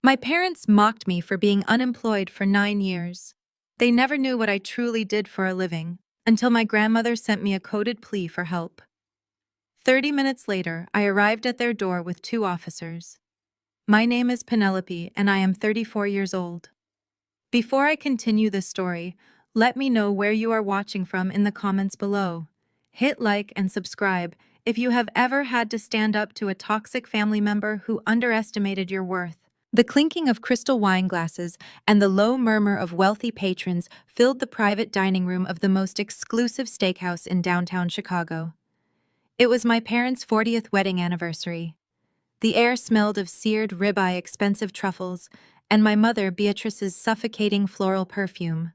My parents mocked me for being unemployed for 9 years. They never knew what I truly did for a living, until my grandmother sent me a coded plea for help. 30 minutes later, I arrived at their door with two officers. My name is Penelope, and I am 34 years old. Before I continue this story, let me know where you are watching from in the comments below. Hit like and subscribe if you have ever had to stand up to a toxic family member who underestimated your worth. The clinking of crystal wine glasses and the low murmur of wealthy patrons filled the private dining room of the most exclusive steakhouse in downtown Chicago. It was my parents' 40th wedding anniversary. The air smelled of seared ribeye, expensive truffles, and my mother Beatrice's suffocating floral perfume.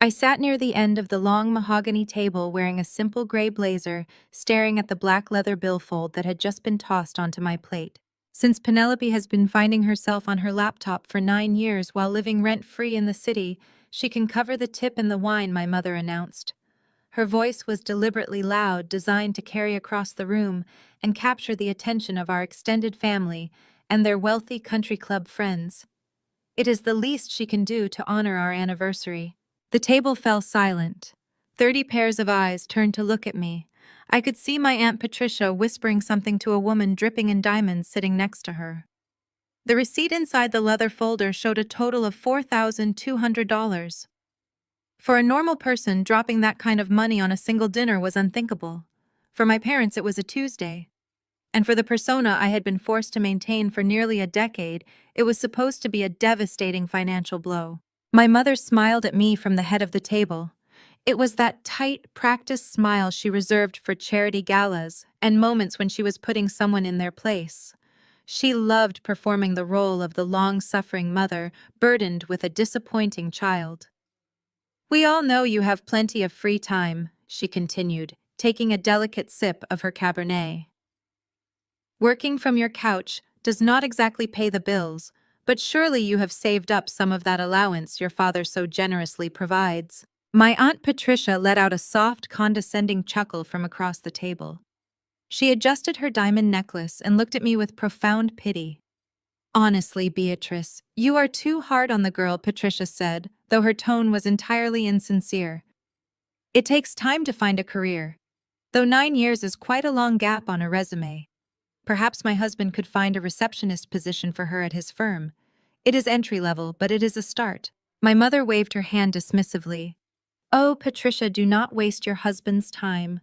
I sat near the end of the long mahogany table wearing a simple gray blazer, staring at the black leather billfold that had just been tossed onto my plate. Since Penelope has been finding herself on her laptop for 9 years while living rent-free in the city, she can cover the tip and the wine, my mother announced. Her voice was deliberately loud, designed to carry across the room and capture the attention of our extended family and their wealthy country club friends. It is the least she can do to honor our anniversary. The table fell silent. 30 pairs of eyes turned to look at me. I could see my Aunt Patricia whispering something to a woman dripping in diamonds sitting next to her. The receipt inside the leather folder showed a total of $4,200. For a normal person, dropping that kind of money on a single dinner was unthinkable. For my parents, it was a Tuesday. And for the persona I had been forced to maintain for nearly a decade, it was supposed to be a devastating financial blow. My mother smiled at me from the head of the table. It was that tight, practiced smile she reserved for charity galas and moments when she was putting someone in their place. She loved performing the role of the long-suffering mother burdened with a disappointing child. "We all know you have plenty of free time," she continued, taking a delicate sip of her Cabernet. "Working from your couch does not exactly pay the bills, but surely you have saved up some of that allowance your father so generously provides." My Aunt Patricia let out a soft, condescending chuckle from across the table. She adjusted her diamond necklace and looked at me with profound pity. "Honestly, Beatrice, you are too hard on the girl," Patricia said, though her tone was entirely insincere. "It takes time to find a career, though 9 years is quite a long gap on a resume. Perhaps my husband could find a receptionist position for her at his firm. It is entry-level, but it is a start." My mother waved her hand dismissively. "Oh, Patricia, do not waste your husband's time.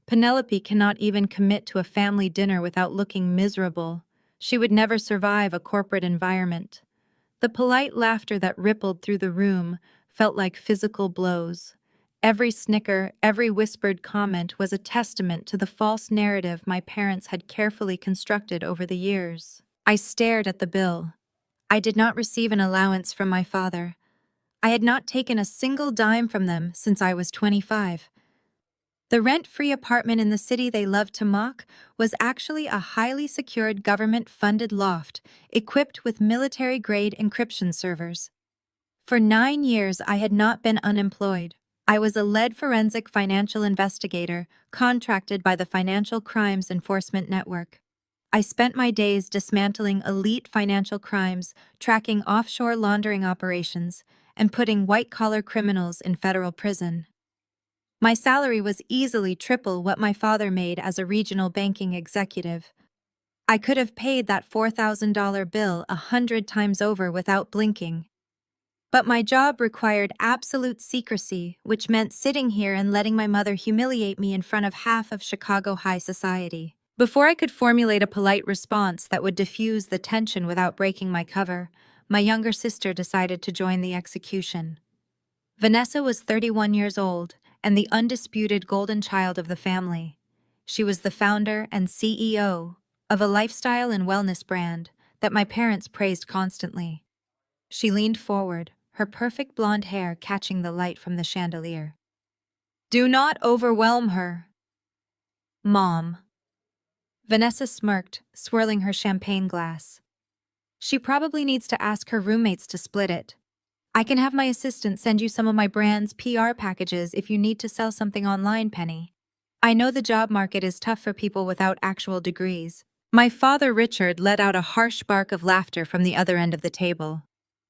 Penelope cannot even commit to a family dinner without looking miserable. She would never survive a corporate environment." The polite laughter that rippled through the room felt like physical blows. Every snicker, every whispered comment was a testament to the false narrative my parents had carefully constructed over the years. I stared at the bill. I did not receive an allowance from my father. I had not taken a single dime from them since I was 25. The rent-free apartment in the city they loved to mock was actually a highly secured government-funded loft equipped with military-grade encryption servers. For 9 years, I had not been unemployed. I was a lead forensic financial investigator contracted by the Financial Crimes Enforcement Network. I spent my days dismantling elite financial crimes, tracking offshore laundering operations, and putting white-collar criminals in federal prison. My salary was easily triple what my father made as a regional banking executive. I could have paid that $4,000 bill 100 times over without blinking. But my job required absolute secrecy, which meant sitting here and letting my mother humiliate me in front of half of Chicago high society. Before I could formulate a polite response that would diffuse the tension without breaking my cover, my younger sister decided to join the execution. Vanessa was 31 years old and the undisputed golden child of the family. She was the founder and CEO of a lifestyle and wellness brand that my parents praised constantly. She leaned forward, her perfect blonde hair catching the light from the chandelier. "Do not overwhelm her, Mom." Vanessa smirked, swirling her champagne glass. "She probably needs to ask her roommates to split it. I can have my assistant send you some of my brand's PR packages if you need to sell something online, Penny. I know the job market is tough for people without actual degrees, My father Richard let out a harsh bark of laughter from the other end of the table.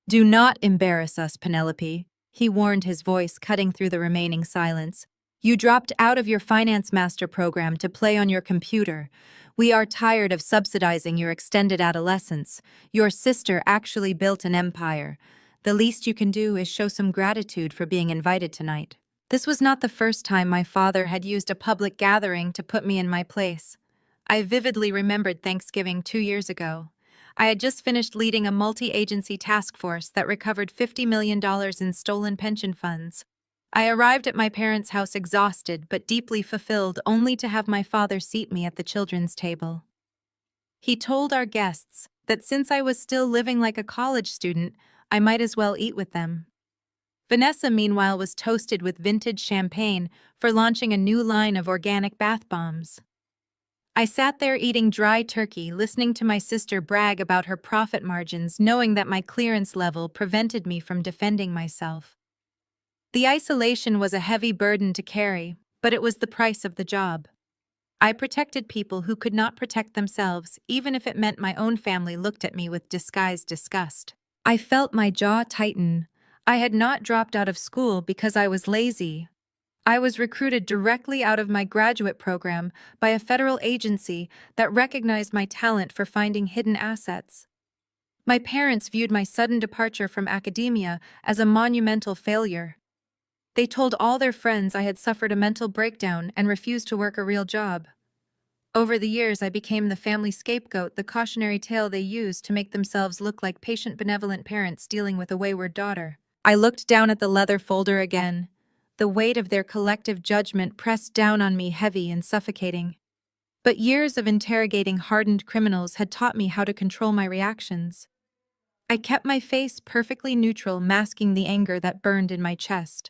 "Do not embarrass us, Penelope," he warned, his voice cutting through the remaining silence. "You dropped out of your finance master program to play on your computer. We are tired of subsidizing your extended adolescence. Your sister actually built an empire. The least you can do is show some gratitude for being invited tonight." This was not the first time my father had used a public gathering to put me in my place. I vividly remembered Thanksgiving 2 years ago. I had just finished leading a multi-agency task force that recovered $50 million in stolen pension funds. I arrived at my parents' house exhausted but deeply fulfilled, only to have my father seat me at the children's table. He told our guests that since I was still living like a college student, I might as well eat with them. Vanessa, meanwhile, was toasted with vintage champagne for launching a new line of organic bath bombs. I sat there eating dry turkey, listening to my sister brag about her profit margins, knowing that my clearance level prevented me from defending myself. The isolation was a heavy burden to carry, but it was the price of the job. I protected people who could not protect themselves, even if it meant my own family looked at me with disguised disgust. I felt my jaw tighten. I had not dropped out of school because I was lazy. I was recruited directly out of my graduate program by a federal agency that recognized my talent for finding hidden assets. My parents viewed my sudden departure from academia as a monumental failure. They told all their friends I had suffered a mental breakdown and refused to work a real job. Over the years, I became the family scapegoat, the cautionary tale they used to make themselves look like patient, benevolent parents dealing with a wayward daughter. I looked down at the leather folder again. The weight of their collective judgment pressed down on me, heavy and suffocating. But years of interrogating hardened criminals had taught me how to control my reactions. I kept my face perfectly neutral, masking the anger that burned in my chest.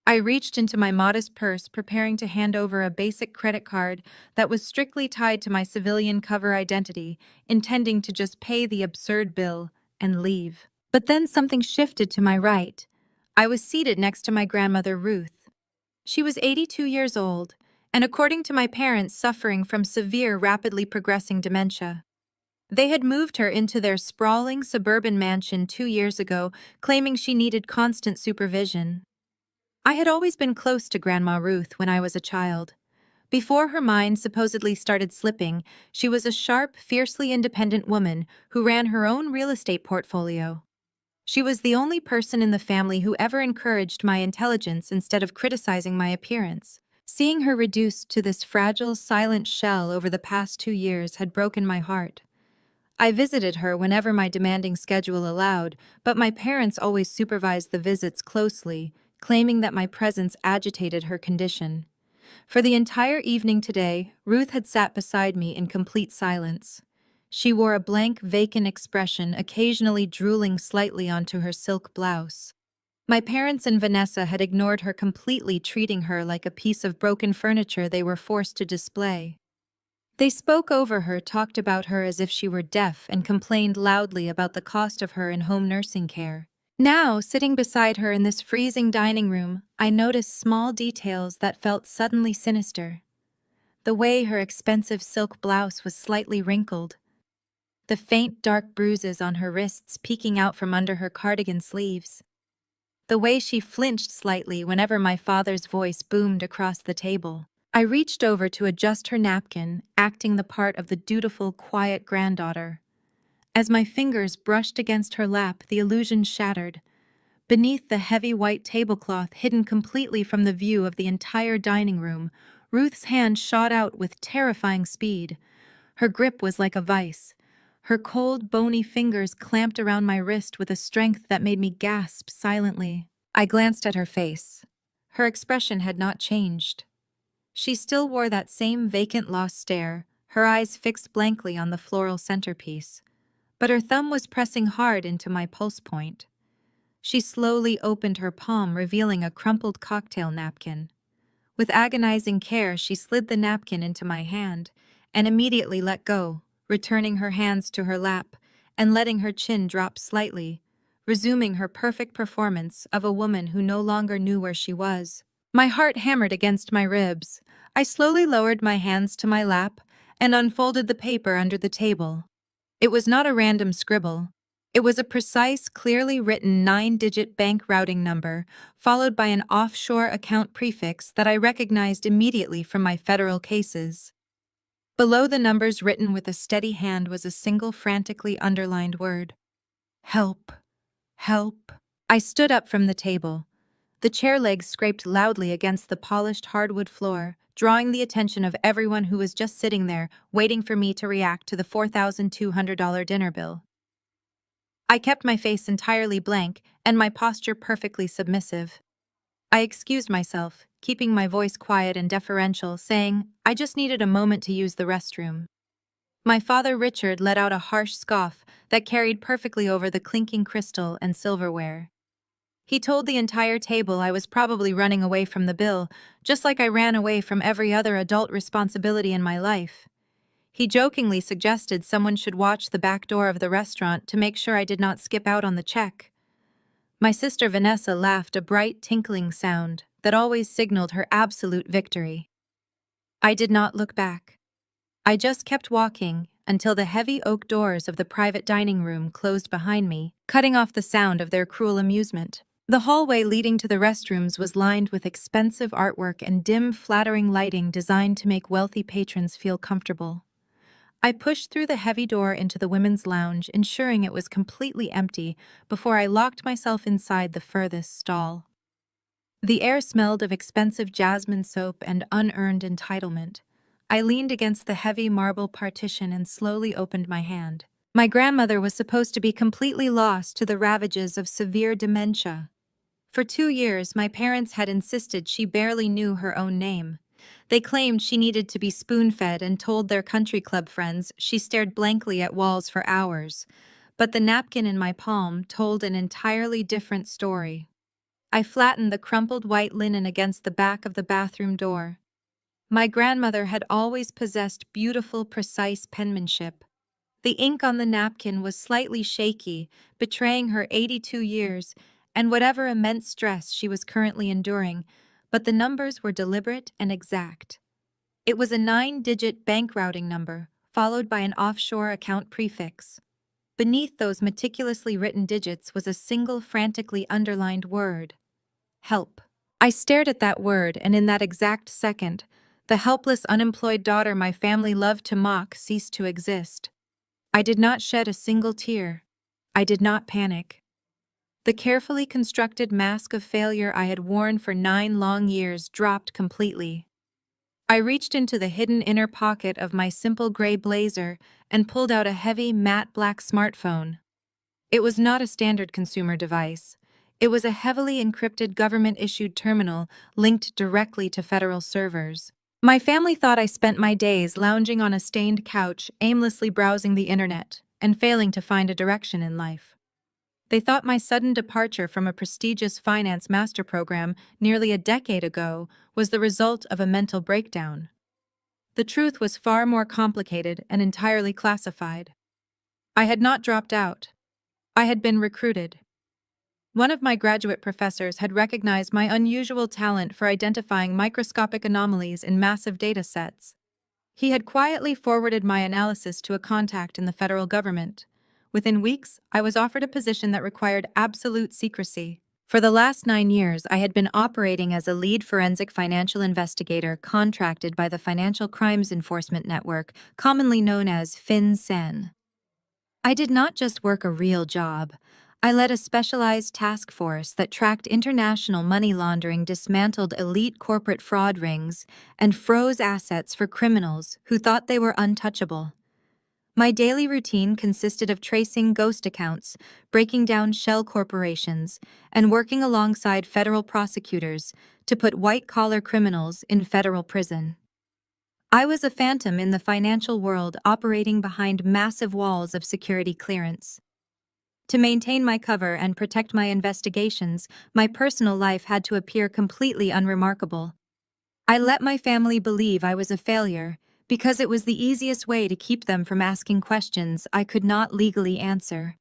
I reached into my modest purse, preparing to hand over a basic credit card that was strictly tied to my civilian cover identity, intending to just pay the absurd bill and leave. But then something shifted to my right. I was seated next to my grandmother, Ruth. She was 82 years old, and according to my parents, suffering from severe, rapidly progressing dementia. They had moved her into their sprawling suburban mansion 2 years ago, claiming she needed constant supervision. I had always been close to Grandma Ruth when I was a child. Before her mind supposedly started slipping, she was a sharp, fiercely independent woman who ran her own real estate portfolio. She was the only person in the family who ever encouraged my intelligence instead of criticizing my appearance. Seeing her reduced to this fragile, silent shell over the past 2 years had broken my heart. I visited her whenever my demanding schedule allowed, but my parents always supervised the visits closely, claiming that my presence agitated her condition. For the entire evening today, Ruth had sat beside me in complete silence. She wore a blank, vacant expression, occasionally drooling slightly onto her silk blouse. My parents and Vanessa had ignored her completely, treating her like a piece of broken furniture they were forced to display. They spoke over her, talked about her as if she were deaf, and complained loudly about the cost of her in-home nursing care. Now, sitting beside her in this freezing dining room, I noticed small details that felt suddenly sinister. The way her expensive silk blouse was slightly wrinkled, the faint dark bruises on her wrists peeking out from under her cardigan sleeves, the way she flinched slightly whenever my father's voice boomed across the table. I reached over to adjust her napkin, acting the part of the dutiful, quiet granddaughter. As my fingers brushed against her lap, the illusion shattered. Beneath the heavy white tablecloth, hidden completely from the view of the entire dining room, Ruth's hand shot out with terrifying speed. Her grip was like a vice. Her cold, bony fingers clamped around my wrist with a strength that made me gasp silently. I glanced at her face. Her expression had not changed. She still wore that same vacant, lost stare, her eyes fixed blankly on the floral centerpiece. But her thumb was pressing hard into my pulse point. She slowly opened her palm, revealing a crumpled cocktail napkin. With agonizing care, she slid the napkin into my hand and immediately let go, returning her hands to her lap and letting her chin drop slightly, resuming her perfect performance of a woman who no longer knew where she was. My heart hammered against my ribs. I slowly lowered my hands to my lap and unfolded the paper under the table. It was not a random scribble. It was a precise, clearly written 9-digit bank routing number, followed by an offshore account prefix that I recognized immediately from my federal cases. Below the numbers written with a steady hand was a single frantically underlined word. Help. Help. I stood up from the table. The chair legs scraped loudly against the polished hardwood floor, drawing the attention of everyone who was just sitting there, waiting for me to react to the $4,200 dinner bill. I kept my face entirely blank and my posture perfectly submissive. I excused myself, keeping my voice quiet and deferential, saying I just needed a moment to use the restroom. My father Richard let out a harsh scoff that carried perfectly over the clinking crystal and silverware. He told the entire table I was probably running away from the bill, just like I ran away from every other adult responsibility in my life. He jokingly suggested someone should watch the back door of the restaurant to make sure I did not skip out on the check. My sister Vanessa laughed a bright, tinkling sound that always signaled her absolute victory. I did not look back. I just kept walking until the heavy oak doors of the private dining room closed behind me, cutting off the sound of their cruel amusement. The hallway leading to the restrooms was lined with expensive artwork and dim, flattering lighting designed to make wealthy patrons feel comfortable. I pushed through the heavy door into the women's lounge, ensuring it was completely empty before I locked myself inside the furthest stall. The air smelled of expensive jasmine soap and unearned entitlement. I leaned against the heavy marble partition and slowly opened my hand. My grandmother was supposed to be completely lost to the ravages of severe dementia. For 2 years, my parents had insisted she barely knew her own name. They claimed she needed to be spoon-fed and told their country club friends she stared blankly at walls for hours. But the napkin in my palm told an entirely different story. I flattened the crumpled white linen against the back of the bathroom door. My grandmother had always possessed beautiful, precise penmanship. The ink on the napkin was slightly shaky, betraying her 82 years and whatever immense stress she was currently enduring, but the numbers were deliberate and exact. It was a 9-digit bank routing number, followed by an offshore account prefix. Beneath those meticulously written digits was a single frantically underlined word. Help. I stared at that word, and in that exact second, the helpless, unemployed daughter my family loved to mock ceased to exist. I did not shed a single tear. I did not panic. The carefully constructed mask of failure I had worn for 9 long years dropped completely. I reached into the hidden inner pocket of my simple gray blazer and pulled out a heavy, matte black smartphone. It was not a standard consumer device. It was a heavily encrypted government-issued terminal linked directly to federal servers. My family thought I spent my days lounging on a stained couch, aimlessly browsing the internet, and failing to find a direction in life. They thought my sudden departure from a prestigious finance master program nearly a decade ago was the result of a mental breakdown. The truth was far more complicated and entirely classified. I had not dropped out. I had been recruited. One of my graduate professors had recognized my unusual talent for identifying microscopic anomalies in massive data sets. He had quietly forwarded my analysis to a contact in the federal government. Within weeks, I was offered a position that required absolute secrecy. For the last 9 years, I had been operating as a lead forensic financial investigator contracted by the Financial Crimes Enforcement Network, commonly known as FinCEN. I did not just work a real job. I led a specialized task force that tracked international money laundering, dismantled elite corporate fraud rings, and froze assets for criminals who thought they were untouchable. My daily routine consisted of tracing ghost accounts, breaking down shell corporations, and working alongside federal prosecutors to put white-collar criminals in federal prison. I was a phantom in the financial world, operating behind massive walls of security clearance. To maintain my cover and protect my investigations, my personal life had to appear completely unremarkable. I let my family believe I was a failure, because it was the easiest way to keep them from asking questions I could not legally answer.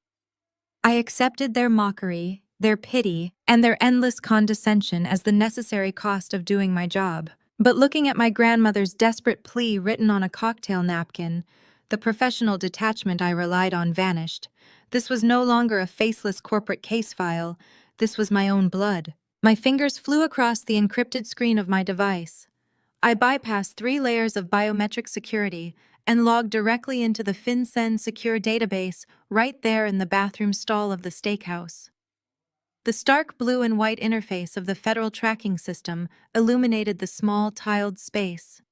I accepted their mockery, their pity, and their endless condescension as the necessary cost of doing my job. But looking at my grandmother's desperate plea written on a cocktail napkin, the professional detachment I relied on vanished. This was no longer a faceless corporate case file. This was my own blood. My fingers flew across the encrypted screen of my device. I bypassed 3 layers of biometric security and logged directly into the FinCEN secure database right there in the bathroom stall of the steakhouse. The stark blue and white interface of the federal tracking system illuminated the small, tiled space.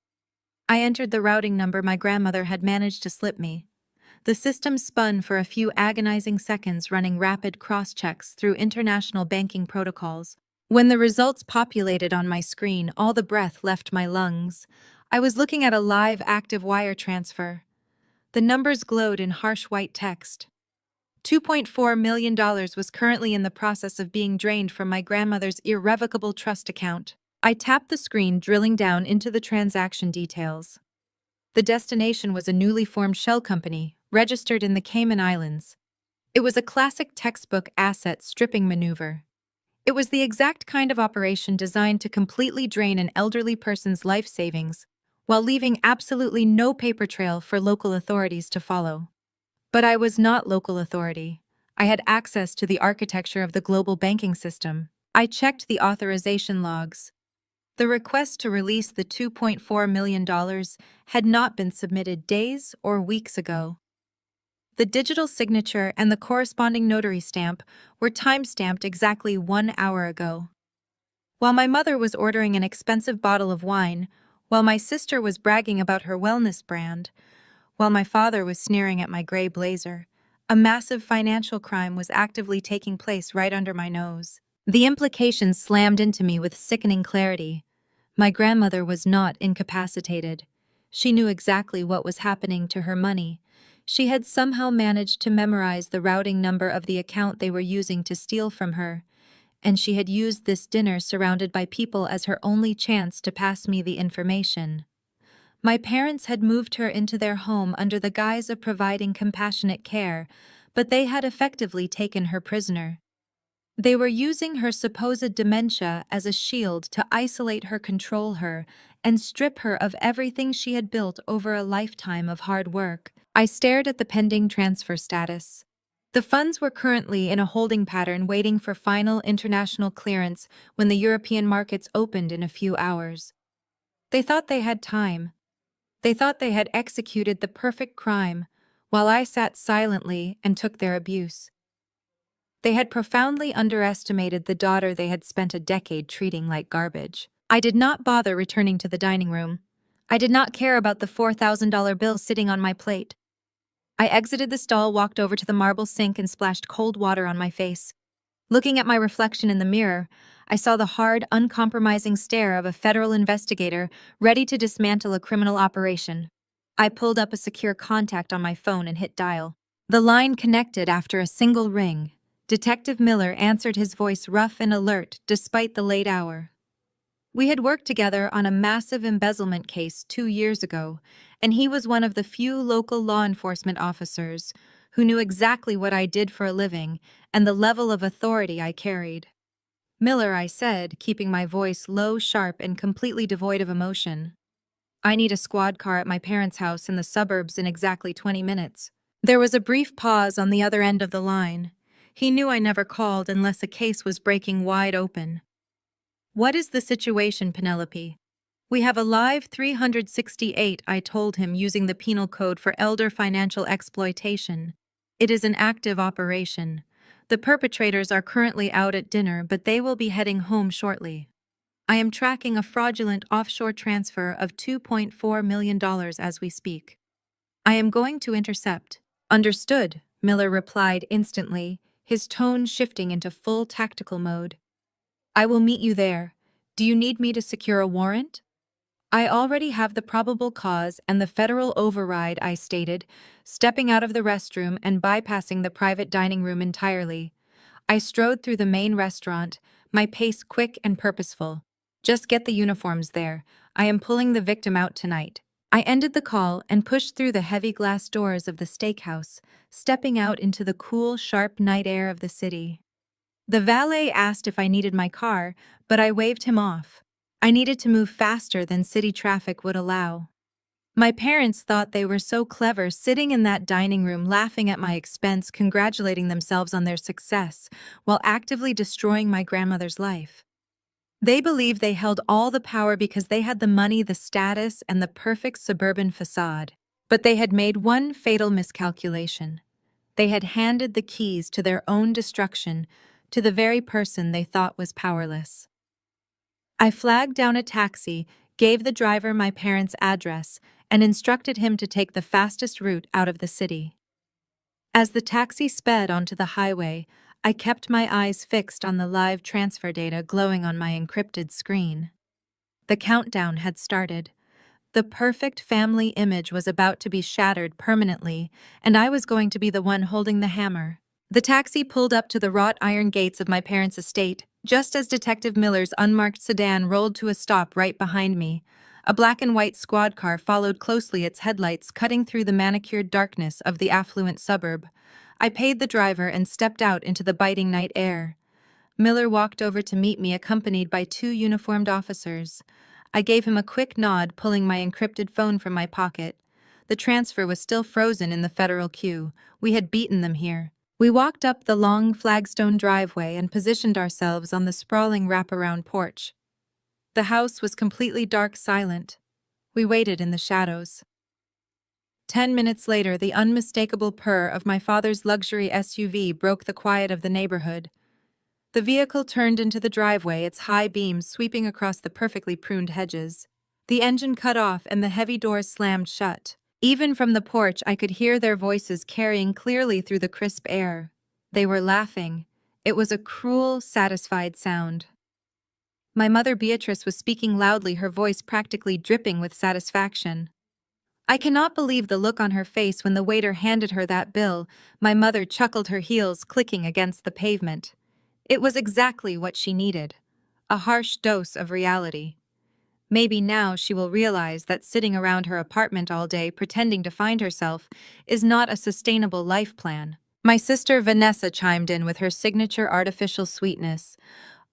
I entered the routing number my grandmother had managed to slip me. The system spun for a few agonizing seconds, running rapid cross-checks through international banking protocols. When the results populated on my screen, all the breath left my lungs. I was looking at a live, active wire transfer. The numbers glowed in harsh white text. $2.4 million was currently in the process of being drained from my grandmother's irrevocable trust account. I tapped the screen, drilling down into the transaction details. The destination was a newly formed shell company, registered in the Cayman Islands. It was a classic textbook asset stripping maneuver. It was the exact kind of operation designed to completely drain an elderly person's life savings, while leaving absolutely no paper trail for local authorities to follow. But I was not local authority. I had access to the architecture of the global banking system. I checked the authorization logs. The request to release the $2.4 million had not been submitted days or weeks ago. The digital signature and the corresponding notary stamp were time-stamped exactly 1 hour ago. While my mother was ordering an expensive bottle of wine, while my sister was bragging about her wellness brand, while my father was sneering at my gray blazer, a massive financial crime was actively taking place right under my nose. The implications slammed into me with sickening clarity. My grandmother was not incapacitated. She knew exactly what was happening to her money. She had somehow managed to memorize the routing number of the account they were using to steal from her, and she had used this dinner surrounded by people as her only chance to pass me the information. My parents had moved her into their home under the guise of providing compassionate care, but they had effectively taken her prisoner. They were using her supposed dementia as a shield to isolate her, control her, and strip her of everything she had built over a lifetime of hard work. I stared at the pending transfer status. The funds were currently in a holding pattern waiting for final international clearance when the European markets opened in a few hours. They thought they had time. They thought they had executed the perfect crime, while I sat silently and took their abuse. They had profoundly underestimated the daughter they had spent a decade treating like garbage. I did not bother returning to the dining room. I did not care about the $4,000 bill sitting on my plate. I exited the stall, walked over to the marble sink, and splashed cold water on my face. Looking at my reflection in the mirror, I saw the hard, uncompromising stare of a federal investigator ready to dismantle a criminal operation. I pulled up a secure contact on my phone and hit dial. The line connected after a single ring. Detective Miller answered, his voice rough and alert despite the late hour. We had worked together on a massive embezzlement case 2 years ago, and he was one of the few local law enforcement officers who knew exactly what I did for a living and the level of authority I carried. "Miller," I said, keeping my voice low, sharp, and completely devoid of emotion. "I need a squad car at my parents' house in the suburbs in exactly 20 minutes. There was a brief pause on the other end of the line. He knew I never called unless a case was breaking wide open. "What is the situation, Penelope?" "We have a live 368, I told him, using the penal code for elder financial exploitation. It is an active operation. The perpetrators are currently out at dinner, but they will be heading home shortly. I am tracking a fraudulent offshore transfer of $2.4 million as we speak. I am going to intercept." "Understood," Miller replied instantly, his tone shifting into full tactical mode. "I will meet you there. Do you need me to secure a warrant?" "I already have the probable cause and the federal override," I stated, stepping out of the restroom and bypassing the private dining room entirely. I strode through the main restaurant, my pace quick and purposeful. "Just get the uniforms there. I am pulling the victim out tonight." I ended the call and pushed through the heavy glass doors of the steakhouse, stepping out into the cool, sharp night air of the city. The valet asked if I needed my car, but I waved him off. I needed to move faster than city traffic would allow. My parents thought they were so clever sitting in that dining room laughing at my expense, congratulating themselves on their success, while actively destroying my grandmother's life. They believed they held all the power because they had the money, the status, and the perfect suburban facade. But they had made one fatal miscalculation. They had handed the keys to their own destruction to the very person they thought was powerless. I flagged down a taxi, gave the driver my parents' address, and instructed him to take the fastest route out of the city. As the taxi sped onto the highway, I kept my eyes fixed on the live transfer data glowing on my encrypted screen. The countdown had started. The perfect family image was about to be shattered permanently, and I was going to be the one holding the hammer. The taxi pulled up to the wrought iron gates of my parents' estate, just as Detective Miller's unmarked sedan rolled to a stop right behind me. A black and white squad car followed closely, its headlights cutting through the manicured darkness of the affluent suburb. I paid the driver and stepped out into the biting night air. Miller walked over to meet me, accompanied by two uniformed officers. I gave him a quick nod, pulling my encrypted phone from my pocket. The transfer was still frozen in the federal queue. We had beaten them here. We walked up the long flagstone driveway and positioned ourselves on the sprawling wraparound porch. The house was completely dark, silent. We waited in the shadows. 10 minutes later, the unmistakable purr of my father's luxury SUV broke the quiet of the neighborhood. The vehicle turned into the driveway, its high beams sweeping across the perfectly pruned hedges. The engine cut off and the heavy doors slammed shut. Even from the porch, I could hear their voices carrying clearly through the crisp air. They were laughing. It was a cruel, satisfied sound. My mother Beatrice was speaking loudly, her voice practically dripping with satisfaction. I cannot believe the look on her face when the waiter handed her that bill. My mother chuckled, her heels clicking against the pavement. It was exactly what she needed. A harsh dose of reality. Maybe now she will realize that sitting around her apartment all day pretending to find herself is not a sustainable life plan. My sister Vanessa chimed in with her signature artificial sweetness.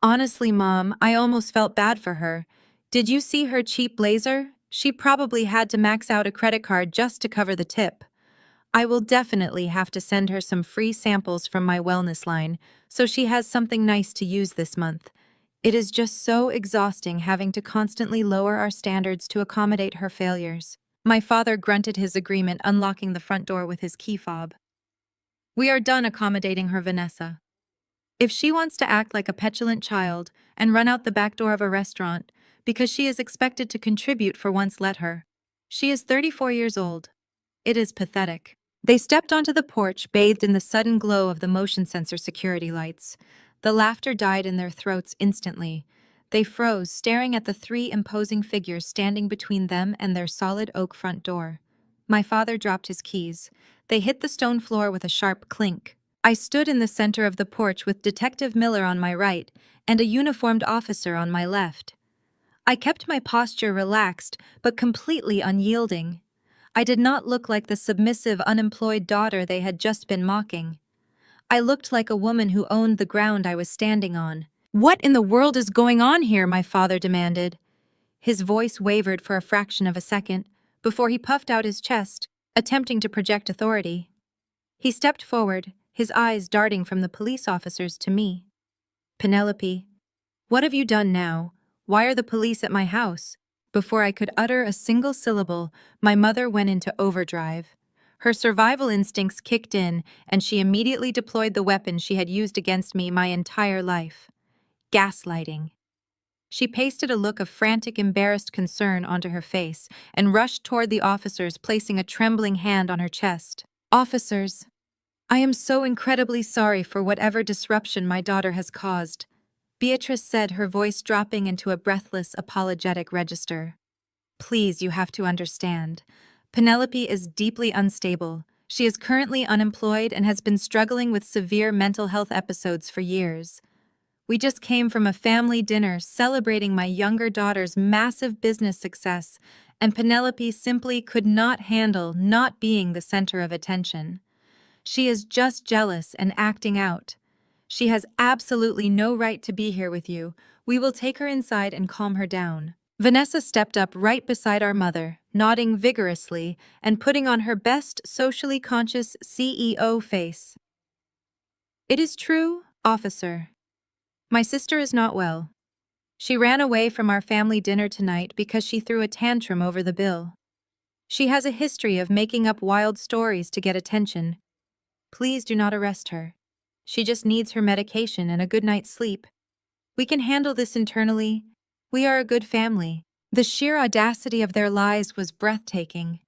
Honestly, Mom, I almost felt bad for her. Did you see her cheap blazer? She probably had to max out a credit card just to cover the tip. I will definitely have to send her some free samples from my wellness line, so she has something nice to use this month. It is just so exhausting having to constantly lower our standards to accommodate her failures. My father grunted his agreement, unlocking the front door with his key fob. We are done accommodating her, Vanessa. If she wants to act like a petulant child and run out the back door of a restaurant because she is expected to contribute, for once let her. She is 34 years old. It is pathetic. They stepped onto the porch, bathed in the sudden glow of the motion sensor security lights. The laughter died in their throats instantly. They froze, staring at the three imposing figures standing between them and their solid oak front door. My father dropped his keys. They hit the stone floor with a sharp clink. I stood in the center of the porch with Detective Miller on my right and a uniformed officer on my left. I kept my posture relaxed but completely unyielding. I did not look like the submissive, unemployed daughter they had just been mocking. I looked like a woman who owned the ground I was standing on. "What in the world is going on here?" my father demanded. His voice wavered for a fraction of a second before he puffed out his chest, attempting to project authority. He stepped forward, his eyes darting from the police officers to me. "Penelope, what have you done now? Why are the police at my house?" Before I could utter a single syllable, my mother went into overdrive. Her survival instincts kicked in, and she immediately deployed the weapon she had used against me my entire life: gaslighting. She pasted a look of frantic, embarrassed concern onto her face and rushed toward the officers, placing a trembling hand on her chest. "Officers, I am so incredibly sorry for whatever disruption my daughter has caused," Beatrice said, her voice dropping into a breathless, apologetic register. "Please, you have to understand. Penelope is deeply unstable. She is currently unemployed and has been struggling with severe mental health episodes for years. We just came from a family dinner celebrating my younger daughter's massive business success, and Penelope simply could not handle not being the center of attention. She is just jealous and acting out. She has absolutely no right to be here with you. We will take her inside and calm her down. Vanessa stepped up right beside our mother, nodding vigorously and putting on her best socially conscious CEO face. It is true, officer. My sister is not well. She ran away from our family dinner tonight because she threw a tantrum over the bill. She has a history of making up wild stories to get attention. Please do not arrest her. She just needs her medication and a good night's sleep. We can handle this internally. We are a good family. The sheer audacity of their lies was breathtaking.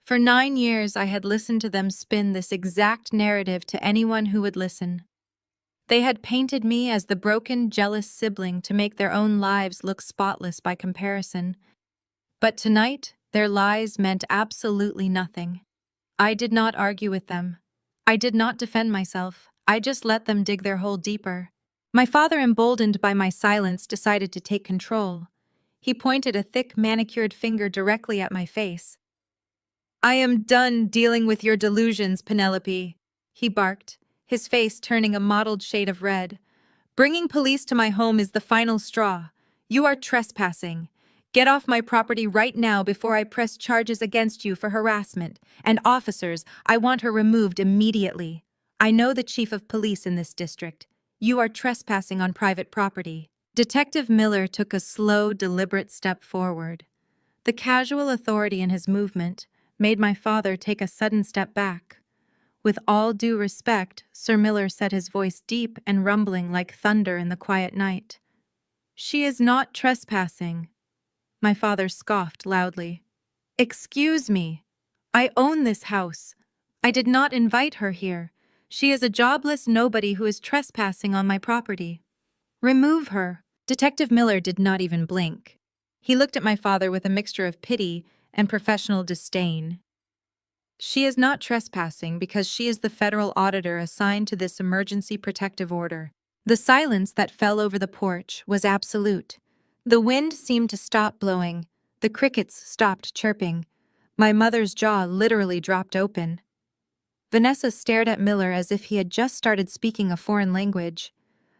For 9 years, I had listened to them spin this exact narrative to anyone who would listen. They had painted me as the broken, jealous sibling to make their own lives look spotless by comparison. But tonight, their lies meant absolutely nothing. I did not argue with them. I did not defend myself. I just let them dig their hole deeper. My father, emboldened by my silence, decided to take control. He pointed a thick, manicured finger directly at my face. I am done dealing with your delusions, Penelope, he barked, his face turning a mottled shade of red. Bringing police to my home is the final straw. You are trespassing. Get off my property right now before I press charges against you for harassment. And officers, I want her removed immediately. I know the chief of police in this district. You are trespassing on private property. Detective Miller took a slow, deliberate step forward. The casual authority in his movement made my father take a sudden step back. With all due respect, Sir Miller said, his voice deep and rumbling like thunder in the quiet night. She is not trespassing. My father scoffed loudly. Excuse me. I own this house. I did not invite her here. She is a jobless nobody who is trespassing on my property. Remove her. Detective Miller did not even blink. He looked at my father with a mixture of pity and professional disdain. She is not trespassing because she is the federal auditor assigned to this emergency protective order. The silence that fell over the porch was absolute. The wind seemed to stop blowing. The crickets stopped chirping. My mother's jaw literally dropped open. Vanessa stared at Miller as if he had just started speaking a foreign language.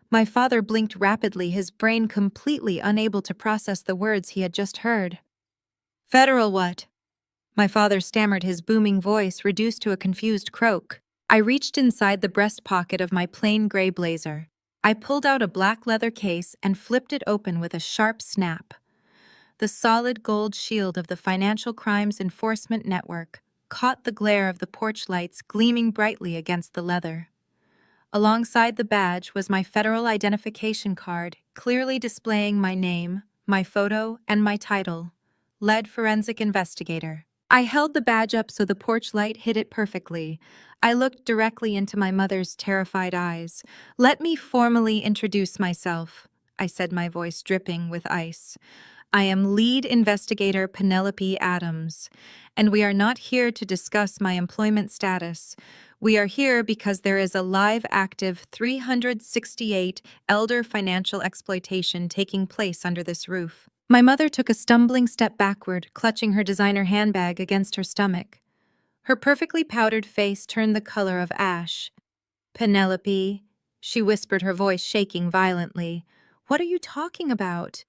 My father blinked rapidly, his brain completely unable to process the words he had just heard. Federal what? My father stammered, his booming voice reduced to a confused croak. I reached inside the breast pocket of my plain gray blazer. I pulled out a black leather case and flipped it open with a sharp snap. The solid gold shield of the Financial Crimes Enforcement Network caught the glare of the porch lights gleaming brightly against the leather. Alongside the badge was my federal identification card, clearly displaying my name, my photo, and my title, Lead Forensic Investigator. I held the badge up so the porch light hit it perfectly. I looked directly into my mother's terrified eyes. Let me formally introduce myself, I said, my voice dripping with ice. I am lead investigator Penelope Adams, and we are not here to discuss my employment status. We are here because there is a live, active 368 elder financial exploitation taking place under this roof. My mother took a stumbling step backward, clutching her designer handbag against her stomach. Her perfectly powdered face turned the color of ash. Penelope, she whispered, her voice shaking violently. What are you talking about?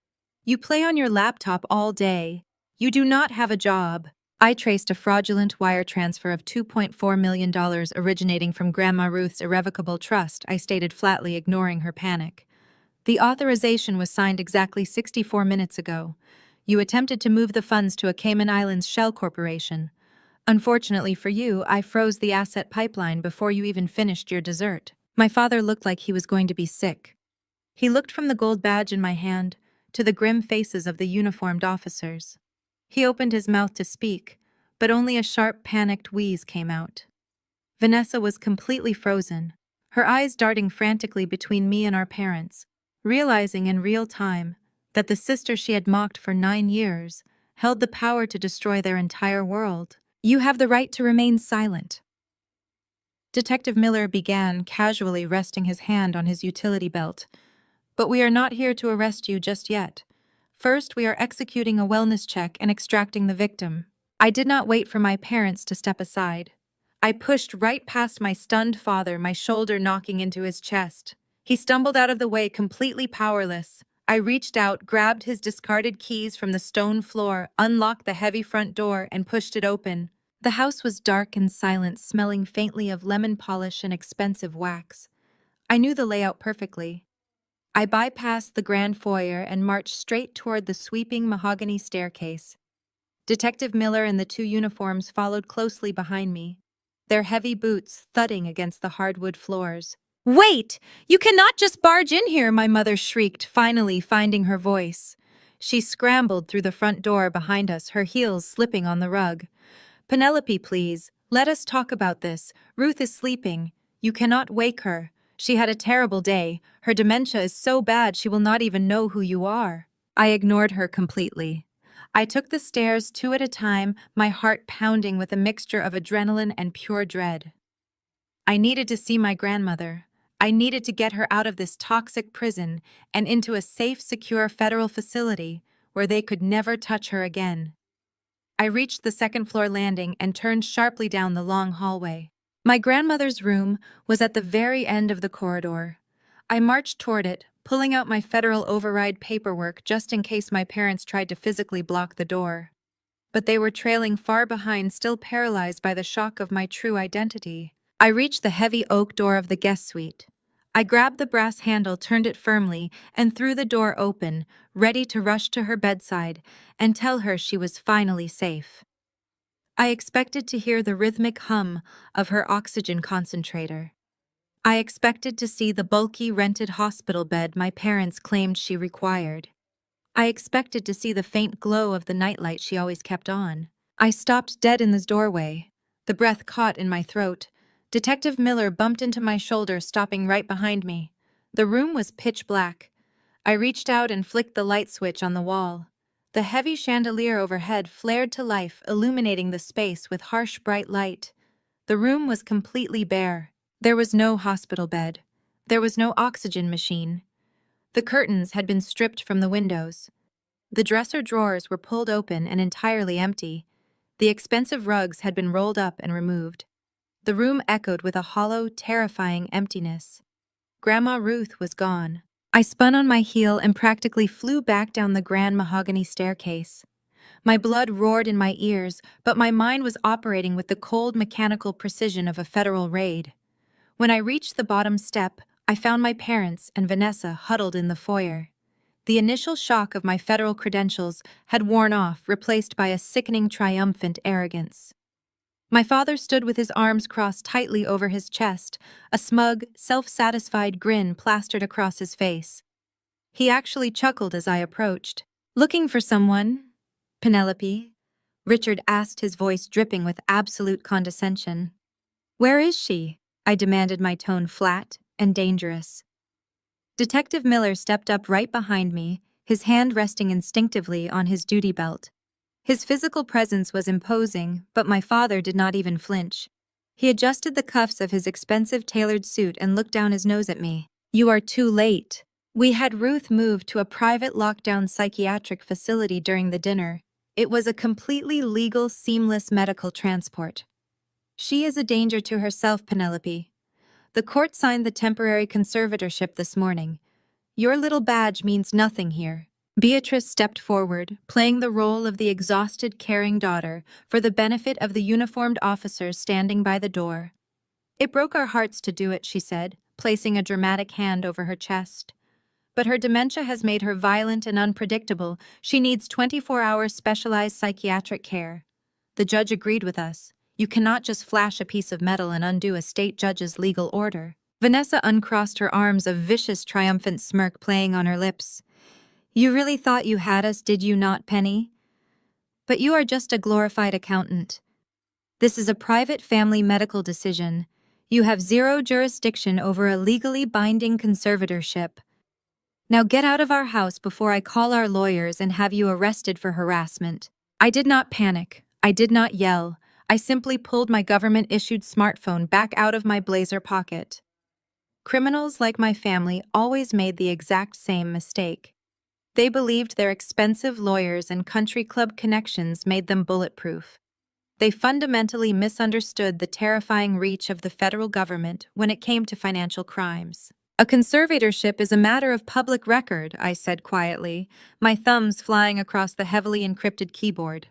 You play on your laptop all day. You do not have a job. I traced a fraudulent wire transfer of $2.4 million originating from Grandma Ruth's irrevocable trust, I stated flatly, ignoring her panic. The authorization was signed exactly 64 minutes ago. You attempted to move the funds to a Cayman Islands shell corporation. Unfortunately for you, I froze the asset pipeline before you even finished your dessert. My father looked like he was going to be sick. He looked from the gold badge in my hand to the grim faces of the uniformed officers. He opened his mouth to speak, but only a sharp, panicked wheeze came out. Vanessa was completely frozen, her eyes darting frantically between me and our parents, realizing in real time that the sister she had mocked for 9 years held the power to destroy their entire world. You have the right to remain silent. Detective Miller began, casually resting his hand on his utility belt. But we are not here to arrest you just yet. First, we are executing a wellness check and extracting the victim. I did not wait for my parents to step aside. I pushed right past my stunned father, my shoulder knocking into his chest. He stumbled out of the way, completely powerless. I reached out, grabbed his discarded keys from the stone floor, unlocked the heavy front door, and pushed it open. The house was dark and silent, smelling faintly of lemon polish and expensive wax. I knew the layout perfectly. I bypassed the grand foyer and marched straight toward the sweeping mahogany staircase. Detective Miller and the two uniforms followed closely behind me, their heavy boots thudding against the hardwood floors. "Wait! You cannot just barge in here," my mother shrieked, finally finding her voice. She scrambled through the front door behind us, her heels slipping on the rug. "Penelope, please, let us talk about this. Ruth is sleeping. You cannot wake her. She had a terrible day. Her dementia is so bad she will not even know who you are." I ignored her completely. I took the stairs 2 at a time, my heart pounding with a mixture of adrenaline and pure dread. I needed to see my grandmother. I needed to get her out of this toxic prison and into a safe, secure federal facility where they could never touch her again. I reached the second-floor landing and turned sharply down the long hallway. My grandmother's room was at the very end of the corridor. I marched toward it, pulling out my federal override paperwork just in case my parents tried to physically block the door. But they were trailing far behind, still paralyzed by the shock of my true identity. I reached the heavy oak door of the guest suite. I grabbed the brass handle, turned it firmly, and threw the door open, ready to rush to her bedside and tell her she was finally safe. I expected to hear the rhythmic hum of her oxygen concentrator. I expected to see the bulky rented hospital bed my parents claimed she required. I expected to see the faint glow of the nightlight she always kept on. I stopped dead in the doorway, the breath caught in my throat. Detective Miller bumped into my shoulder, stopping right behind me. The room was pitch black. I reached out and flicked the light switch on the wall. The heavy chandelier overhead flared to life, illuminating the space with harsh, bright light. The room was completely bare. There was no hospital bed. There was no oxygen machine. The curtains had been stripped from the windows. The dresser drawers were pulled open and entirely empty. The expensive rugs had been rolled up and removed. The room echoed with a hollow, terrifying emptiness. Grandma Ruth was gone. I spun on my heel and practically flew back down the grand mahogany staircase. My blood roared in my ears, but my mind was operating with the cold, mechanical precision of a federal raid. When I reached the bottom step, I found my parents and Vanessa huddled in the foyer. The initial shock of my federal credentials had worn off, replaced by a sickening, triumphant arrogance. My father stood with his arms crossed tightly over his chest, a smug, self-satisfied grin plastered across his face. He actually chuckled as I approached. "Looking for someone, Penelope?" Richard asked, his voice dripping with absolute condescension. "Where is she?" I demanded, my tone flat and dangerous. Detective Miller stepped up right behind me, his hand resting instinctively on his duty belt. His physical presence was imposing, but my father did not even flinch. He adjusted the cuffs of his expensive tailored suit and looked down his nose at me. "You are too late." We had Ruth moved to a private lockdown psychiatric facility during the dinner. It was a completely legal, seamless medical transport. "She is a danger to herself, Penelope. The court signed the temporary conservatorship this morning. Your little badge means nothing here." Beatrice stepped forward, playing the role of the exhausted, caring daughter for the benefit of the uniformed officers standing by the door. "It broke our hearts to do it," she said, placing a dramatic hand over her chest. "But her dementia has made her violent and unpredictable. She needs 24-hour specialized psychiatric care." The judge agreed with us. You cannot just flash a piece of metal and undo a state judge's legal order. Vanessa uncrossed her arms, a vicious, triumphant smirk playing on her lips. "You really thought you had us, did you not, Penny? But you are just a glorified accountant. This is a private family medical decision. You have zero jurisdiction over a legally binding conservatorship. Now get out of our house before I call our lawyers and have you arrested for harassment." I did not panic. I did not yell. I simply pulled my government-issued smartphone back out of my blazer pocket. Criminals like my family always made the exact same mistake. They believed their expensive lawyers and country club connections made them bulletproof. They fundamentally misunderstood the terrifying reach of the federal government when it came to financial crimes. A conservatorship is a matter of public record, I said quietly, my thumbs flying across the heavily encrypted keyboard.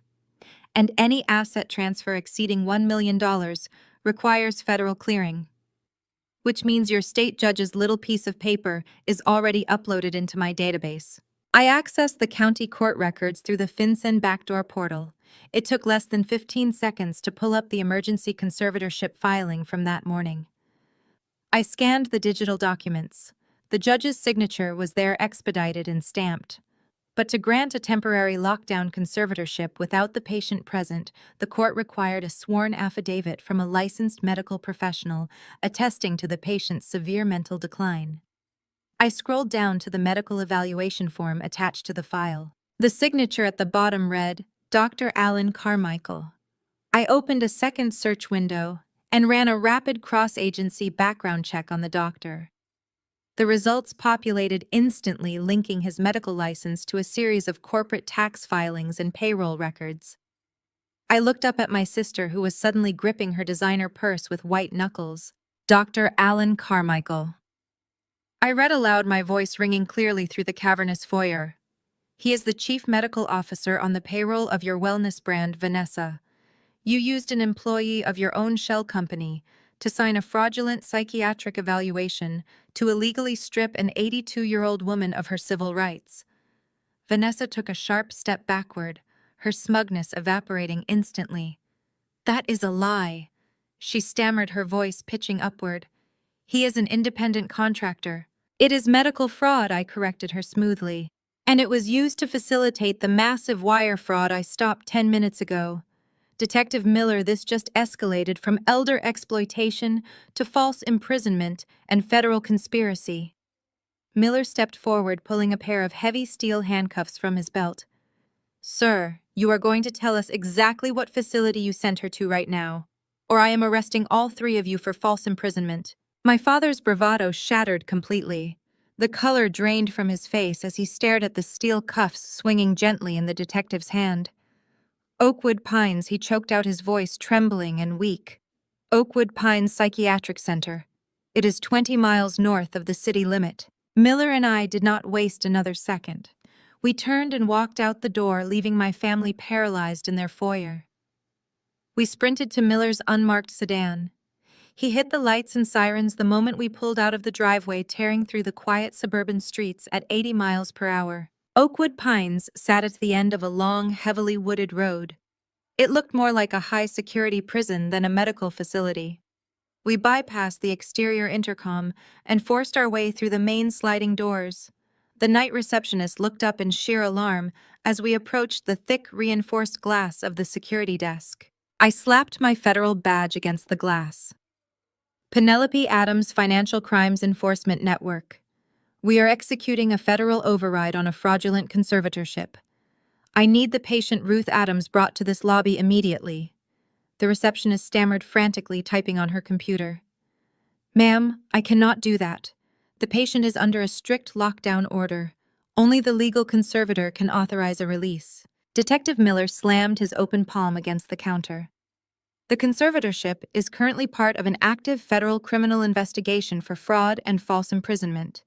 And any asset transfer exceeding $1 million requires federal clearing, which means your state judge's little piece of paper is already uploaded into my database. I accessed the county court records through the FinCEN backdoor portal. It took less than 15 seconds to pull up the emergency conservatorship filing from that morning. I scanned the digital documents. The judge's signature was there expedited and stamped. But to grant a temporary lockdown conservatorship without the patient present, the court required a sworn affidavit from a licensed medical professional attesting to the patient's severe mental decline. I scrolled down to the medical evaluation form attached to the file. The signature at the bottom read, Dr. Alan Carmichael. I opened a second search window and ran a rapid cross-agency background check on the doctor. The results populated instantly, linking his medical license to a series of corporate tax filings and payroll records. I looked up at my sister, who was suddenly gripping her designer purse with white knuckles. Dr. Alan Carmichael. I read aloud, my voice ringing clearly through the cavernous foyer. He is the chief medical officer on the payroll of your wellness brand, Vanessa. You used an employee of your own shell company to sign a fraudulent psychiatric evaluation to illegally strip an 82-year-old woman of her civil rights. Vanessa took a sharp step backward, her smugness evaporating instantly. That is a lie, she stammered, her voice pitching upward. He is an independent contractor. It is medical fraud, I corrected her smoothly. And it was used to facilitate the massive wire fraud I stopped 10 minutes ago. Detective Miller, this just escalated from elder exploitation to false imprisonment and federal conspiracy. Miller stepped forward, pulling a pair of heavy steel handcuffs from his belt. Sir, you are going to tell us exactly what facility you sent her to right now, or I am arresting all three of you for false imprisonment. My father's bravado shattered completely. The color drained from his face as he stared at the steel cuffs swinging gently in the detective's hand. Oakwood Pines, he choked out, his voice trembling and weak. Oakwood Pines Psychiatric Center. It is 20 miles north of the city limit. Miller and I did not waste another second. We turned and walked out the door, leaving my family paralyzed in their foyer. We sprinted to Miller's unmarked sedan. He hit the lights and sirens the moment we pulled out of the driveway, tearing through the quiet suburban streets at 80 miles per hour. Oakwood Pines sat at the end of a long, heavily wooded road. It looked more like a high-security prison than a medical facility. We bypassed the exterior intercom and forced our way through the main sliding doors. The night receptionist looked up in sheer alarm as we approached the thick, reinforced glass of the security desk. I slapped my federal badge against the glass. Penelope Adams Financial Crimes Enforcement Network. We are executing a federal override on a fraudulent conservatorship. I need the patient Ruth Adams brought to this lobby immediately. The receptionist stammered frantically, typing on her computer. Ma'am, I cannot do that. The patient is under a strict lockdown order. Only the legal conservator can authorize a release. Detective Miller slammed his open palm against the counter. The conservatorship is currently part of an active federal criminal investigation for fraud and false imprisonment.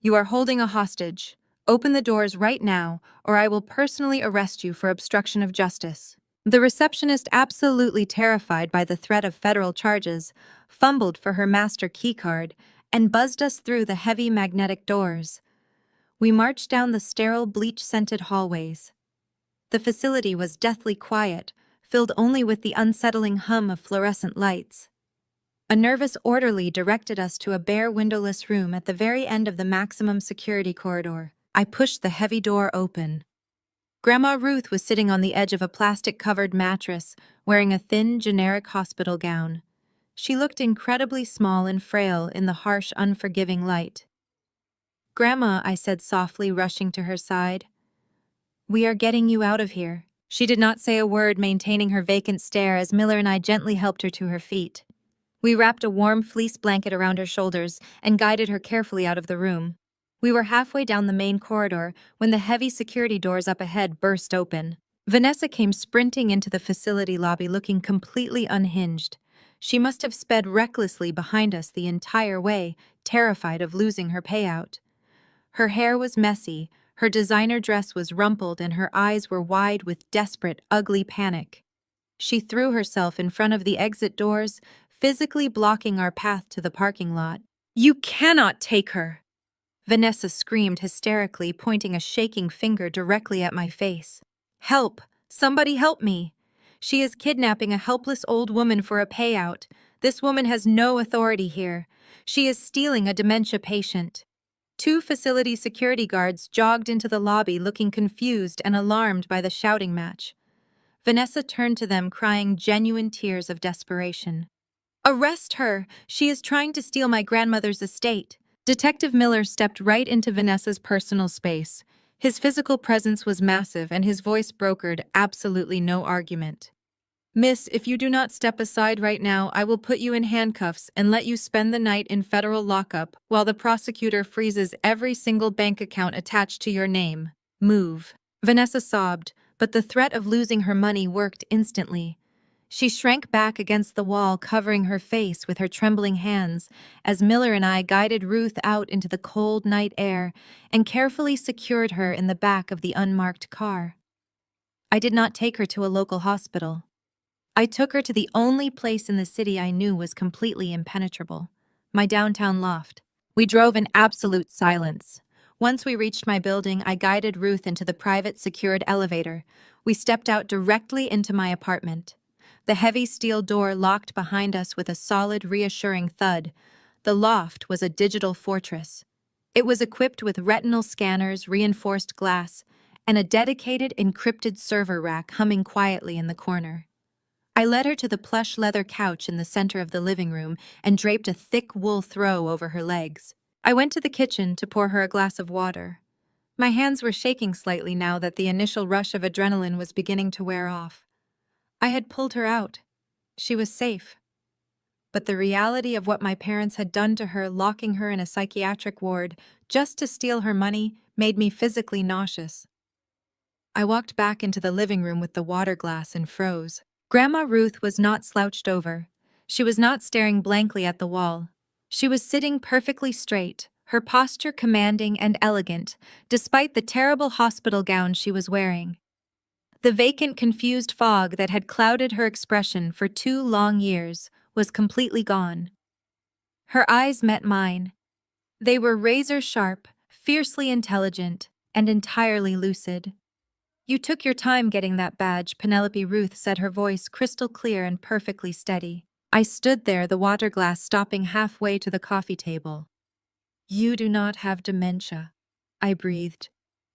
You are holding a hostage. Open the doors right now, or I will personally arrest you for obstruction of justice. The receptionist, absolutely terrified by the threat of federal charges, fumbled for her master keycard and buzzed us through the heavy magnetic doors. We marched down the sterile, bleach-scented hallways. The facility was deathly quiet, filled only with the unsettling hum of fluorescent lights. A nervous orderly directed us to a bare, windowless room at the very end of the maximum security corridor. I pushed the heavy door open. Grandma Ruth was sitting on the edge of a plastic-covered mattress, wearing a thin, generic hospital gown. She looked incredibly small and frail in the harsh, unforgiving light. Grandma, I said softly, rushing to her side. We are getting you out of here. She did not say a word, maintaining her vacant stare as Miller and I gently helped her to her feet. We wrapped a warm fleece blanket around her shoulders and guided her carefully out of the room. We were halfway down the main corridor when the heavy security doors up ahead burst open. Vanessa came sprinting into the facility lobby, looking completely unhinged. She must have sped recklessly behind us the entire way, terrified of losing her payout. Her hair was messy, her designer dress was rumpled, and her eyes were wide with desperate, ugly panic. She threw herself in front of the exit doors, physically blocking our path to the parking lot. "You cannot take her!" Vanessa screamed hysterically, pointing a shaking finger directly at my face. "Help! Somebody help me! She is kidnapping a helpless old woman for a payout. This woman has no authority here. She is stealing a dementia patient." Two facility security guards jogged into the lobby looking confused and alarmed by the shouting match. Vanessa turned to them, crying genuine tears of desperation. "Arrest her! She is trying to steal my grandmother's estate." Detective Miller stepped right into Vanessa's personal space. His physical presence was massive, and his voice brokered absolutely no argument. "Miss, if you do not step aside right now, I will put you in handcuffs and let you spend the night in federal lockup while the prosecutor freezes every single bank account attached to your name. Move." Vanessa sobbed, but the threat of losing her money worked instantly. She shrank back against the wall, covering her face with her trembling hands, as Miller and I guided Ruth out into the cold night air and carefully secured her in the back of the unmarked car. I did not take her to a local hospital. I took her to the only place in the city I knew was completely impenetrable, my downtown loft. We drove in absolute silence. Once we reached my building, I guided Ruth into the private secured elevator. We stepped out directly into my apartment. The heavy steel door locked behind us with a solid, reassuring thud. The loft was a digital fortress. It was equipped with retinal scanners, reinforced glass, and a dedicated encrypted server rack humming quietly in the corner. I led her to the plush leather couch in the center of the living room and draped a thick wool throw over her legs. I went to the kitchen to pour her a glass of water. My hands were shaking slightly now that the initial rush of adrenaline was beginning to wear off. I had pulled her out. She was safe. But the reality of what my parents had done to her, locking her in a psychiatric ward just to steal her money, made me physically nauseous. I walked back into the living room with the water glass and froze. Grandma Ruth was not slouched over. She was not staring blankly at the wall. She was sitting perfectly straight, her posture commanding and elegant, despite the terrible hospital gown she was wearing. The vacant, confused fog that had clouded her expression for 2 long years was completely gone. Her eyes met mine. They were razor-sharp, fiercely intelligent, and entirely lucid. "You took your time getting that badge," Penelope Ruth said, her voice crystal clear and perfectly steady. I stood there, the water glass stopping halfway to the coffee table. "You do not have dementia," I breathed.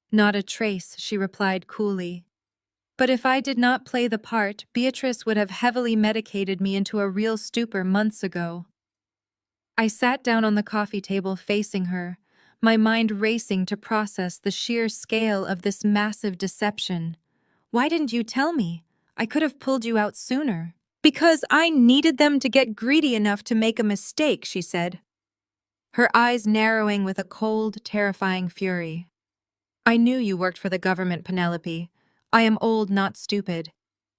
"Not a trace," she replied coolly. "But if I did not play the part, Beatrice would have heavily medicated me into a real stupor months ago." I sat down on the coffee table facing her, my mind racing to process the sheer scale of this massive deception. "Why didn't you tell me? I could have pulled you out sooner." "Because I needed them to get greedy enough to make a mistake," she said, her eyes narrowing with a cold, terrifying fury. "I knew you worked for the government, Penelope. I am old, not stupid.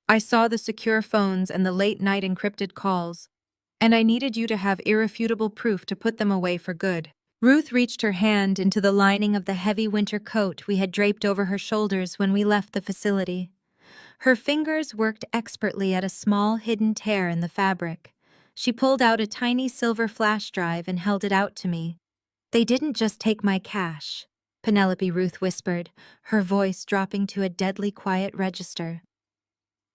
I saw the secure phones and the late-night encrypted calls, and I needed you to have irrefutable proof to put them away for good." Ruth reached her hand into the lining of the heavy winter coat we had draped over her shoulders when we left the facility. Her fingers worked expertly at a small, hidden tear in the fabric. She pulled out a tiny silver flash drive and held it out to me. "They didn't just take my cash," Penelope Ruth whispered, her voice dropping to a deadly quiet register.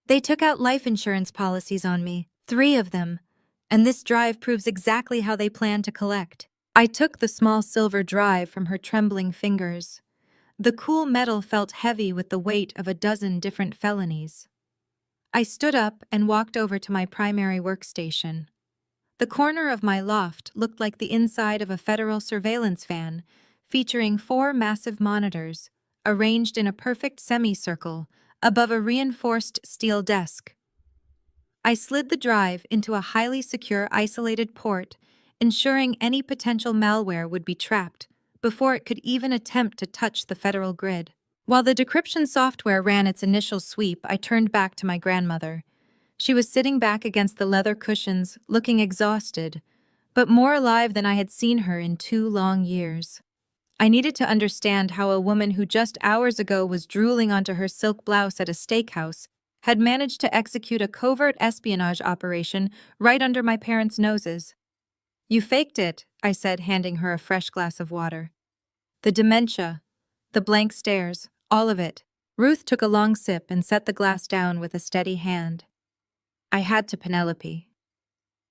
"They took out life insurance policies on me, 3 of them, and this drive proves exactly how they plan to collect." I took the small silver drive from her trembling fingers. The cool metal felt heavy with the weight of a dozen different felonies. I stood up and walked over to my primary workstation. The corner of my loft looked like the inside of a federal surveillance van, featuring 4 massive monitors, arranged in a perfect semicircle above a reinforced steel desk. I slid the drive into a highly secure, isolated port, ensuring any potential malware would be trapped before it could even attempt to touch the federal grid. While the decryption software ran its initial sweep, I turned back to my grandmother. She was sitting back against the leather cushions, looking exhausted, but more alive than I had seen her in 2 long years. I needed to understand how a woman who just hours ago was drooling onto her silk blouse at a steakhouse had managed to execute a covert espionage operation right under my parents' noses. "You faked it," I said, handing her a fresh glass of water. "The dementia, the blank stares, all of it." Ruth took a long sip and set the glass down with a steady hand. "I had to, Penelope.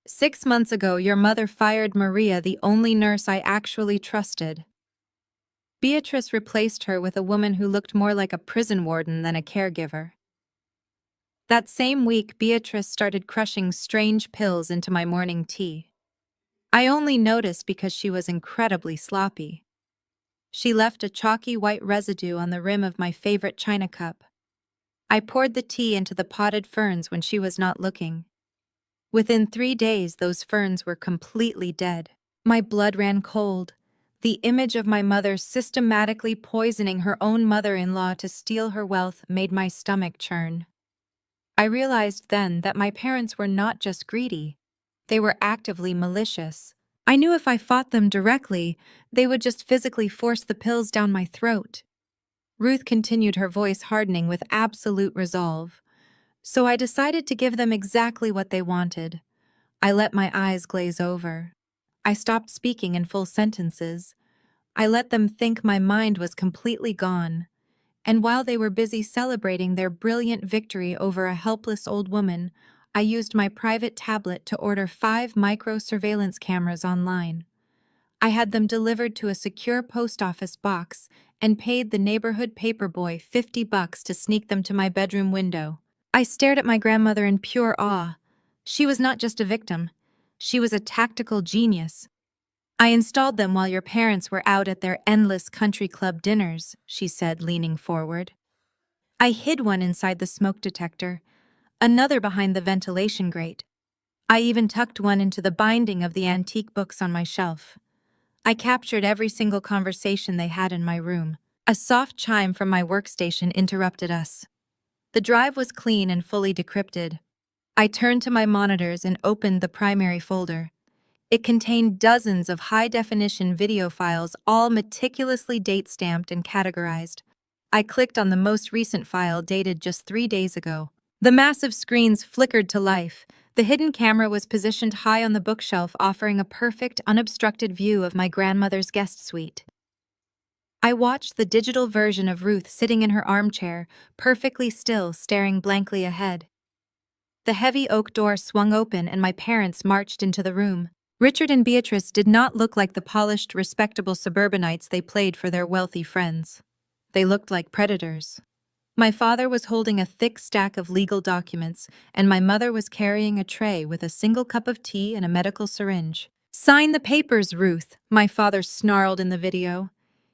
6 months ago, your mother fired Maria, the only nurse I actually trusted. Beatrice replaced her with a woman who looked more like a prison warden than a caregiver. That same week, Beatrice started crushing strange pills into my morning tea. I only noticed because she was incredibly sloppy. She left a chalky white residue on the rim of my favorite china cup. I poured the tea into the potted ferns when she was not looking. Within 3 days, those ferns were completely dead. My blood ran cold. The image of my mother systematically poisoning her own mother-in-law to steal her wealth made my stomach churn. I realized then that my parents were not just greedy. They were actively malicious. I knew if I fought them directly, they would just physically force the pills down my throat. Ruth continued, her voice hardening with absolute resolve. So I decided to give them exactly what they wanted. I let my eyes glaze over. I stopped speaking in full sentences. I let them think my mind was completely gone. And while they were busy celebrating their brilliant victory over a helpless old woman, I used my private tablet to order 5 micro-surveillance cameras online. I had them delivered to a secure post office box and paid the neighborhood paperboy $50 to sneak them to my bedroom window. I stared at my grandmother in pure awe. She was not just a victim. She was a tactical genius. "I installed them while your parents were out at their endless country club dinners," she said, leaning forward. "I hid one inside the smoke detector, another behind the ventilation grate. I even tucked one into the binding of the antique books on my shelf. I captured every single conversation they had in my room." A soft chime from my workstation interrupted us. The drive was clean and fully decrypted. I turned to my monitors and opened the primary folder. It contained dozens of high-definition video files, all meticulously date-stamped and categorized. I clicked on the most recent file, dated just 3 days ago. The massive screens flickered to life. The hidden camera was positioned high on the bookshelf, offering a perfect, unobstructed view of my grandmother's guest suite. I watched the digital version of Ruth sitting in her armchair, perfectly still, staring blankly ahead. The heavy oak door swung open and my parents marched into the room. Richard and Beatrice did not look like the polished, respectable suburbanites they played for their wealthy friends. They looked like predators. My father was holding a thick stack of legal documents, and my mother was carrying a tray with a single cup of tea and a medical syringe. "Sign the papers, Ruth," my father snarled in the video.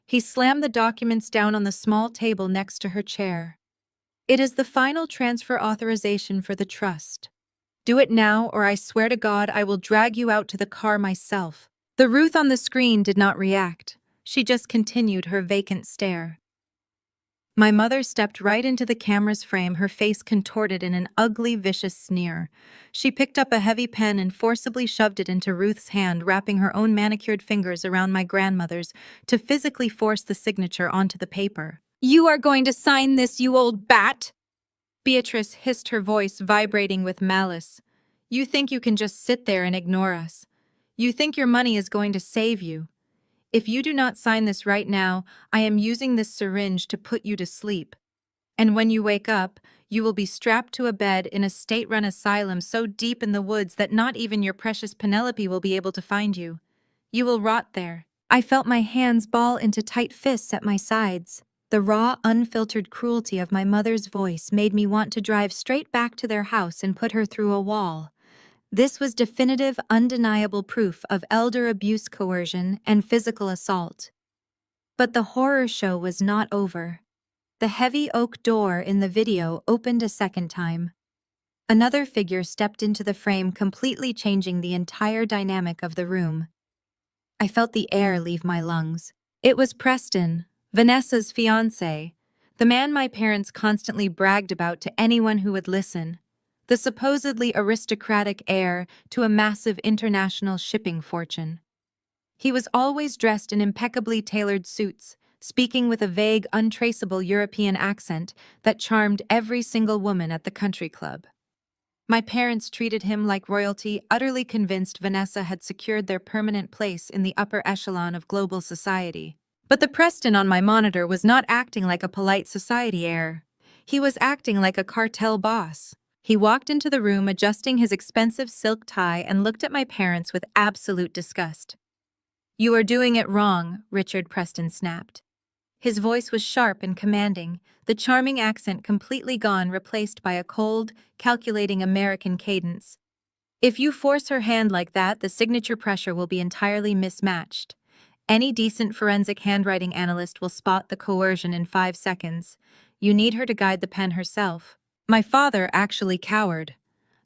He slammed the documents down on the small table next to her chair. "It is the final transfer authorization for the trust. Do it now, or I swear to God I will drag you out to the car myself." The Ruth on the screen did not react. She just continued her vacant stare. My mother stepped right into the camera's frame, her face contorted in an ugly, vicious sneer. She picked up a heavy pen and forcibly shoved it into Ruth's hand, wrapping her own manicured fingers around my grandmother's to physically force the signature onto the paper. "You are going to sign this, you old bat!" Beatrice hissed, her voice vibrating with malice. "You think you can just sit there and ignore us? You think your money is going to save you? If you do not sign this right now, I am using this syringe to put you to sleep. And when you wake up, you will be strapped to a bed in a state-run asylum so deep in the woods that not even your precious Penelope will be able to find you. You will rot there." I felt my hands ball into tight fists at my sides. The raw, unfiltered cruelty of my mother's voice made me want to drive straight back to their house and put her through a wall. This was definitive, undeniable proof of elder abuse, coercion, and physical assault. But the horror show was not over. The heavy oak door in the video opened a second time. Another figure stepped into the frame, completely changing the entire dynamic of the room. I felt the air leave my lungs. It was Preston, Vanessa's fiancé, the man my parents constantly bragged about to anyone who would listen. the supposedly aristocratic heir to a massive international shipping fortune. He was always dressed in impeccably tailored suits, speaking with a vague, untraceable European accent that charmed every single woman at the country club. My parents treated him like royalty, utterly convinced Vanessa had secured their permanent place in the upper echelon of global society. But the Preston on my monitor was not acting like a polite society heir. He was acting like a cartel boss. He walked into the room adjusting his expensive silk tie and looked at my parents with absolute disgust. "You are doing it wrong," Richard Preston snapped. His voice was sharp and commanding, the charming accent completely gone, replaced by a cold, calculating American cadence. "If you force her hand like that, the signature pressure will be entirely mismatched. Any decent forensic handwriting analyst will spot the coercion in 5 seconds. You need her to guide the pen herself." My father actually cowered.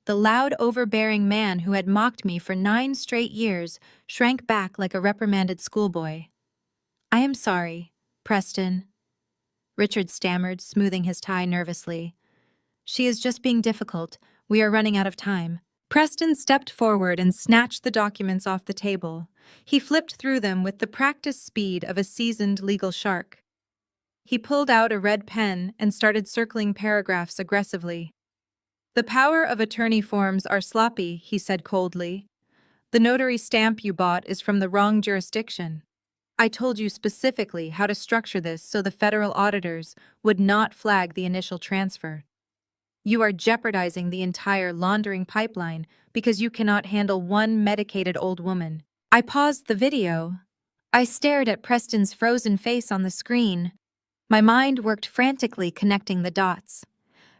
The loud, overbearing man who had mocked me for 9 straight years shrank back like a reprimanded schoolboy. "I am sorry, Preston," Richard stammered, smoothing his tie nervously. "She is just being difficult. We are running out of time." Preston stepped forward and snatched the documents off the table. He flipped through them with the practiced speed of a seasoned legal shark. He pulled out a red pen and started circling paragraphs aggressively. "The power of attorney forms are sloppy," he said coldly. "The notary stamp you bought is from the wrong jurisdiction. I told you specifically how to structure this so the federal auditors would not flag the initial transfer. You are jeopardizing the entire laundering pipeline because you cannot handle one medicated old woman." I paused the video. I stared at Preston's frozen face on the screen. My mind worked frantically, connecting the dots.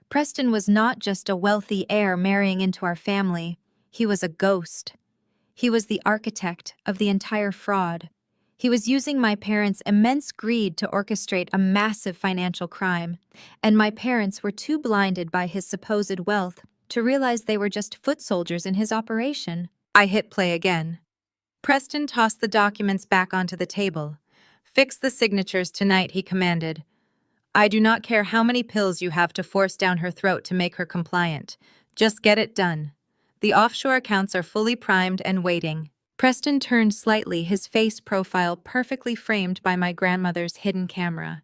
Preston was not just a wealthy heir marrying into our family. He was a ghost. He was the architect of the entire fraud. He was using my parents' immense greed to orchestrate a massive financial crime, and my parents were too blinded by his supposed wealth to realize they were just foot soldiers in his operation. I hit play again. Preston tossed the documents back onto the table. "Fix the signatures tonight," he commanded. "I do not care how many pills you have to force down her throat to make her compliant. Just get it done. The offshore accounts are fully primed and waiting." Preston turned slightly, his face profile perfectly framed by my grandmother's hidden camera.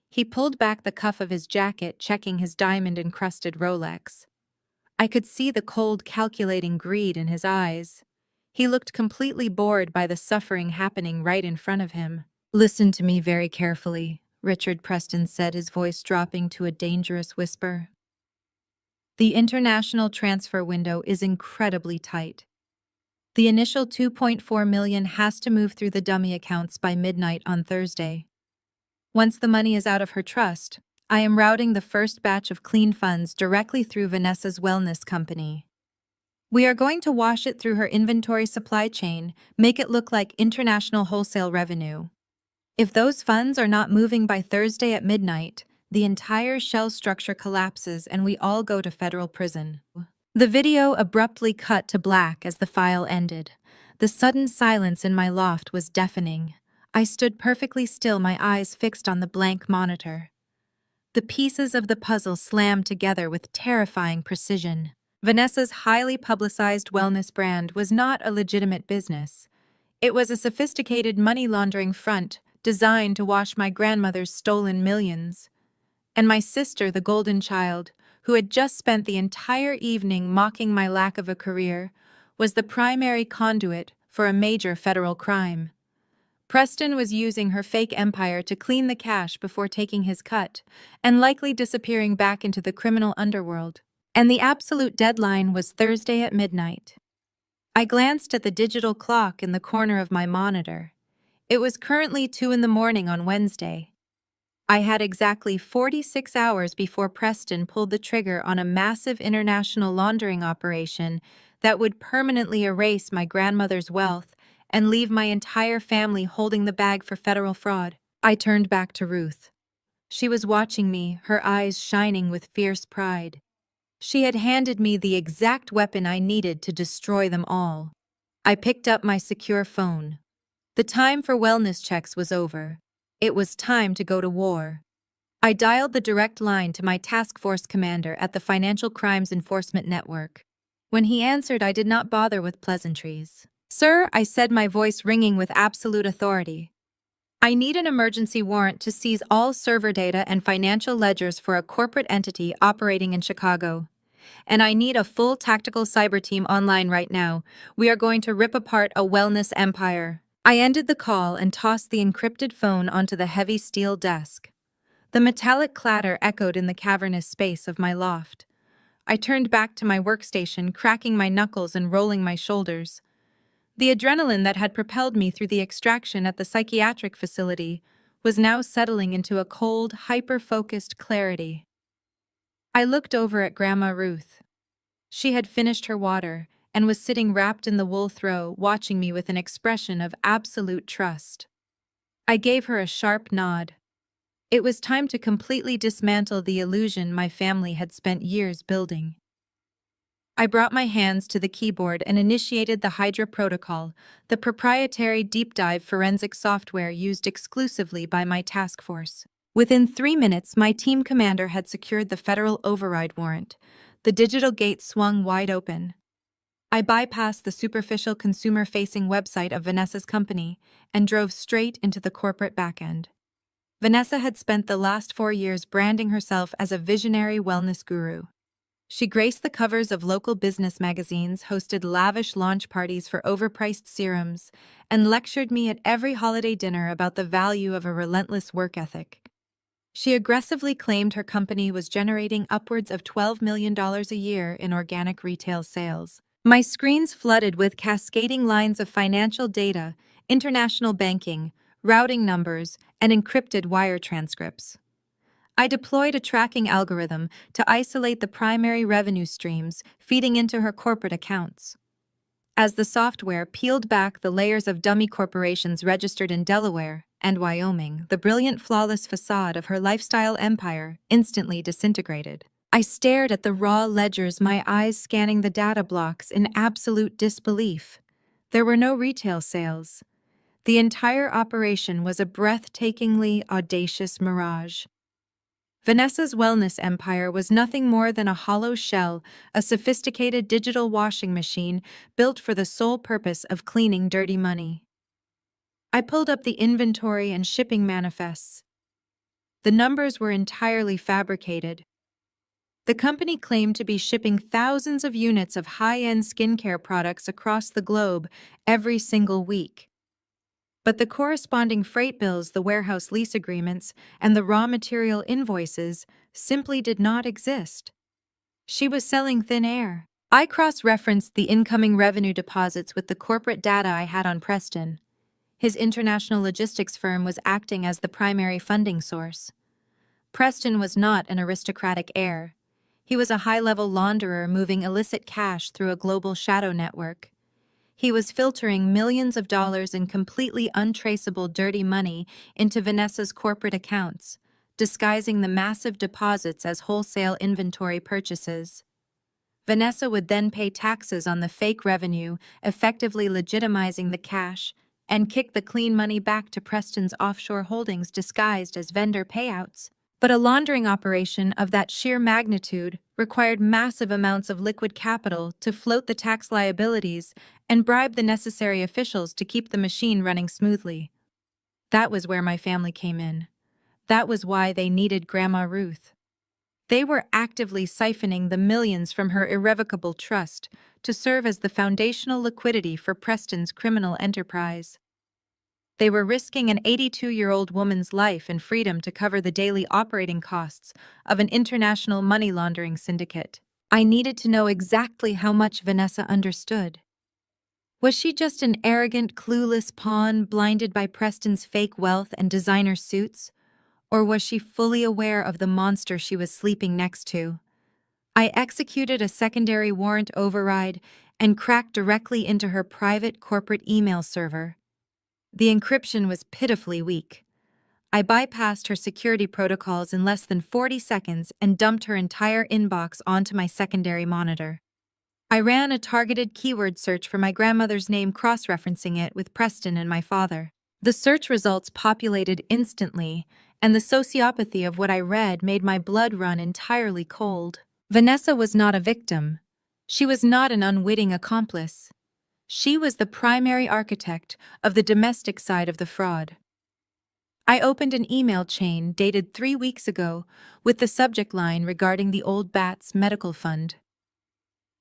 He pulled back the cuff of his jacket, checking his diamond-encrusted Rolex. I could see the cold, calculating greed in his eyes. He looked completely bored by the suffering happening right in front of him. "Listen to me very carefully," Richard Preston said, his voice dropping to a dangerous whisper. "The international transfer window is incredibly tight. The initial $2.4 million has to move through the dummy accounts by midnight on Thursday. Once the money is out of her trust, I am routing the first batch of clean funds directly through Vanessa's wellness company. We are going to wash it through her inventory supply chain, make it look like international wholesale revenue. If those funds are not moving by Thursday at midnight, the entire shell structure collapses and we all go to federal prison." The video abruptly cut to black as the file ended. The sudden silence in my loft was deafening. I stood perfectly still, my eyes fixed on the blank monitor. The pieces of the puzzle slammed together with terrifying precision. Vanessa's highly publicized wellness brand was not a legitimate business. It was a sophisticated money laundering front designed to wash my grandmother's stolen millions. And my sister, the golden child, who had just spent the entire evening mocking my lack of a career, was the primary conduit for a major federal crime. Preston was using her fake empire to clean the cash before taking his cut, and likely disappearing back into the criminal underworld. And the absolute deadline was Thursday at midnight. I glanced at the digital clock in the corner of my monitor. It was currently 2 in the morning on Wednesday. I had exactly 46 hours before Preston pulled the trigger on a massive international laundering operation that would permanently erase my grandmother's wealth and leave my entire family holding the bag for federal fraud. I turned back to Ruth. She was watching me, her eyes shining with fierce pride. She had handed me the exact weapon I needed to destroy them all. I picked up my secure phone. The time for wellness checks was over. It was time to go to war. I dialed the direct line to my task force commander at the Financial Crimes Enforcement Network. When he answered, I did not bother with pleasantries. "Sir," I said, my voice ringing with absolute authority, "I need an emergency warrant to seize all server data and financial ledgers for a corporate entity operating in Chicago. And I need a full tactical cyber team online right now. We are going to rip apart a wellness empire." I ended the call and tossed the encrypted phone onto the heavy steel desk. The metallic clatter echoed in the cavernous space of my loft. I turned back to my workstation, cracking my knuckles and rolling my shoulders. The adrenaline that had propelled me through the extraction at the psychiatric facility was now settling into a cold, hyper-focused clarity. I looked over at Grandma Ruth. She had finished her water and was sitting wrapped in the wool throw, watching me with an expression of absolute trust. I gave her a sharp nod. It was time to completely dismantle the illusion my family had spent years building. I brought my hands to the keyboard and initiated the Hydra protocol, the proprietary deep-dive forensic software used exclusively by my task force. Within 3 minutes, my team commander had secured the federal override warrant. The digital gate swung wide open. I bypassed the superficial consumer-facing website of Vanessa's company and drove straight into the corporate backend. Vanessa had spent the last 4 years branding herself as a visionary wellness guru. She graced the covers of local business magazines, hosted lavish launch parties for overpriced serums, and lectured me at every holiday dinner about the value of a relentless work ethic. She aggressively claimed her company was generating upwards of $12 million a year in organic retail sales. My screens flooded with cascading lines of financial data, international banking, routing numbers, and encrypted wire transcripts. I deployed a tracking algorithm to isolate the primary revenue streams feeding into her corporate accounts. As the software peeled back the layers of dummy corporations registered in Delaware and Wyoming, the brilliant, flawless facade of her lifestyle empire instantly disintegrated. I stared at the raw ledgers, my eyes scanning the data blocks in absolute disbelief. There were no retail sales. The entire operation was a breathtakingly audacious mirage. Vanessa's wellness empire was nothing more than a hollow shell, a sophisticated digital washing machine built for the sole purpose of cleaning dirty money. I pulled up the inventory and shipping manifests. The numbers were entirely fabricated. The company claimed to be shipping thousands of units of high-end skincare products across the globe every single week. But the corresponding freight bills, the warehouse lease agreements, and the raw material invoices simply did not exist. She was selling thin air. I cross-referenced the incoming revenue deposits with the corporate data I had on Preston. His international logistics firm was acting as the primary funding source. Preston was not an aristocratic heir. He was a high-level launderer moving illicit cash through a global shadow network. He was filtering millions of dollars in completely untraceable dirty money into Vanessa's corporate accounts, disguising the massive deposits as wholesale inventory purchases. Vanessa would then pay taxes on the fake revenue, effectively legitimizing the cash, and kick the clean money back to Preston's offshore holdings disguised as vendor payouts. But a laundering operation of that sheer magnitude required massive amounts of liquid capital to float the tax liabilities and bribe the necessary officials to keep the machine running smoothly. That was where my family came in. That was why they needed Grandma Ruth. They were actively siphoning the millions from her irrevocable trust to serve as the foundational liquidity for Preston's criminal enterprise. They were risking an 82-year-old woman's life and freedom to cover the daily operating costs of an international money laundering syndicate. I needed to know exactly how much Vanessa understood. Was she just an arrogant, clueless pawn blinded by Preston's fake wealth and designer suits? Or was she fully aware of the monster she was sleeping next to? I executed a secondary warrant override and cracked directly into her private corporate email server. The encryption was pitifully weak. I bypassed her security protocols in less than 40 seconds and dumped her entire inbox onto my secondary monitor. I ran a targeted keyword search for my grandmother's name, cross-referencing it with Preston and my father. The search results populated instantly, and the sociopathy of what I read made my blood run entirely cold. Vanessa was not a victim. She was not an unwitting accomplice. She was the primary architect of the domestic side of the fraud. I opened an email chain dated 3 weeks ago with the subject line regarding the old bat's medical fund.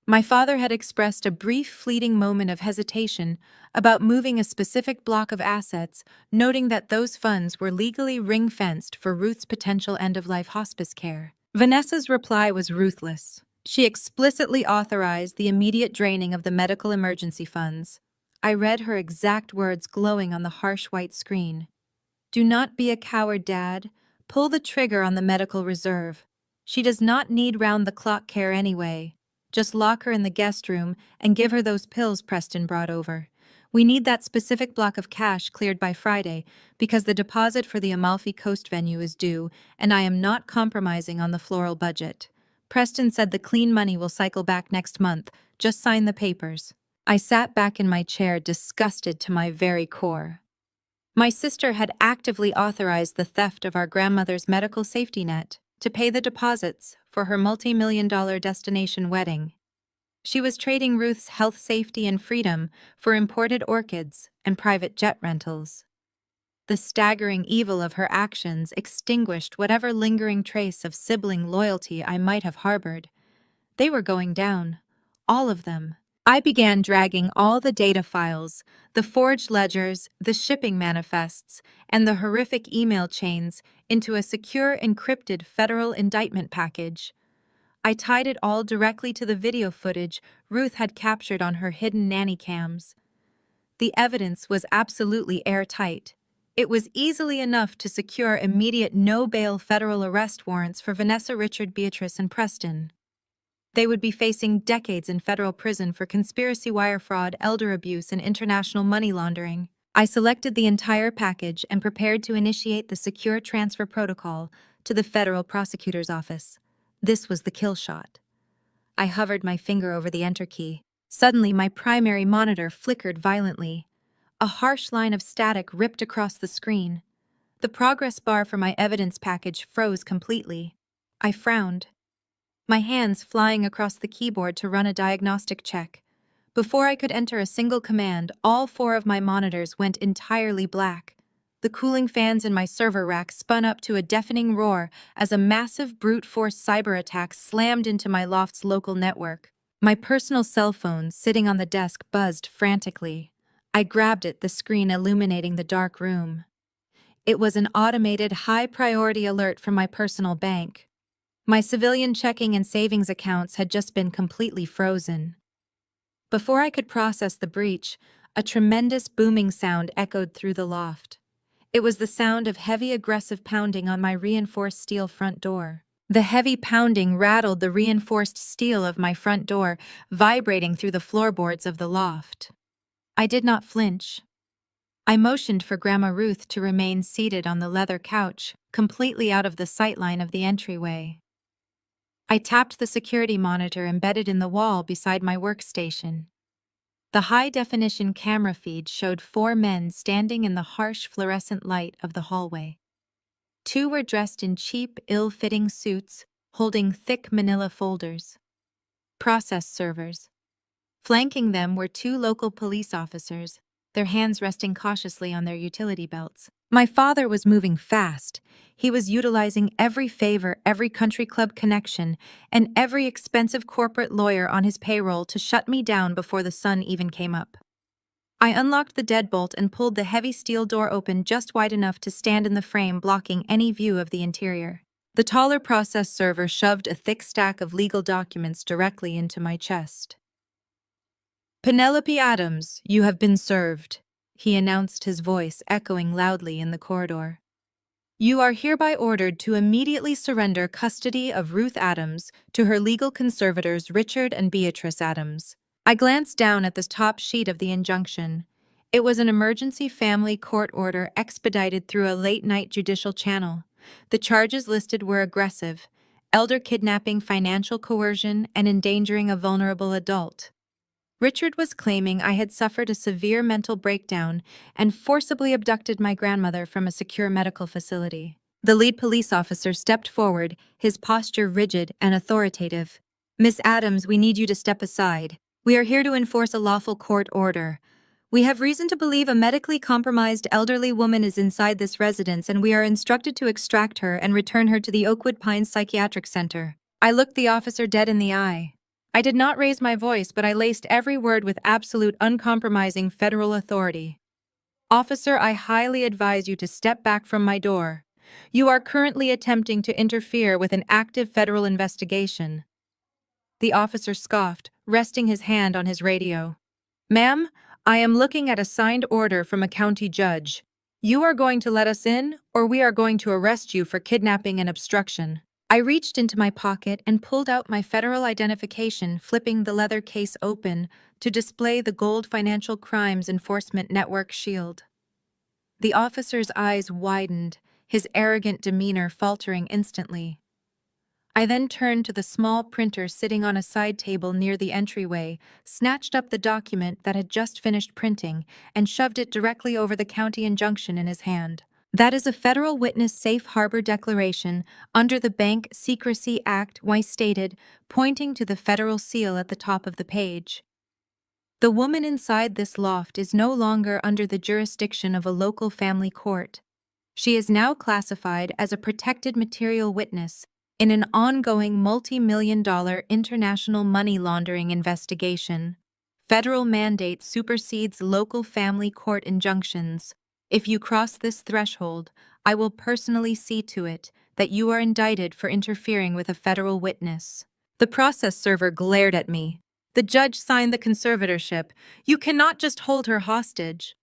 My father had expressed a brief, fleeting moment of hesitation about moving a specific block of assets, noting that those funds were legally ring-fenced for Ruth's potential end-of-life hospice care. Vanessa's reply was ruthless. She explicitly authorized the immediate draining of the medical emergency funds. I read her exact words glowing on the harsh white screen. "Do not be a coward, Dad. Pull the trigger on the medical reserve. She does not need round-the-clock care anyway. Just lock her in the guest room and give her those pills Preston brought over. We need that specific block of cash cleared by Friday because the deposit for the Amalfi Coast venue is due, and I am not compromising on the floral budget. Preston said the clean money will cycle back next month. Just sign the papers." I sat back in my chair, disgusted to my very core. My sister had actively authorized the theft of our grandmother's medical safety net to pay the deposits for her multi-million-dollar destination wedding. She was trading Ruth's health, safety, and freedom for imported orchids and private jet rentals. The staggering evil of her actions extinguished whatever lingering trace of sibling loyalty I might have harbored. They were going down, all of them. I began dragging all the data files, the forged ledgers, the shipping manifests, and the horrific email chains into a secure encrypted federal indictment package. I tied it all directly to the video footage Ruth had captured on her hidden nanny cams. The evidence was absolutely airtight. It was easily enough to secure immediate no-bail federal arrest warrants for Vanessa, Richard, Beatrice, and Preston. They would be facing decades in federal prison for conspiracy, wire fraud, elder abuse, and international money laundering. I selected the entire package and prepared to initiate the secure transfer protocol to the federal prosecutor's office. This was the kill shot. I hovered my finger over the enter key. Suddenly, my primary monitor flickered violently. A harsh line of static ripped across the screen. The progress bar for my evidence package froze completely. I frowned, my hands flying across the keyboard to run a diagnostic check. Before I could enter a single command, all 4 of my monitors went entirely black. The cooling fans in my server rack spun up to a deafening roar as a massive brute force cyber attack slammed into my loft's local network. My personal cell phone, sitting on the desk, buzzed frantically. I grabbed it, the screen illuminating the dark room. It was an automated, high-priority alert from my personal bank. My civilian checking and savings accounts had just been completely frozen. Before I could process the breach, a tremendous booming sound echoed through the loft. It was the sound of heavy, aggressive pounding on my reinforced steel front door. The heavy pounding rattled the reinforced steel of my front door, vibrating through the floorboards of the loft. I did not flinch. I motioned for Grandma Ruth to remain seated on the leather couch, completely out of the sightline of the entryway. I tapped the security monitor embedded in the wall beside my workstation. The high-definition camera feed showed 4 men standing in the harsh fluorescent light of the hallway. 2 were dressed in cheap, ill-fitting suits, holding thick manila folders. Process servers. Flanking them were 2 local police officers, their hands resting cautiously on their utility belts. My father was moving fast. He was utilizing every favor, every country club connection, and every expensive corporate lawyer on his payroll to shut me down before the sun even came up. I unlocked the deadbolt and pulled the heavy steel door open just wide enough to stand in the frame, blocking any view of the interior. The taller process server shoved a thick stack of legal documents directly into my chest. "Penelope Adams, you have been served," he announced, his voice echoing loudly in the corridor. "You are hereby ordered to immediately surrender custody of Ruth Adams to her legal conservators Richard and Beatrice Adams." I glanced down at the top sheet of the injunction. It was an emergency family court order expedited through a late-night judicial channel. The charges listed were aggressive: elder kidnapping, financial coercion, and endangering a vulnerable adult. Richard was claiming I had suffered a severe mental breakdown and forcibly abducted my grandmother from a secure medical facility. The lead police officer stepped forward, his posture rigid and authoritative. "Miss Adams, we need you to step aside. We are here to enforce a lawful court order. We have reason to believe a medically compromised elderly woman is inside this residence, and we are instructed to extract her and return her to the Oakwood Pines Psychiatric Center." I looked the officer dead in the eye. I did not raise my voice, but I laced every word with absolute, uncompromising federal authority. "Officer, I highly advise you to step back from my door. You are currently attempting to interfere with an active federal investigation." The officer scoffed, resting his hand on his radio. "Ma'am, I am looking at a signed order from a county judge. You are going to let us in, or we are going to arrest you for kidnapping and obstruction." I reached into my pocket and pulled out my federal identification, flipping the leather case open to display the gold Financial Crimes Enforcement Network shield. The officer's eyes widened, his arrogant demeanor faltering instantly. I then turned to the small printer sitting on a side table near the entryway, snatched up the document that had just finished printing, and shoved it directly over the county injunction in his hand. "That is a federal witness safe harbor declaration under the Bank Secrecy Act," Weiss stated, pointing to the federal seal at the top of the page. "The woman inside this loft is no longer under the jurisdiction of a local family court. She is now classified as a protected material witness in an ongoing multi-million-dollar international money laundering investigation. Federal mandate supersedes local family court injunctions. If you cross this threshold, I will personally see to it that you are indicted for interfering with a federal witness." The process server glared at me. "The judge signed the conservatorship. You cannot just hold her hostage."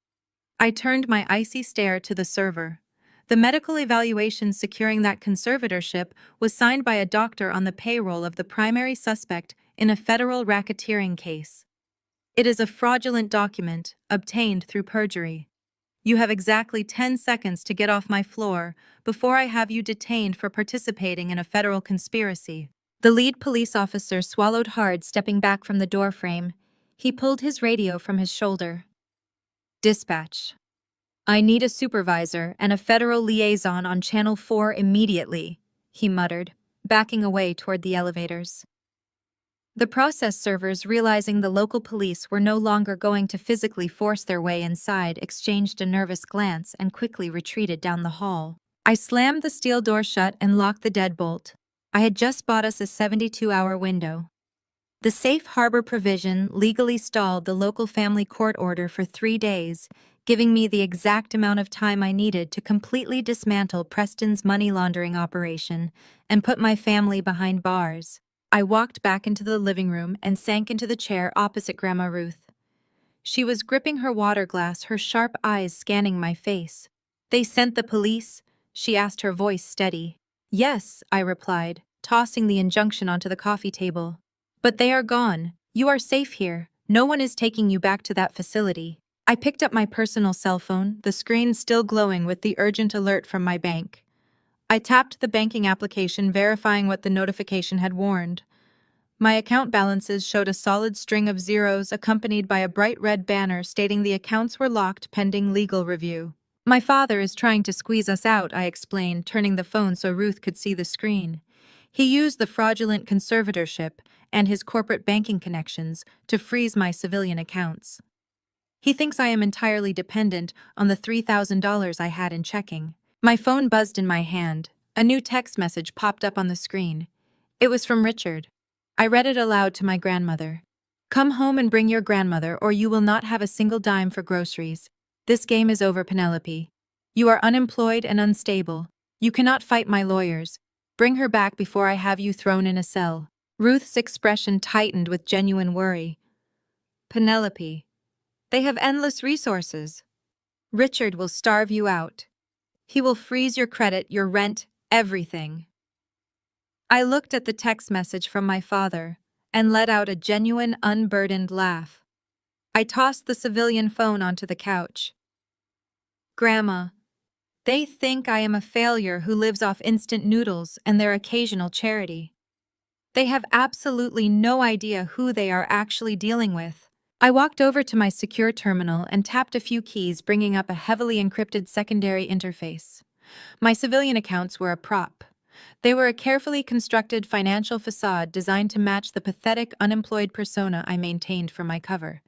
I turned my icy stare to the server. The medical evaluation securing that conservatorship was signed by a doctor on the payroll of the primary suspect in a federal racketeering case. It is a fraudulent document, obtained through perjury. You have exactly 10 seconds to get off my floor before I have you detained for participating in a federal conspiracy." The lead police officer swallowed hard, stepping back from the doorframe. He pulled his radio from his shoulder. "Dispatch. I need a supervisor and a federal liaison on Channel 4 immediately," he muttered, backing away toward the elevators. The process servers, realizing the local police were no longer going to physically force their way inside, exchanged a nervous glance and quickly retreated down the hall. I slammed the steel door shut and locked the deadbolt. I had just bought us a 72-hour window. The safe harbor provision legally stalled the local family court order for 3 days, giving me the exact amount of time I needed to completely dismantle Preston's money laundering operation and put my family behind bars. I walked back into the living room and sank into the chair opposite Grandma Ruth. She was gripping her water glass, her sharp eyes scanning my face. "They sent the police?" she asked, her voice steady. "Yes," I replied, tossing the injunction onto the coffee table. "But they are gone. You are safe here. No one is taking you back to that facility." I picked up my personal cell phone, the screen still glowing with the urgent alert from my bank. I tapped the banking application, verifying what the notification had warned. My account balances showed a solid string of zeros accompanied by a bright red banner stating the accounts were locked pending legal review. "My father is trying to squeeze us out," I explained, turning the phone so Ruth could see the screen. "He used the fraudulent conservatorship and his corporate banking connections to freeze my civilian accounts. He thinks I am entirely dependent on the $3,000 I had in checking." My phone buzzed in my hand. A new text message popped up on the screen. It was from Richard. I read it aloud to my grandmother. "Come home and bring your grandmother, or you will not have a single dime for groceries. This game is over, Penelope. You are unemployed and unstable. You cannot fight my lawyers. Bring her back before I have you thrown in a cell." Ruth's expression tightened with genuine worry. "Penelope, they have endless resources. Richard will starve you out. He will freeze your credit, your rent, everything." I looked at the text message from my father and let out a genuine, unburdened laugh. I tossed the civilian phone onto the couch. "Grandma, they think I am a failure who lives off instant noodles and their occasional charity. They have absolutely no idea who they are actually dealing with." I walked over to my secure terminal and tapped a few keys, bringing up a heavily encrypted secondary interface. My civilian accounts were a prop. They were a carefully constructed financial facade designed to match the pathetic unemployed persona I maintained for my cover.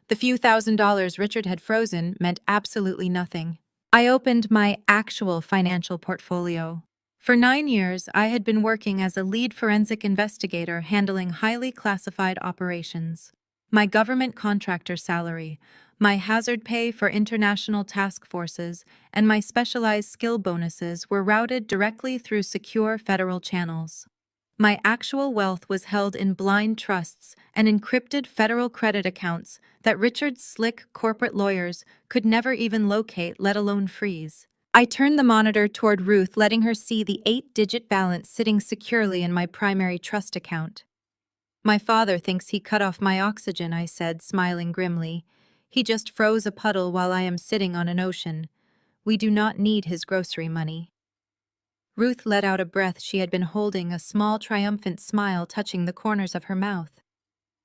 The few $1,000s Richard had frozen meant absolutely nothing. I opened my actual financial portfolio. For 9 years, I had been working as a lead forensic investigator handling highly classified operations. My government contractor salary, my hazard pay for international task forces, and my specialized skill bonuses were routed directly through secure federal channels. My actual wealth was held in blind trusts and encrypted federal credit accounts that Richard's slick corporate lawyers could never even locate, let alone freeze. I turned the monitor toward Ruth, letting her see the 8-digit balance sitting securely in my primary trust account. "My father thinks he cut off my oxygen," I said, smiling grimly. "He just froze a puddle while I am sitting on an ocean. We do not need his grocery money." Ruth let out a breath she had been holding, a small triumphant smile touching the corners of her mouth.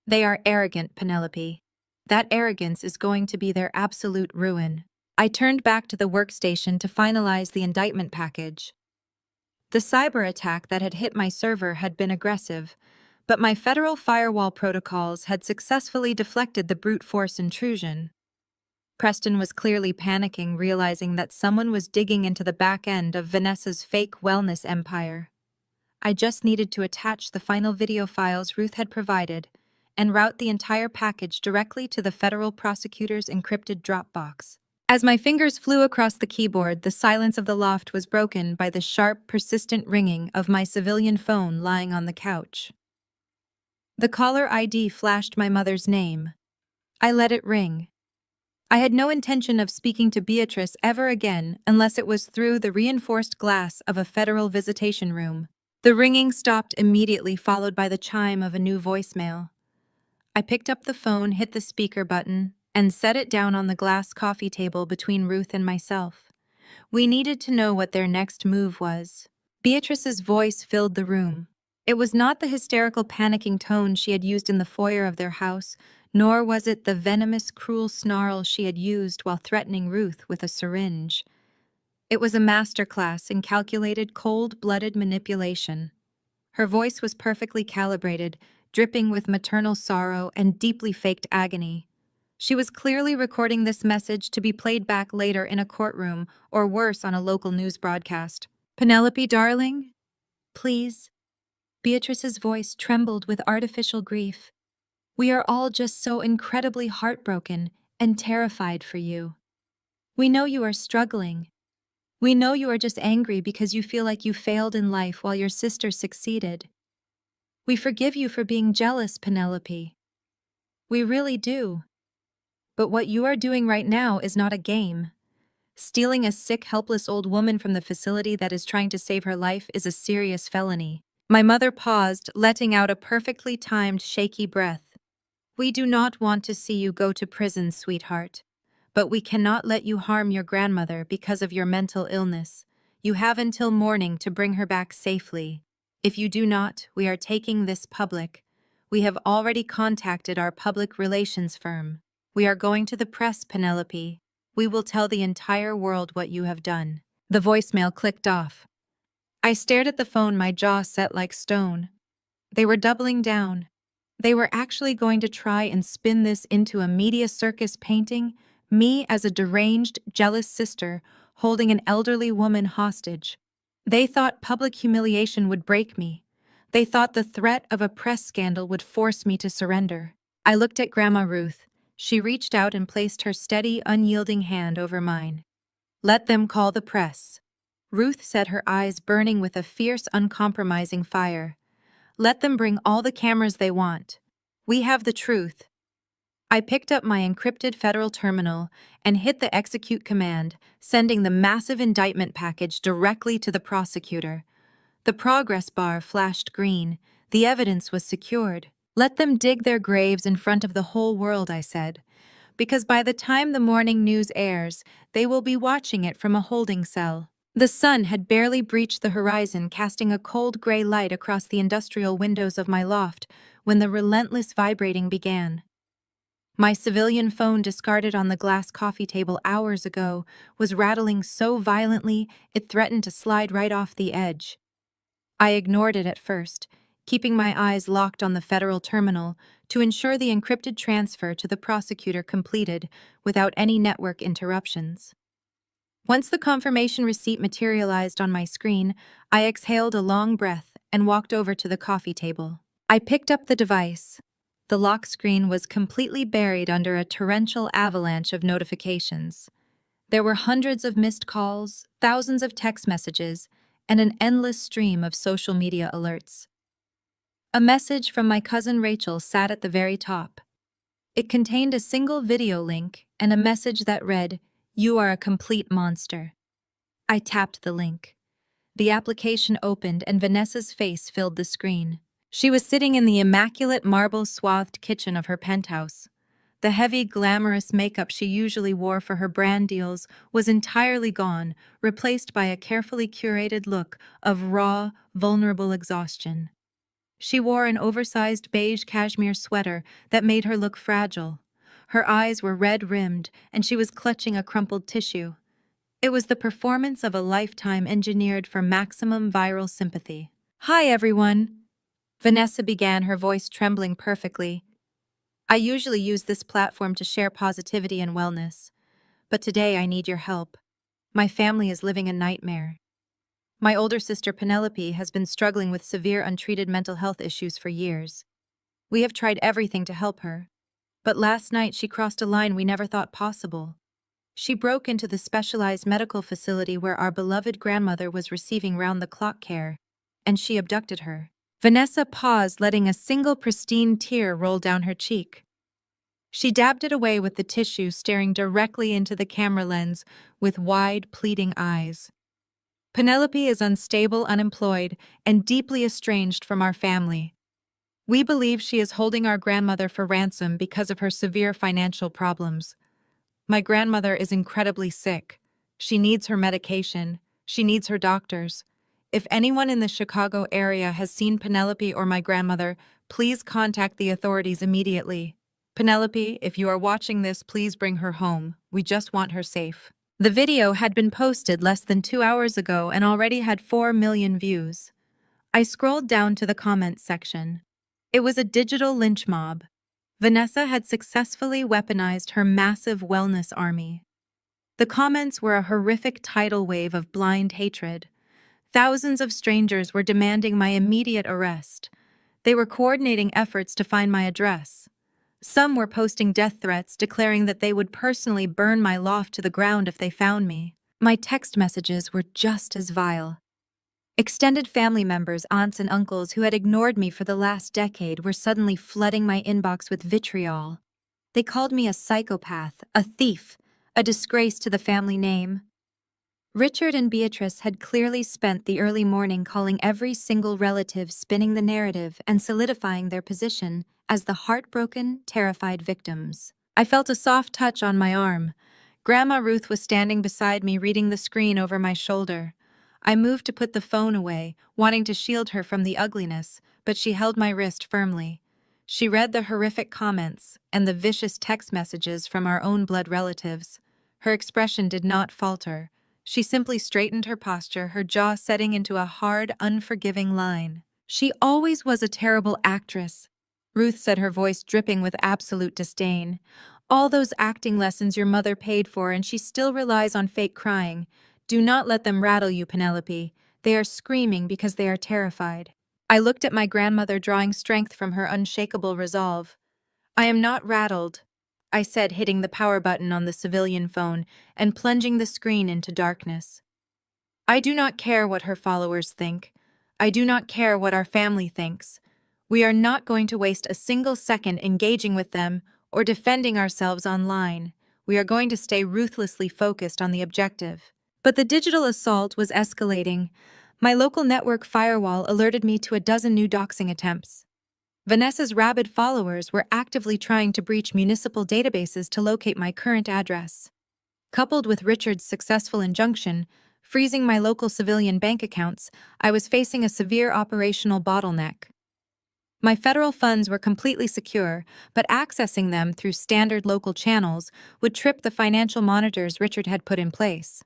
"They are arrogant, Penelope. That arrogance is going to be their absolute ruin." I turned back to the workstation to finalize the indictment package. The cyber attack that had hit my server had been aggressive, but my federal firewall protocols had successfully deflected the brute force intrusion. Preston was clearly panicking, realizing that someone was digging into the back end of Vanessa's fake wellness empire. I just needed to attach the final video files Ruth had provided and route the entire package directly to the federal prosecutor's encrypted Dropbox. As my fingers flew across the keyboard, the silence of the loft was broken by the sharp, persistent ringing of my civilian phone lying on the couch. The caller ID flashed my mother's name. I let it ring. I had no intention of speaking to Beatrice ever again unless it was through the reinforced glass of a federal visitation room. The ringing stopped immediately, followed by the chime of a new voicemail. I picked up the phone, hit the speaker button, and set it down on the glass coffee table between Ruth and myself. We needed to know what their next move was. Beatrice's voice filled the room. It was not the hysterical, panicking tone she had used in the foyer of their house, nor was it the venomous, cruel snarl she had used while threatening Ruth with a syringe. It was a masterclass in calculated, cold-blooded manipulation. Her voice was perfectly calibrated, dripping with maternal sorrow and deeply faked agony. She was clearly recording this message to be played back later in a courtroom or worse on a local news broadcast. "Penelope, darling? Please?" Beatrice's voice trembled with artificial grief. "We are all just so incredibly heartbroken and terrified for you. We know you are struggling. We know you are just angry because you feel like you failed in life while your sister succeeded. We forgive you for being jealous, Penelope. We really do. But what you are doing right now is not a game. Stealing a sick, helpless old woman from the facility that is trying to save her life is a serious felony." My mother paused, letting out a perfectly timed, shaky breath. "We do not want to see you go to prison, sweetheart. But we cannot let you harm your grandmother because of your mental illness. You have until morning to bring her back safely. If you do not, we are taking this public. We have already contacted our public relations firm. We are going to the press, Penelope. We will tell the entire world what you have done." The voicemail clicked off. I stared at the phone, my jaw set like stone. They were doubling down. They were actually going to try and spin this into a media circus, painting me as a deranged, jealous sister holding an elderly woman hostage. They thought public humiliation would break me. They thought the threat of a press scandal would force me to surrender. I looked at Grandma Ruth. She reached out and placed her steady, unyielding hand over mine. "Let them call the press," Ruth said, her eyes burning with a fierce, uncompromising fire. "Let them bring all the cameras they want. We have the truth." I picked up my encrypted federal terminal and hit the execute command, sending the massive indictment package directly to the prosecutor. The progress bar flashed green. The evidence was secured. "Let them dig their graves in front of the whole world," I said, "because by the time the morning news airs, they will be watching it from a holding cell." The sun had barely breached the horizon, casting a cold gray light across the industrial windows of my loft when the relentless vibrating began. My civilian phone, discarded on the glass coffee table hours ago, was rattling so violently it threatened to slide right off the edge. I ignored it at first, keeping my eyes locked on the federal terminal to ensure the encrypted transfer to the prosecutor completed without any network interruptions. Once the confirmation receipt materialized on my screen, I exhaled a long breath and walked over to the coffee table. I picked up the device. The lock screen was completely buried under a torrential avalanche of notifications. There were hundreds of missed calls, thousands of text messages, and an endless stream of social media alerts. A message from my cousin Rachel sat at the very top. It contained a single video link and a message that read, "You are a complete monster." I tapped the link. The application opened and Vanessa's face filled the screen. She was sitting in the immaculate marble-swathed kitchen of her penthouse. The heavy, glamorous makeup she usually wore for her brand deals was entirely gone, replaced by a carefully curated look of raw, vulnerable exhaustion. She wore an oversized beige cashmere sweater that made her look fragile. Her eyes were red-rimmed, and she was clutching a crumpled tissue. It was the performance of a lifetime engineered for maximum viral sympathy. "Hi, everyone," Vanessa began, her voice trembling perfectly. "I usually use this platform to share positivity and wellness, but today I need your help. My family is living a nightmare. My older sister Penelope has been struggling with severe untreated mental health issues for years. We have tried everything to help her, but last night she crossed a line we never thought possible. She broke into the specialized medical facility where our beloved grandmother was receiving round-the-clock care, and she abducted her." Vanessa paused, letting a single pristine tear roll down her cheek. She dabbed it away with the tissue, staring directly into the camera lens with wide, pleading eyes. "Penelope is unstable, unemployed, and deeply estranged from our family. We believe she is holding our grandmother for ransom because of her severe financial problems. My grandmother is incredibly sick. She needs her medication. She needs her doctors. If anyone in the Chicago area has seen Penelope or my grandmother, please contact the authorities immediately. Penelope, if you are watching this, please bring her home. We just want her safe." The video had been posted less than 2 hours ago and already had 4 million views. I scrolled down to the comments section. It was a digital lynch mob. Vanessa had successfully weaponized her massive wellness army. The comments were a horrific tidal wave of blind hatred. Thousands of strangers were demanding my immediate arrest. They were coordinating efforts to find my address. Some were posting death threats, declaring that they would personally burn my loft to the ground if they found me. My text messages were just as vile. Extended family members, aunts and uncles who had ignored me for the last decade were suddenly flooding my inbox with vitriol. They called me a psychopath, a thief, a disgrace to the family name. Richard and Beatrice had clearly spent the early morning calling every single relative, spinning the narrative and solidifying their position as the heartbroken, terrified victims. I felt a soft touch on my arm. Grandma Ruth was standing beside me, reading the screen over my shoulder. I moved to put the phone away, wanting to shield her from the ugliness, but she held my wrist firmly. She read the horrific comments and the vicious text messages from our own blood relatives. Her expression did not falter. She simply straightened her posture, her jaw setting into a hard, unforgiving line. "She always was a terrible actress," Ruth said, her voice dripping with absolute disdain. "All those acting lessons your mother paid for, and she still relies on fake crying. Do not let them rattle you, Penelope. They are screaming because they are terrified." I looked at my grandmother, drawing strength from her unshakable resolve. "I am not rattled," I said, hitting the power button on the civilian phone and plunging the screen into darkness. "I do not care what her followers think. I do not care what our family thinks. We are not going to waste a single second engaging with them or defending ourselves online. We are going to stay ruthlessly focused on the objective." But the digital assault was escalating. My local network firewall alerted me to a dozen new doxing attempts. Vanessa's rabid followers were actively trying to breach municipal databases to locate my current address. Coupled with Richard's successful injunction, freezing my local civilian bank accounts, I was facing a severe operational bottleneck. My federal funds were completely secure, but accessing them through standard local channels would trip the financial monitors Richard had put in place.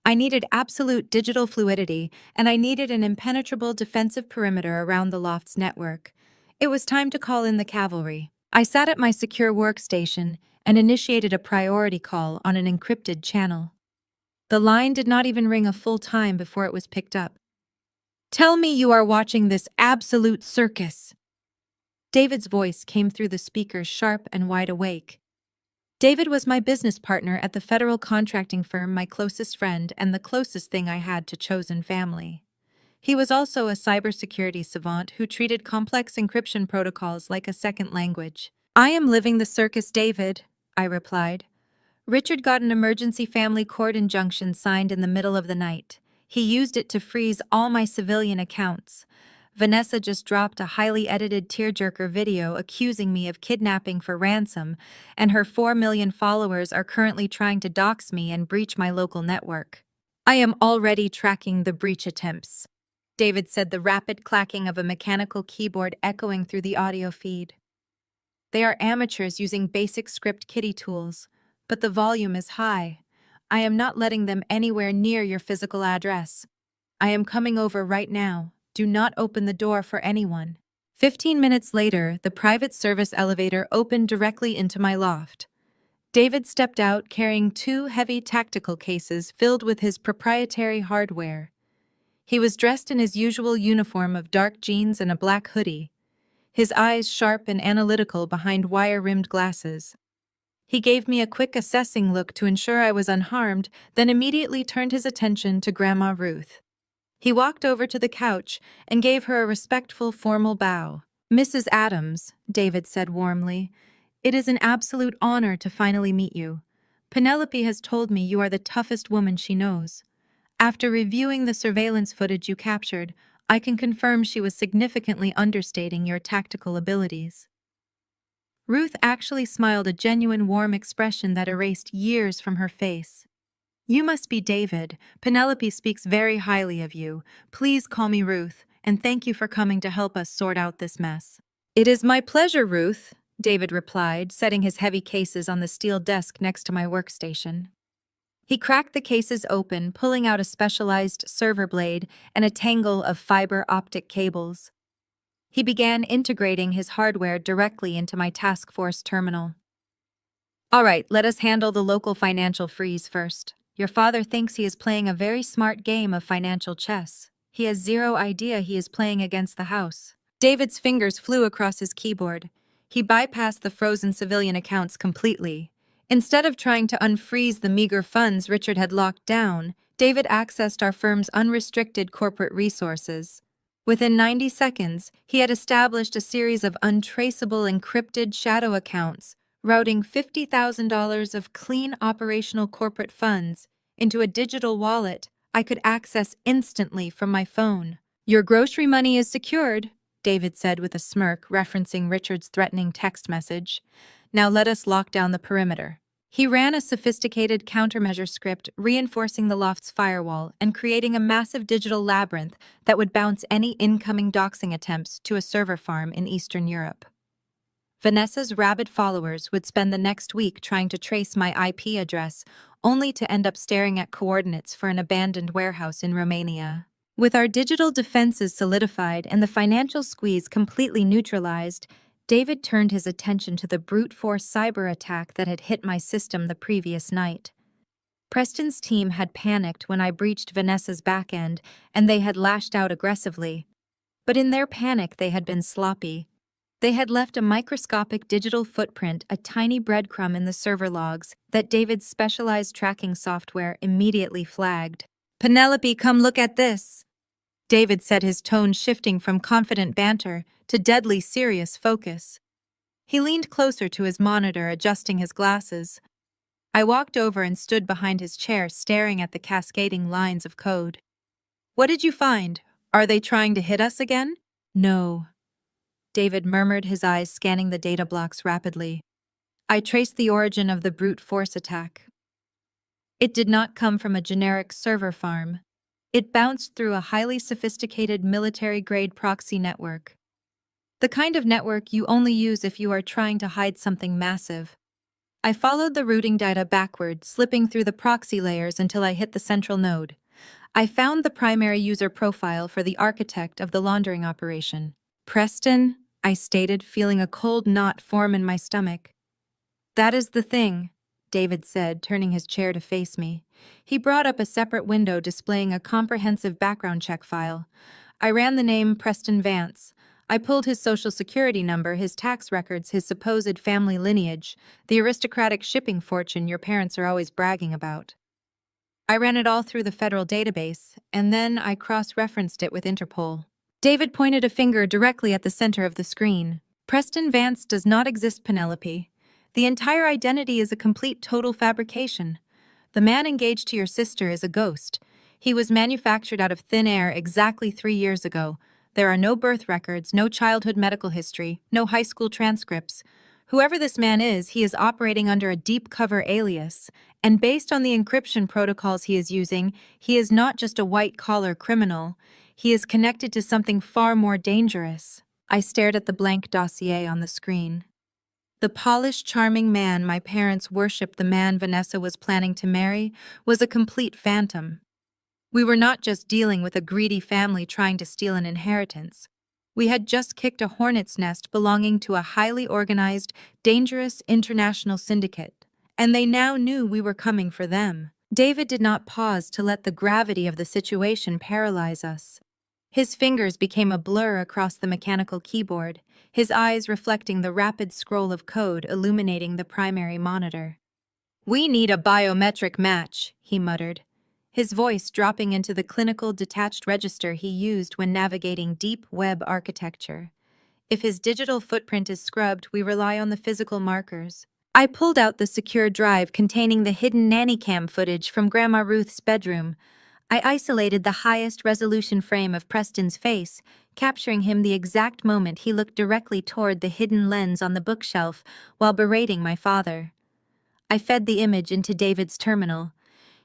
I needed absolute digital fluidity, and I needed an impenetrable defensive perimeter around the loft's network. It was time to call in the cavalry. I sat at my secure workstation and initiated a priority call on an encrypted channel. The line did not even ring a full time before it was picked up. "Tell me you are watching this absolute circus." David's voice came through the speakers sharp and wide awake. David was my business partner at the federal contracting firm, my closest friend, and the closest thing I had to chosen family. He was also a cybersecurity savant who treated complex encryption protocols like a second language. "I am living the circus, David," I replied. "Richard got an emergency family court injunction signed in the middle of the night. He used it to freeze all my civilian accounts. Vanessa just dropped a highly edited tearjerker video accusing me of kidnapping for ransom, and her 4 million followers are currently trying to dox me and breach my local network. I am already tracking the breach attempts," David said, the rapid clacking of a mechanical keyboard echoing through the audio feed. "They are amateurs using basic script kiddie tools, but the volume is high. I am not letting them anywhere near your physical address. I am coming over right now. Do not open the door for anyone." 15 minutes later, the private service elevator opened directly into my loft. David stepped out carrying 2 heavy tactical cases filled with his proprietary hardware. He was dressed in his usual uniform of dark jeans and a black hoodie, his eyes sharp and analytical behind wire-rimmed glasses. He gave me a quick assessing look to ensure I was unharmed, then immediately turned his attention to Grandma Ruth. He walked over to the couch and gave her a respectful, formal bow. "Mrs. Adams," David said warmly, "it is an absolute honor to finally meet you. Penelope has told me you are the toughest woman she knows. After reviewing the surveillance footage you captured, I can confirm she was significantly understating your tactical abilities." Ruth actually smiled, a genuine warm expression that erased years from her face. "You must be David. Penelope speaks very highly of you. Please call me Ruth, and thank you for coming to help us sort out this mess." "It is my pleasure, Ruth," David replied, setting his heavy cases on the steel desk next to my workstation. He cracked the cases open, pulling out a specialized server blade and a tangle of fiber optic cables. He began integrating his hardware directly into my task force terminal. "All right, let us handle the local financial freeze first. Your father thinks he is playing a very smart game of financial chess. He has zero idea he is playing against the house." David's fingers flew across his keyboard. He bypassed the frozen civilian accounts completely. Instead of trying to unfreeze the meager funds Richard had locked down, David accessed our firm's unrestricted corporate resources. Within 90 seconds, he had established a series of untraceable encrypted shadow accounts, routing $50,000 of clean operational corporate funds into a digital wallet I could access instantly from my phone. "Your grocery money is secured," David said with a smirk, referencing Richard's threatening text message. "Now let us lock down the perimeter." He ran a sophisticated countermeasure script, reinforcing the loft's firewall and creating a massive digital labyrinth that would bounce any incoming doxing attempts to a server farm in Eastern Europe. Vanessa's rabid followers would spend the next week trying to trace my IP address, only to end up staring at coordinates for an abandoned warehouse in Romania. With our digital defenses solidified and the financial squeeze completely neutralized, David turned his attention to the brute force cyber attack that had hit my system the previous night. Preston's team had panicked when I breached Vanessa's backend, and they had lashed out aggressively. But in their panic, they had been sloppy. They had left a microscopic digital footprint, a tiny breadcrumb in the server logs, that David's specialized tracking software immediately flagged. "Penelope, come look at this," David said, his tone shifting from confident banter to deadly serious focus. He leaned closer to his monitor, adjusting his glasses. I walked over and stood behind his chair, staring at the cascading lines of code. "What did you find? Are they trying to hit us again?" "No," David murmured, his eyes scanning the data blocks rapidly. "I traced the origin of the brute force attack. It did not come from a generic server farm. It bounced through a highly sophisticated military-grade proxy network. The kind of network you only use if you are trying to hide something massive. I followed the routing data backward, slipping through the proxy layers until I hit the central node. I found the primary user profile for the architect of the laundering operation. Preston, I stated, feeling a cold knot form in my stomach. That is the thing, David said, turning his chair to face me. He brought up a separate window displaying a comprehensive background check file. I ran the name Preston Vance. I pulled his social security number, his tax records, his supposed family lineage, the aristocratic shipping fortune your parents are always bragging about. I ran it all through the federal database, and then I cross-referenced it with Interpol. David pointed a finger directly at the center of the screen. Preston Vance does not exist, Penelope. The entire identity is a complete total fabrication. The man engaged to your sister is a ghost. He was manufactured out of thin air exactly 3 years ago. There are no birth records, no childhood medical history, no high school transcripts. Whoever this man is, he is operating under a deep cover alias, and based on the encryption protocols he is using, he is not just a white-collar criminal. He is connected to something far more dangerous. I stared at the blank dossier on the screen. The polished, charming man my parents worshipped, the man Vanessa was planning to marry, was a complete phantom. We were not just dealing with a greedy family trying to steal an inheritance. We had just kicked a hornet's nest belonging to a highly organized, dangerous international syndicate, and they now knew we were coming for them. David did not pause to let the gravity of the situation paralyze us. His fingers became a blur across the mechanical keyboard, his eyes reflecting the rapid scroll of code illuminating the primary monitor. "We need a biometric match," he muttered, his voice dropping into the clinical detached register he used when navigating deep web architecture. If his digital footprint is scrubbed, we rely on the physical markers. I pulled out the secure drive containing the hidden nanny cam footage from Grandma Ruth's bedroom. I isolated the highest resolution frame of Preston's face, capturing him the exact moment he looked directly toward the hidden lens on the bookshelf while berating my father. I fed the image into David's terminal.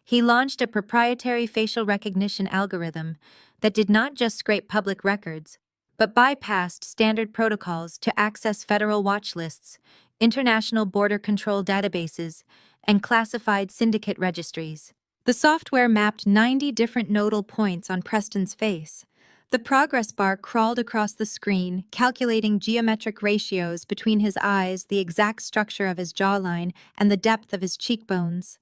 He launched a proprietary facial recognition algorithm that did not just scrape public records, but bypassed standard protocols to access federal watch lists, international border control databases, and classified syndicate registries. The software mapped 90 different nodal points on Preston's face. The progress bar crawled across the screen, calculating geometric ratios between his eyes, the exact structure of his jawline, and the depth of his cheekbones.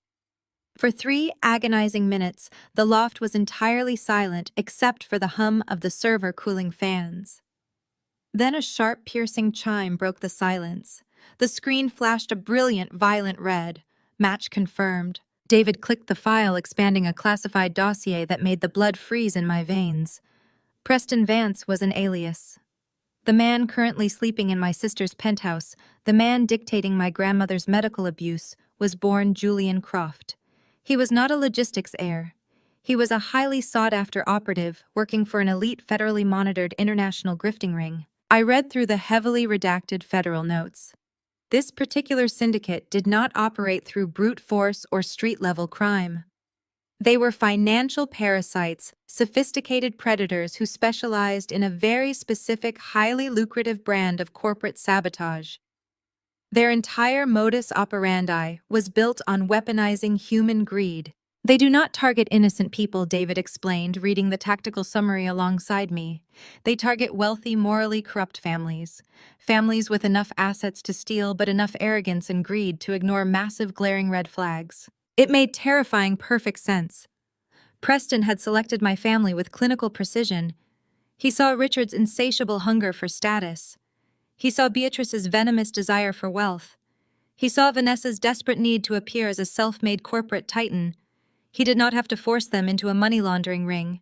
For 3 agonizing minutes, the loft was entirely silent except for the hum of the server cooling fans. Then a sharp, piercing chime broke the silence. The screen flashed a brilliant, violent red. Match confirmed. David clicked the file, expanding a classified dossier that made the blood freeze in my veins. Preston Vance was an alias. The man currently sleeping in my sister's penthouse, the man dictating my grandmother's medical abuse, was born Julian Croft. He was not a logistics heir. He was a highly sought-after operative working for an elite federally monitored international grifting ring. I read through the heavily redacted federal notes. This particular syndicate did not operate through brute force or street-level crime. They were financial parasites, sophisticated predators who specialized in a very specific, highly lucrative brand of corporate sabotage. Their entire modus operandi was built on weaponizing human greed. They do not target innocent people, David explained, reading the tactical summary alongside me. They target wealthy, morally corrupt families. Families with enough assets to steal but enough arrogance and greed to ignore massive glaring red flags. It made terrifying perfect sense. Preston had selected my family with clinical precision. He saw Richard's insatiable hunger for status. He saw Beatrice's venomous desire for wealth. He saw Vanessa's desperate need to appear as a self-made corporate titan. He did not have to force them into a money laundering ring.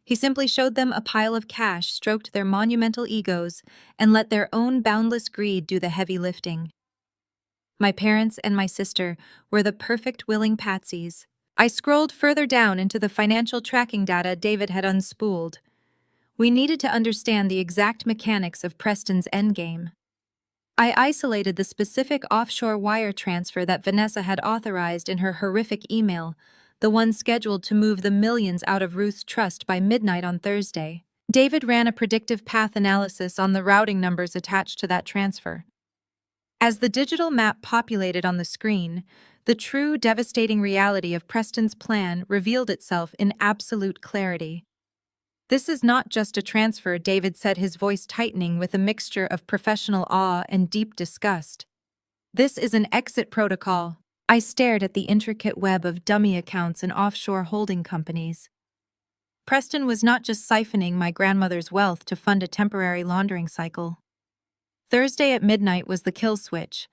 He simply showed them a pile of cash, stroked their monumental egos, and let their own boundless greed do the heavy lifting. My parents and my sister were the perfect willing patsies. I scrolled further down into the financial tracking data David had unspooled. We needed to understand the exact mechanics of Preston's endgame. I isolated the specific offshore wire transfer that Vanessa had authorized in her horrific email, the one scheduled to move the millions out of Ruth's trust by midnight on Thursday. David ran a predictive path analysis on the routing numbers attached to that transfer. As the digital map populated on the screen, the true devastating reality of Preston's plan revealed itself in absolute clarity. "This is not just a transfer," David said, his voice tightening with a mixture of professional awe and deep disgust. "This is an exit protocol." I stared at the intricate web of dummy accounts and offshore holding companies. Preston was not just siphoning my grandmother's wealth to fund a temporary laundering cycle. Thursday at midnight was the kill switch.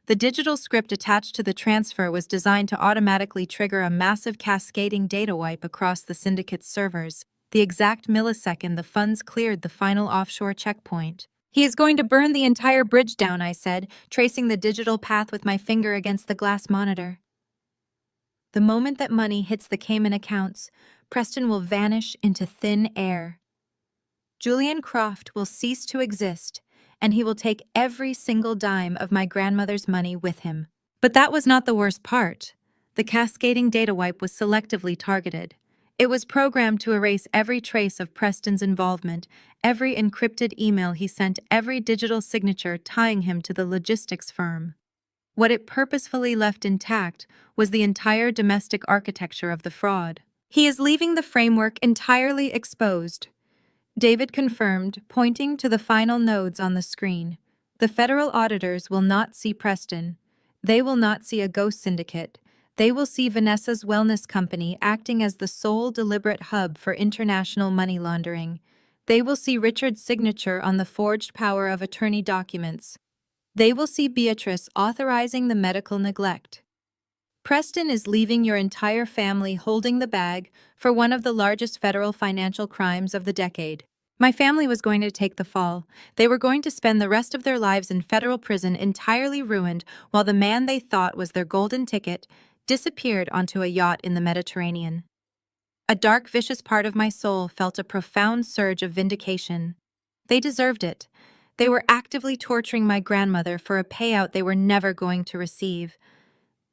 The digital script attached to the transfer was designed to automatically trigger a massive cascading data wipe across the syndicate's servers, the exact millisecond the funds cleared the final offshore checkpoint. "He is going to burn the entire bridge down," I said, tracing the digital path with my finger against the glass monitor. "The moment that money hits the Cayman accounts, Preston will vanish into thin air. Julian Croft will cease to exist, and he will take every single dime of my grandmother's money with him." But that was not the worst part. The cascading data wipe was selectively targeted. It was programmed to erase every trace of Preston's involvement, every encrypted email he sent, every digital signature tying him to the logistics firm. What it purposefully left intact was the entire domestic architecture of the fraud. "He is leaving the framework entirely exposed," David confirmed, pointing to the final nodes on the screen. "The federal auditors will not see Preston. They will not see a ghost syndicate. They will see Vanessa's wellness company acting as the sole deliberate hub for international money laundering. They will see Richard's signature on the forged power of attorney documents. They will see Beatrice authorizing the medical neglect. Preston is leaving your entire family holding the bag for one of the largest federal financial crimes of the decade." My family was going to take the fall. They were going to spend the rest of their lives in federal prison, entirely ruined, while the man they thought was their golden ticket disappeared onto a yacht in the Mediterranean. A dark, vicious part of my soul felt a profound surge of vindication. They deserved it. They were actively torturing my grandmother for a payout they were never going to receive.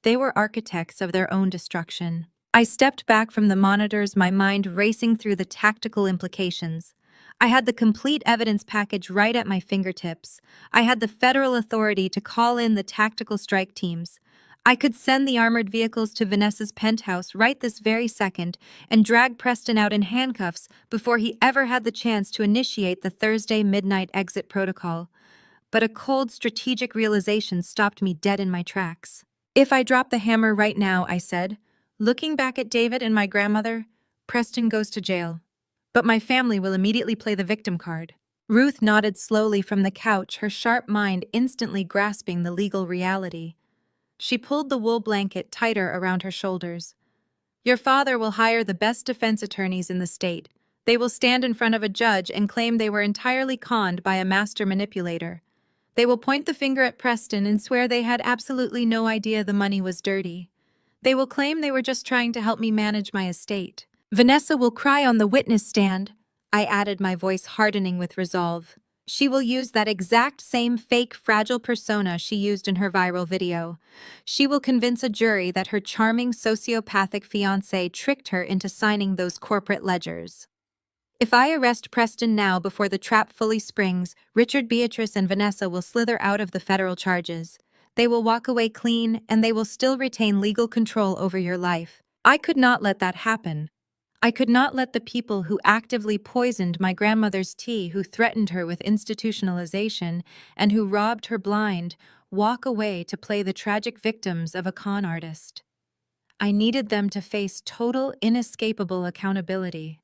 They were architects of their own destruction. I stepped back from the monitors, my mind racing through the tactical implications. I had the complete evidence package right at my fingertips. I had the federal authority to call in the tactical strike teams. I could send the armored vehicles to Vanessa's penthouse right this very second and drag Preston out in handcuffs before he ever had the chance to initiate the Thursday midnight exit protocol. But a cold, strategic realization stopped me dead in my tracks. "If I drop the hammer right now," I said, looking back at David and my grandmother, "Preston goes to jail. But my family will immediately play the victim card." Ruth nodded slowly from the couch, her sharp mind instantly grasping the legal reality. She pulled the wool blanket tighter around her shoulders. "Your father will hire the best defense attorneys in the state. They will stand in front of a judge and claim they were entirely conned by a master manipulator. They will point the finger at Preston and swear they had absolutely no idea the money was dirty. They will claim they were just trying to help me manage my estate. Vanessa will cry on the witness stand," I added, my voice hardening with resolve. "She will use that exact same fake, fragile persona she used in her viral video. She will convince a jury that her charming sociopathic fiancé tricked her into signing those corporate ledgers. If I arrest Preston now before the trap fully springs, Richard, Beatrice, and Vanessa will slither out of the federal charges. They will walk away clean, and they will still retain legal control over your life. I could not let that happen. I could not let the people who actively poisoned my grandmother's tea, who threatened her with institutionalization, and who robbed her blind, walk away to play the tragic victims of a con artist. I needed them to face total, inescapable accountability.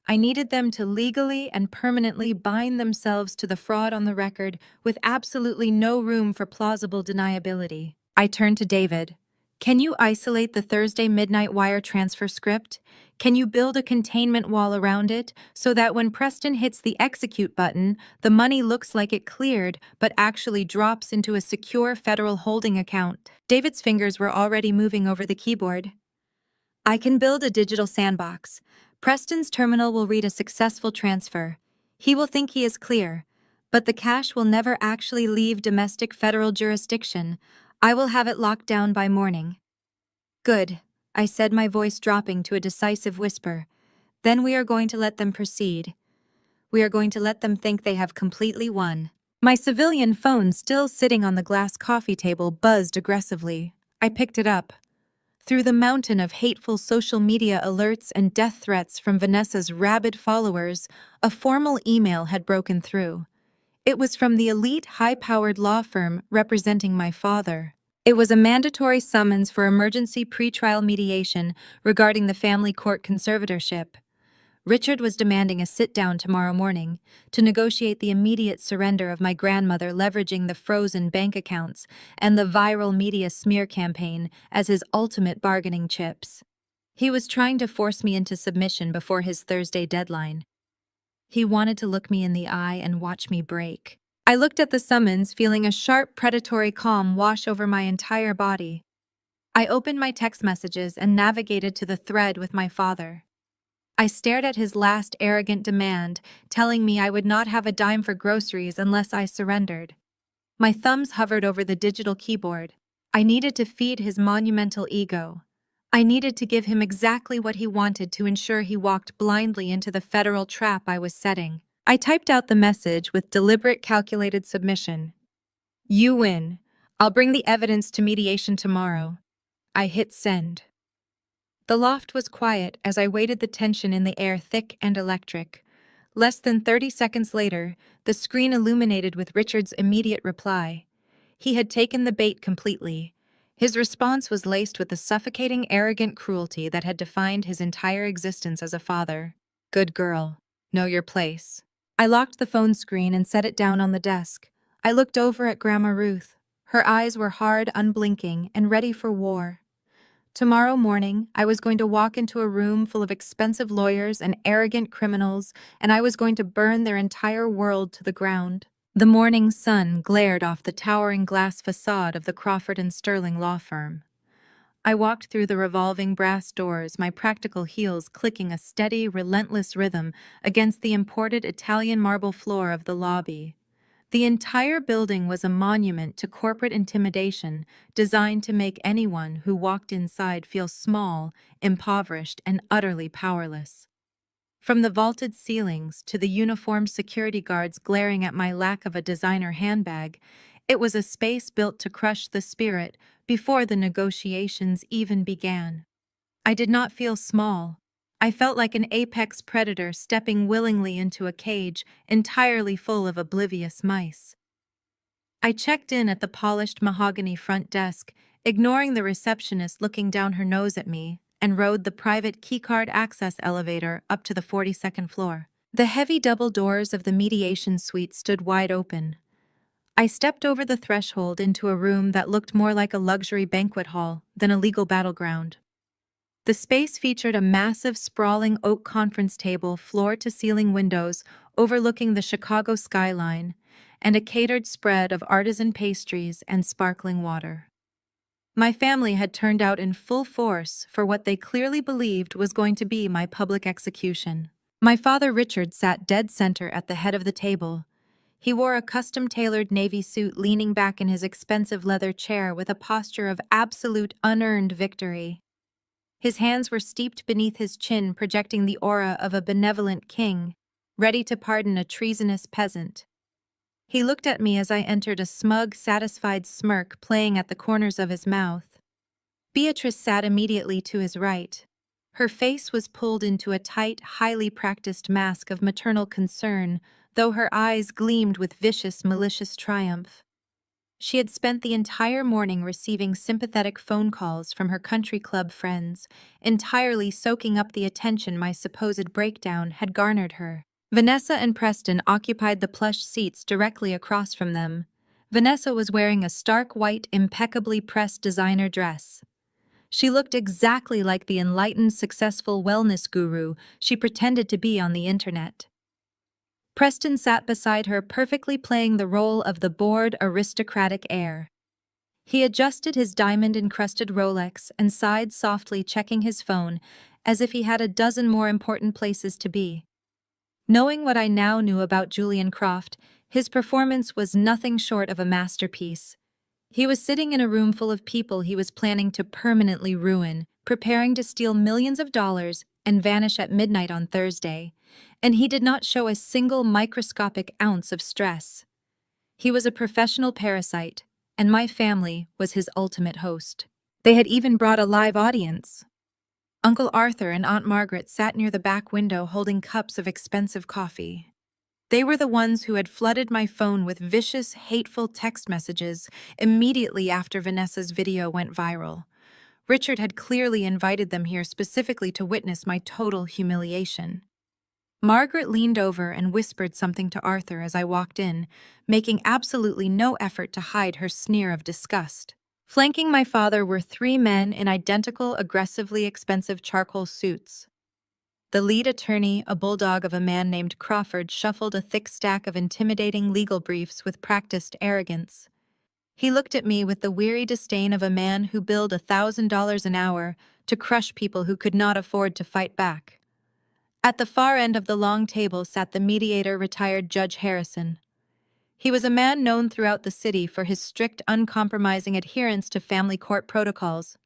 I needed them to legally and permanently bind themselves to the fraud on the record with absolutely no room for plausible deniability. I turned to David. "Can you isolate the Thursday midnight wire transfer script? Can you build a containment wall around it so that when Preston hits the execute button, the money looks like it cleared but actually drops into a secure federal holding account?" David's fingers were already moving over the keyboard. "I can build a digital sandbox. Preston's terminal will read a successful transfer. He will think he is clear, but the cash will never actually leave domestic federal jurisdiction. I will have it locked down by morning." "Good," I said, my voice dropping to a decisive whisper. "Then we are going to let them proceed. We are going to let them think they have completely won. My civilian phone, still sitting on the glass coffee table, buzzed aggressively. I picked it up. Through the mountain of hateful social media alerts and death threats from Vanessa's rabid followers, a formal email had broken through. It was from the elite, high-powered law firm representing my father. It was a mandatory summons for emergency pretrial mediation regarding the family court conservatorship. Richard was demanding a sit-down tomorrow morning to negotiate the immediate surrender of my grandmother, leveraging the frozen bank accounts and the viral media smear campaign as his ultimate bargaining chips. He was trying to force me into submission before his Thursday deadline. He wanted to look me in the eye and watch me break. I looked at the summons, feeling a sharp, predatory calm wash over my entire body. I opened my text messages and navigated to the thread with my father. I stared at his last arrogant demand, telling me I would not have a dime for groceries unless I surrendered. My thumbs hovered over the digital keyboard. I needed to feed his monumental ego. I needed to give him exactly what he wanted to ensure he walked blindly into the federal trap I was setting. I typed out the message with deliberate, calculated submission. You win. I'll bring the evidence to mediation tomorrow. I hit send. The loft was quiet as I waited, the tension in the air thick and electric. Less than 30 seconds later, the screen illuminated with Richard's immediate reply. He had taken the bait completely. His response was laced with the suffocating, arrogant cruelty that had defined his entire existence as a father. Good girl. Know your place. I locked the phone screen and set it down on the desk. I looked over at Grandma Ruth. Her eyes were hard, unblinking, and ready for war. Tomorrow morning, I was going to walk into a room full of expensive lawyers and arrogant criminals, and I was going to burn their entire world to the ground. The morning sun glared off the towering glass facade of the Crawford and Sterling law firm. I walked through the revolving brass doors, my practical heels clicking a steady, relentless rhythm against the imported Italian marble floor of the lobby. The entire building was a monument to corporate intimidation, designed to make anyone who walked inside feel small, impoverished, and utterly powerless. From the vaulted ceilings to the uniformed security guards glaring at my lack of a designer handbag, it was a space built to crush the spirit before the negotiations even began. I did not feel small. I felt like an apex predator stepping willingly into a cage entirely full of oblivious mice. I checked in at the polished mahogany front desk, ignoring the receptionist looking down her nose at me, and rode the private keycard access elevator up to the 42nd floor. The heavy double doors of the mediation suite stood wide open. I stepped over the threshold into a room that looked more like a luxury banquet hall than a legal battleground. The space featured a massive, sprawling oak conference table, floor-to-ceiling windows overlooking the Chicago skyline, and a catered spread of artisan pastries and sparkling water. My family had turned out in full force for what they clearly believed was going to be my public execution. My father, Richard, sat dead center at the head of the table. He wore a custom-tailored navy suit, leaning back in his expensive leather chair with a posture of absolute unearned victory. His hands were steeped beneath his chin, projecting the aura of a benevolent king, ready to pardon a treasonous peasant. He looked at me as I entered, a smug, satisfied smirk playing at the corners of his mouth. Beatrice sat immediately to his right. Her face was pulled into a tight, highly practiced mask of maternal concern, though her eyes gleamed with vicious, malicious triumph. She had spent the entire morning receiving sympathetic phone calls from her country club friends, entirely soaking up the attention my supposed breakdown had garnered her. Vanessa and Preston occupied the plush seats directly across from them. Vanessa was wearing a stark white, impeccably pressed designer dress. She looked exactly like the enlightened, successful wellness guru she pretended to be on the internet. Preston sat beside her, perfectly playing the role of the bored, aristocratic heir. He adjusted his diamond-encrusted Rolex and sighed softly, checking his phone, as if he had a dozen more important places to be. Knowing what I now knew about Julian Croft, his performance was nothing short of a masterpiece. He was sitting in a room full of people he was planning to permanently ruin, preparing to steal millions of dollars and vanish at midnight on Thursday, and he did not show a single microscopic ounce of stress. He was a professional parasite, and my family was his ultimate host. They had even brought a live audience. Uncle Arthur and Aunt Margaret sat near the back window holding cups of expensive coffee. They were the ones who had flooded my phone with vicious, hateful text messages immediately after Vanessa's video went viral. Richard had clearly invited them here specifically to witness my total humiliation. Margaret leaned over and whispered something to Arthur as I walked in, making absolutely no effort to hide her sneer of disgust. Flanking my father were three men in identical, aggressively expensive charcoal suits. The lead attorney, a bulldog of a man named Crawford, shuffled a thick stack of intimidating legal briefs with practiced arrogance. He looked at me with the weary disdain of a man who billed $1,000 an hour to crush people who could not afford to fight back. At the far end of the long table sat the mediator, retired Judge Harrison. He was a man known throughout the city for his strict, uncompromising adherence to family court protocols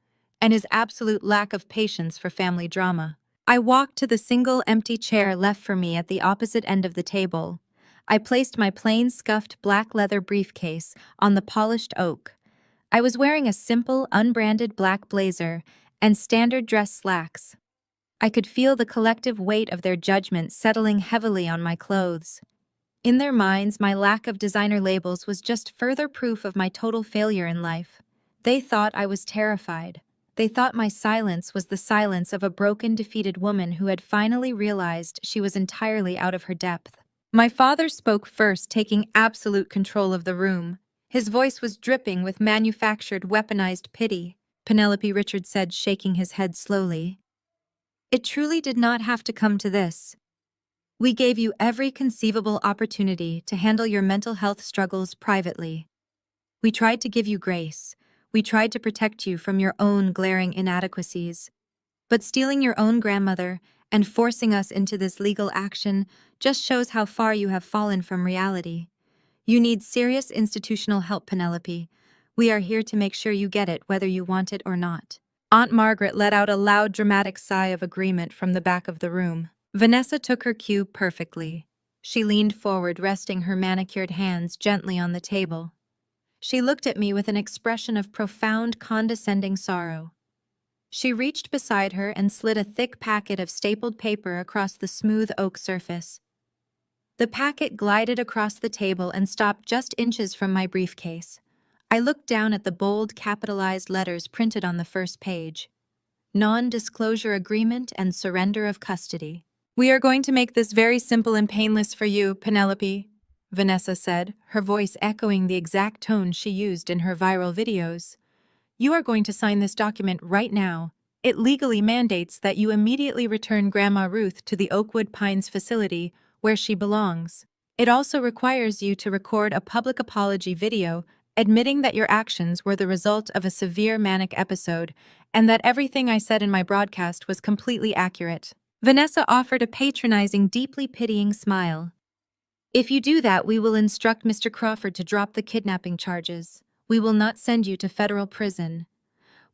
and his absolute lack of patience for family drama. I walked to the single empty chair left for me at the opposite end of the table. I placed my plain, scuffed black leather briefcase on the polished oak. I was wearing a simple, unbranded black blazer and standard dress slacks. I could feel the collective weight of their judgment settling heavily on my clothes. In their minds, my lack of designer labels was just further proof of my total failure in life. They thought I was terrified. They thought my silence was the silence of a broken, defeated woman who had finally realized she was entirely out of her depth. My father spoke first, taking absolute control of the room. His voice was dripping with manufactured, weaponized pity. Penelope, Richard said, shaking his head slowly. It truly did not have to come to this. We gave you every conceivable opportunity to handle your mental health struggles privately. We tried to give you grace. We tried to protect you from your own glaring inadequacies. But stealing your own grandmother and forcing us into this legal action just shows how far you have fallen from reality. You need serious institutional help, Penelope. We are here to make sure you get it, whether you want it or not. Aunt Margaret let out a loud, dramatic sigh of agreement from the back of the room. Vanessa took her cue perfectly. She leaned forward, resting her manicured hands gently on the table. She looked at me with an expression of profound, condescending sorrow. She reached beside her and slid a thick packet of stapled paper across the smooth oak surface. The packet glided across the table and stopped just inches from my briefcase. I looked down at the bold, capitalized letters printed on the first page. Non-disclosure agreement and surrender of custody. We are going to make this very simple and painless for you, Penelope, Vanessa said, her voice echoing the exact tone she used in her viral videos. You are going to sign this document right now. It legally mandates that you immediately return Grandma Ruth to the Oakwood Pines facility where she belongs. It also requires you to record a public apology video admitting that your actions were the result of a severe manic episode and that everything I said in my broadcast was completely accurate. Vanessa offered a patronizing, deeply pitying smile. If you do that, we will instruct Mr. Crawford to drop the kidnapping charges. We will not send you to federal prison.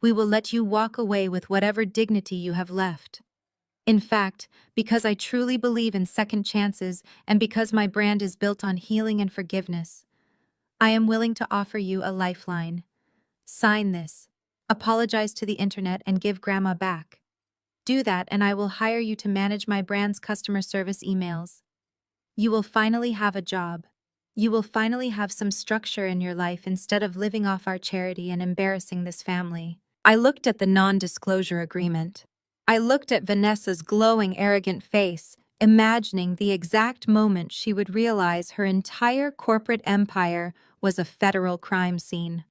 We will let you walk away with whatever dignity you have left. In fact, because I truly believe in second chances and because my brand is built on healing and forgiveness, I am willing to offer you a lifeline. Sign this. Apologize to the internet and give Grandma back. Do that and I will hire you to manage my brand's customer service emails. You will finally have a job. You will finally have some structure in your life instead of living off our charity and embarrassing this family. I looked at the non-disclosure agreement. I looked at Vanessa's glowing, arrogant face, imagining the exact moment she would realize her entire corporate empire was a federal crime scene.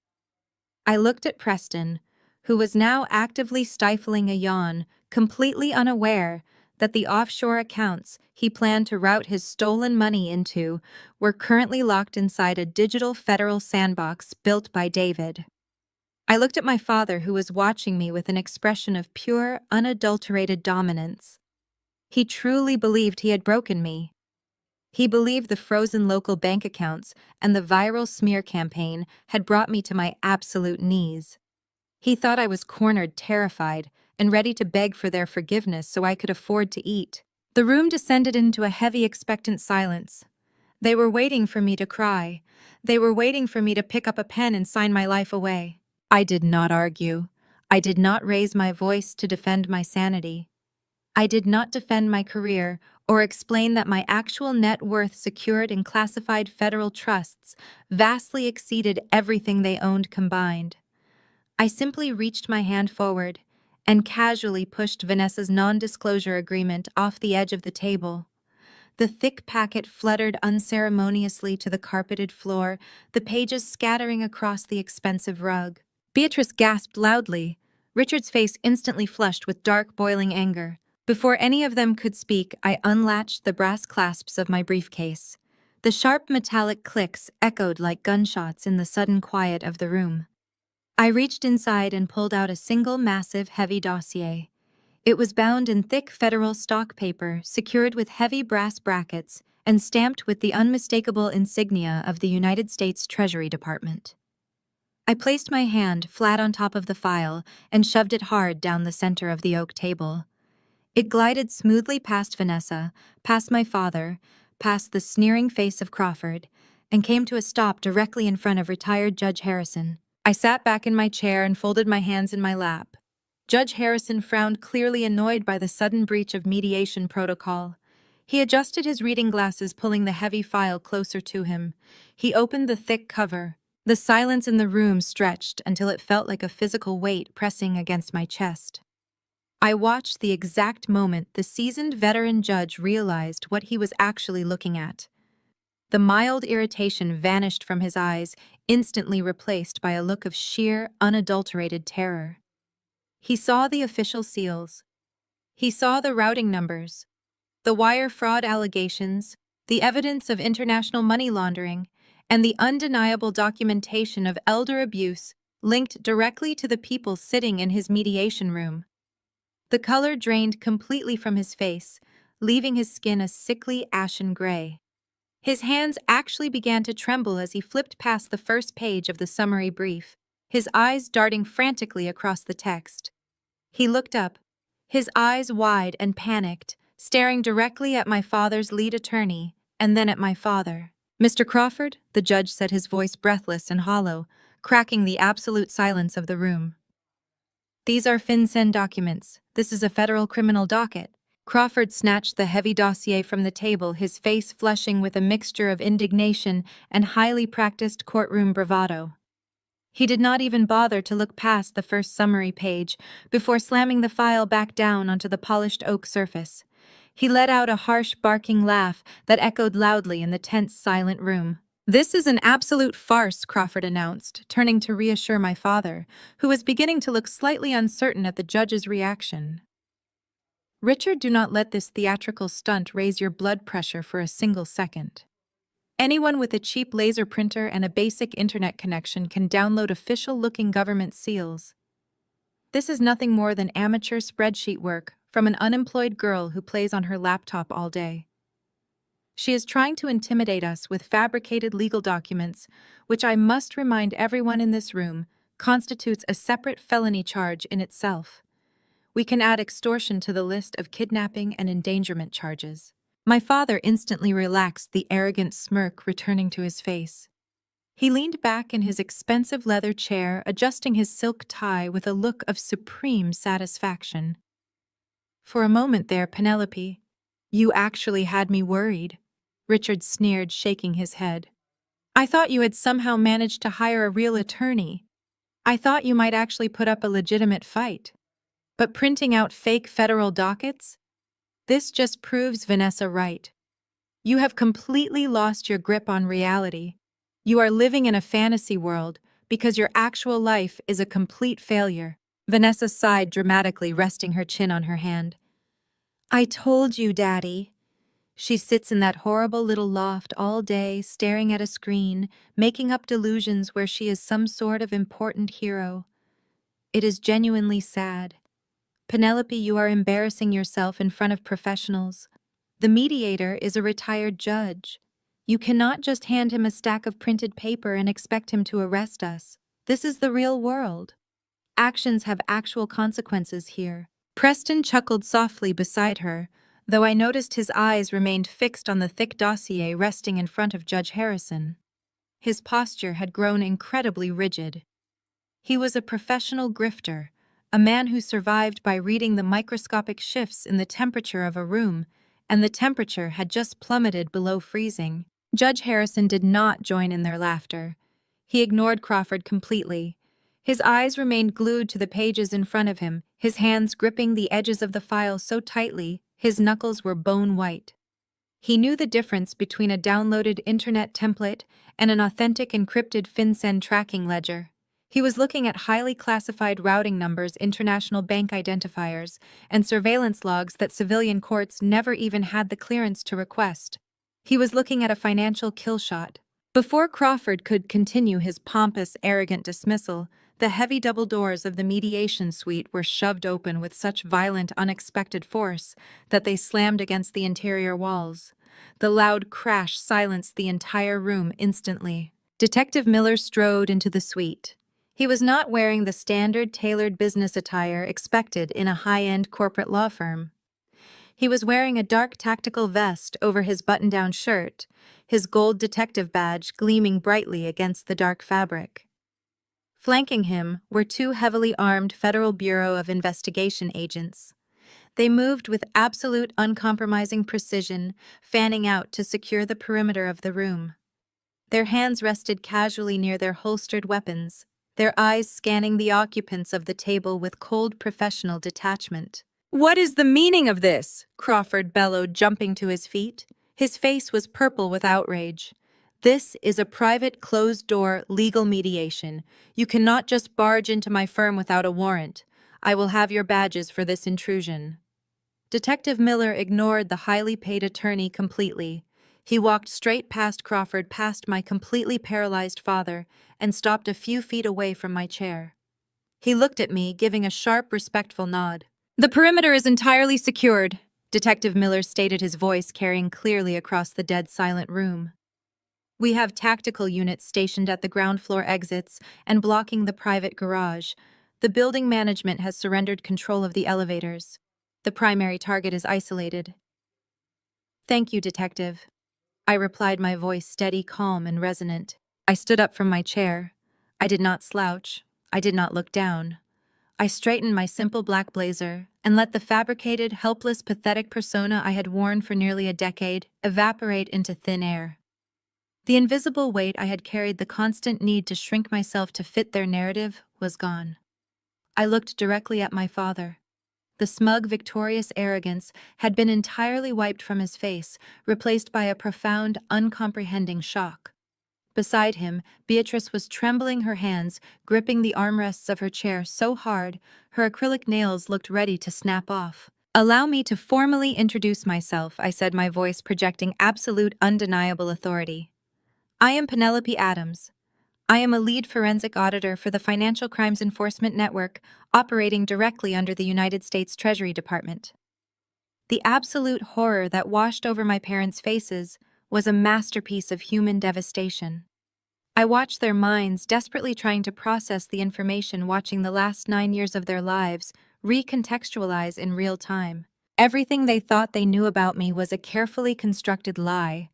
I looked at Preston, who was now actively stifling a yawn, completely unaware that the offshore accounts he planned to route his stolen money into were currently locked inside a digital federal sandbox built by David. I looked at my father, who was watching me with an expression of pure, unadulterated dominance. He truly believed he had broken me. He believed the frozen local bank accounts and the viral smear campaign had brought me to my absolute knees. He thought I was cornered, terrified, and ready to beg for their forgiveness so I could afford to eat. The room descended into a heavy, expectant silence. They were waiting for me to cry. They were waiting for me to pick up a pen and sign my life away. I did not argue. I did not raise my voice to defend my sanity. I did not defend my career or explain that my actual net worth secured in classified federal trusts vastly exceeded everything they owned combined. I simply reached my hand forward and casually pushed Vanessa's non-disclosure agreement off the edge of the table. The thick packet fluttered unceremoniously to the carpeted floor, the pages scattering across the expensive rug. Beatrice gasped loudly. Richard's face instantly flushed with dark, boiling anger. Before any of them could speak, I unlatched the brass clasps of my briefcase. The sharp metallic clicks echoed like gunshots in the sudden quiet of the room. I reached inside and pulled out a single massive, heavy dossier. It was bound in thick federal stock paper, secured with heavy brass brackets, and stamped with the unmistakable insignia of the United States Treasury Department. I placed my hand flat on top of the file and shoved it hard down the center of the oak table. It glided smoothly past Vanessa, past my father, past the sneering face of Crawford, and came to a stop directly in front of retired Judge Harrison. I sat back in my chair and folded my hands in my lap. Judge Harrison frowned, clearly annoyed by the sudden breach of mediation protocol. He adjusted his reading glasses, pulling the heavy file closer to him. He opened the thick cover. The silence in the room stretched until it felt like a physical weight pressing against my chest. I watched the exact moment the seasoned veteran judge realized what he was actually looking at. The mild irritation vanished from his eyes, instantly replaced by a look of sheer, unadulterated terror. He saw the official seals. He saw the routing numbers, the wire fraud allegations, the evidence of international money laundering, and the undeniable documentation of elder abuse linked directly to the people sitting in his mediation room. The color drained completely from his face, leaving his skin a sickly ashen gray. His hands actually began to tremble as he flipped past the first page of the summary brief, his eyes darting frantically across the text. He looked up, his eyes wide and panicked, staring directly at my father's lead attorney, and then at my father. "Mr. Crawford," the judge said, his voice breathless and hollow, cracking the absolute silence of the room. "These are FinCEN documents. This is a federal criminal docket." Crawford snatched the heavy dossier from the table, his face flushing with a mixture of indignation and highly practiced courtroom bravado. He did not even bother to look past the first summary page before slamming the file back down onto the polished oak surface. He let out a harsh, barking laugh that echoed loudly in the tense, silent room. "This is an absolute farce," Crawford announced, turning to reassure my father, who was beginning to look slightly uncertain at the judge's reaction. "Richard, do not let this theatrical stunt raise your blood pressure for a single second. Anyone with a cheap laser printer and a basic internet connection can download official-looking government seals. This is nothing more than amateur spreadsheet work from an unemployed girl who plays on her laptop all day. She is trying to intimidate us with fabricated legal documents, which I must remind everyone in this room constitutes a separate felony charge in itself. We can add extortion to the list of kidnapping and endangerment charges." My father instantly relaxed, the arrogant smirk returning to his face. He leaned back in his expensive leather chair, adjusting his silk tie with a look of supreme satisfaction. "For a moment there, Penelope, you actually had me worried," Richard sneered, shaking his head. "I thought you had somehow managed to hire a real attorney. I thought you might actually put up a legitimate fight. But printing out fake federal dockets? This just proves Vanessa right. You have completely lost your grip on reality. You are living in a fantasy world because your actual life is a complete failure." Vanessa sighed dramatically, resting her chin on her hand. "I told you, Daddy." She sits in that horrible little loft all day, staring at a screen, making up delusions where she is some sort of important hero. It is genuinely sad. Penelope, you are embarrassing yourself in front of professionals. The mediator is a retired judge. You cannot just hand him a stack of printed paper and expect him to arrest us. This is the real world. actions have actual consequences here. Preston chuckled softly beside her, though I noticed his eyes remained fixed on the thick dossier resting in front of Judge Harrison. His posture had grown incredibly rigid. He was a professional grifter, a man who survived by reading the microscopic shifts in the temperature of a room, and the temperature had just plummeted below freezing. Judge Harrison did not join in their laughter. He ignored Crawford completely. His eyes remained glued to the pages in front of him, his hands gripping the edges of the file so tightly, his knuckles were bone white. He knew the difference between a downloaded internet template and an authentic encrypted FinCEN tracking ledger. He was looking at highly classified routing numbers, international bank identifiers, and surveillance logs that civilian courts never even had the clearance to request. He was looking at a financial kill shot. Before Crawford could continue his pompous, arrogant dismissal, the heavy double doors of the mediation suite were shoved open with such violent, unexpected force that they slammed against the interior walls. The loud crash silenced the entire room instantly. Detective Miller strode into the suite. He was not wearing the standard tailored business attire expected in a high-end corporate law firm. He was wearing a dark tactical vest over his button-down shirt, his gold detective badge gleaming brightly against the dark fabric. Flanking him were two heavily armed Federal Bureau of Investigation agents. They moved with absolute uncompromising precision, fanning out to secure the perimeter of the room. Their hands rested casually near their holstered weapons, their eyes scanning the occupants of the table with cold professional detachment. "What is the meaning of this?" Crawford bellowed, jumping to his feet. His face was purple with outrage. "This is a private, closed-door, legal mediation. You cannot just barge into my firm without a warrant. I will have your badges for this intrusion." Detective Miller ignored the highly paid attorney completely. He walked straight past Crawford, past my completely paralyzed father, and stopped a few feet away from my chair. He looked at me, giving a sharp, respectful nod. "The perimeter is entirely secured," Detective Miller stated, his voice carrying clearly across the dead silent room. "We have tactical units stationed at the ground floor exits and blocking the private garage. The building management has surrendered control of the elevators. The primary target is isolated." "Thank you, Detective," I replied, my voice steady, calm, and resonant. I stood up from my chair. I did not slouch. I did not look down. I straightened my simple black blazer and let the fabricated, helpless, pathetic persona I had worn for nearly a decade evaporate into thin air. The invisible weight I had carried, the constant need to shrink myself to fit their narrative, was gone. I looked directly at my father. The smug, victorious arrogance had been entirely wiped from his face, replaced by a profound, uncomprehending shock. Beside him, Beatrice was trembling, her hands gripping the armrests of her chair so hard her acrylic nails looked ready to snap off. "Allow me to formally introduce myself," I said, my voice projecting absolute, undeniable authority. "I am Penelope Adams. I am a lead forensic auditor for the Financial Crimes Enforcement Network, operating directly under the United States Treasury Department." The absolute horror that washed over my parents' faces was a masterpiece of human devastation. I watched their minds desperately trying to process the information, watching the last 9 years of their lives recontextualize in real time. Everything they thought they knew about me was a carefully constructed lie.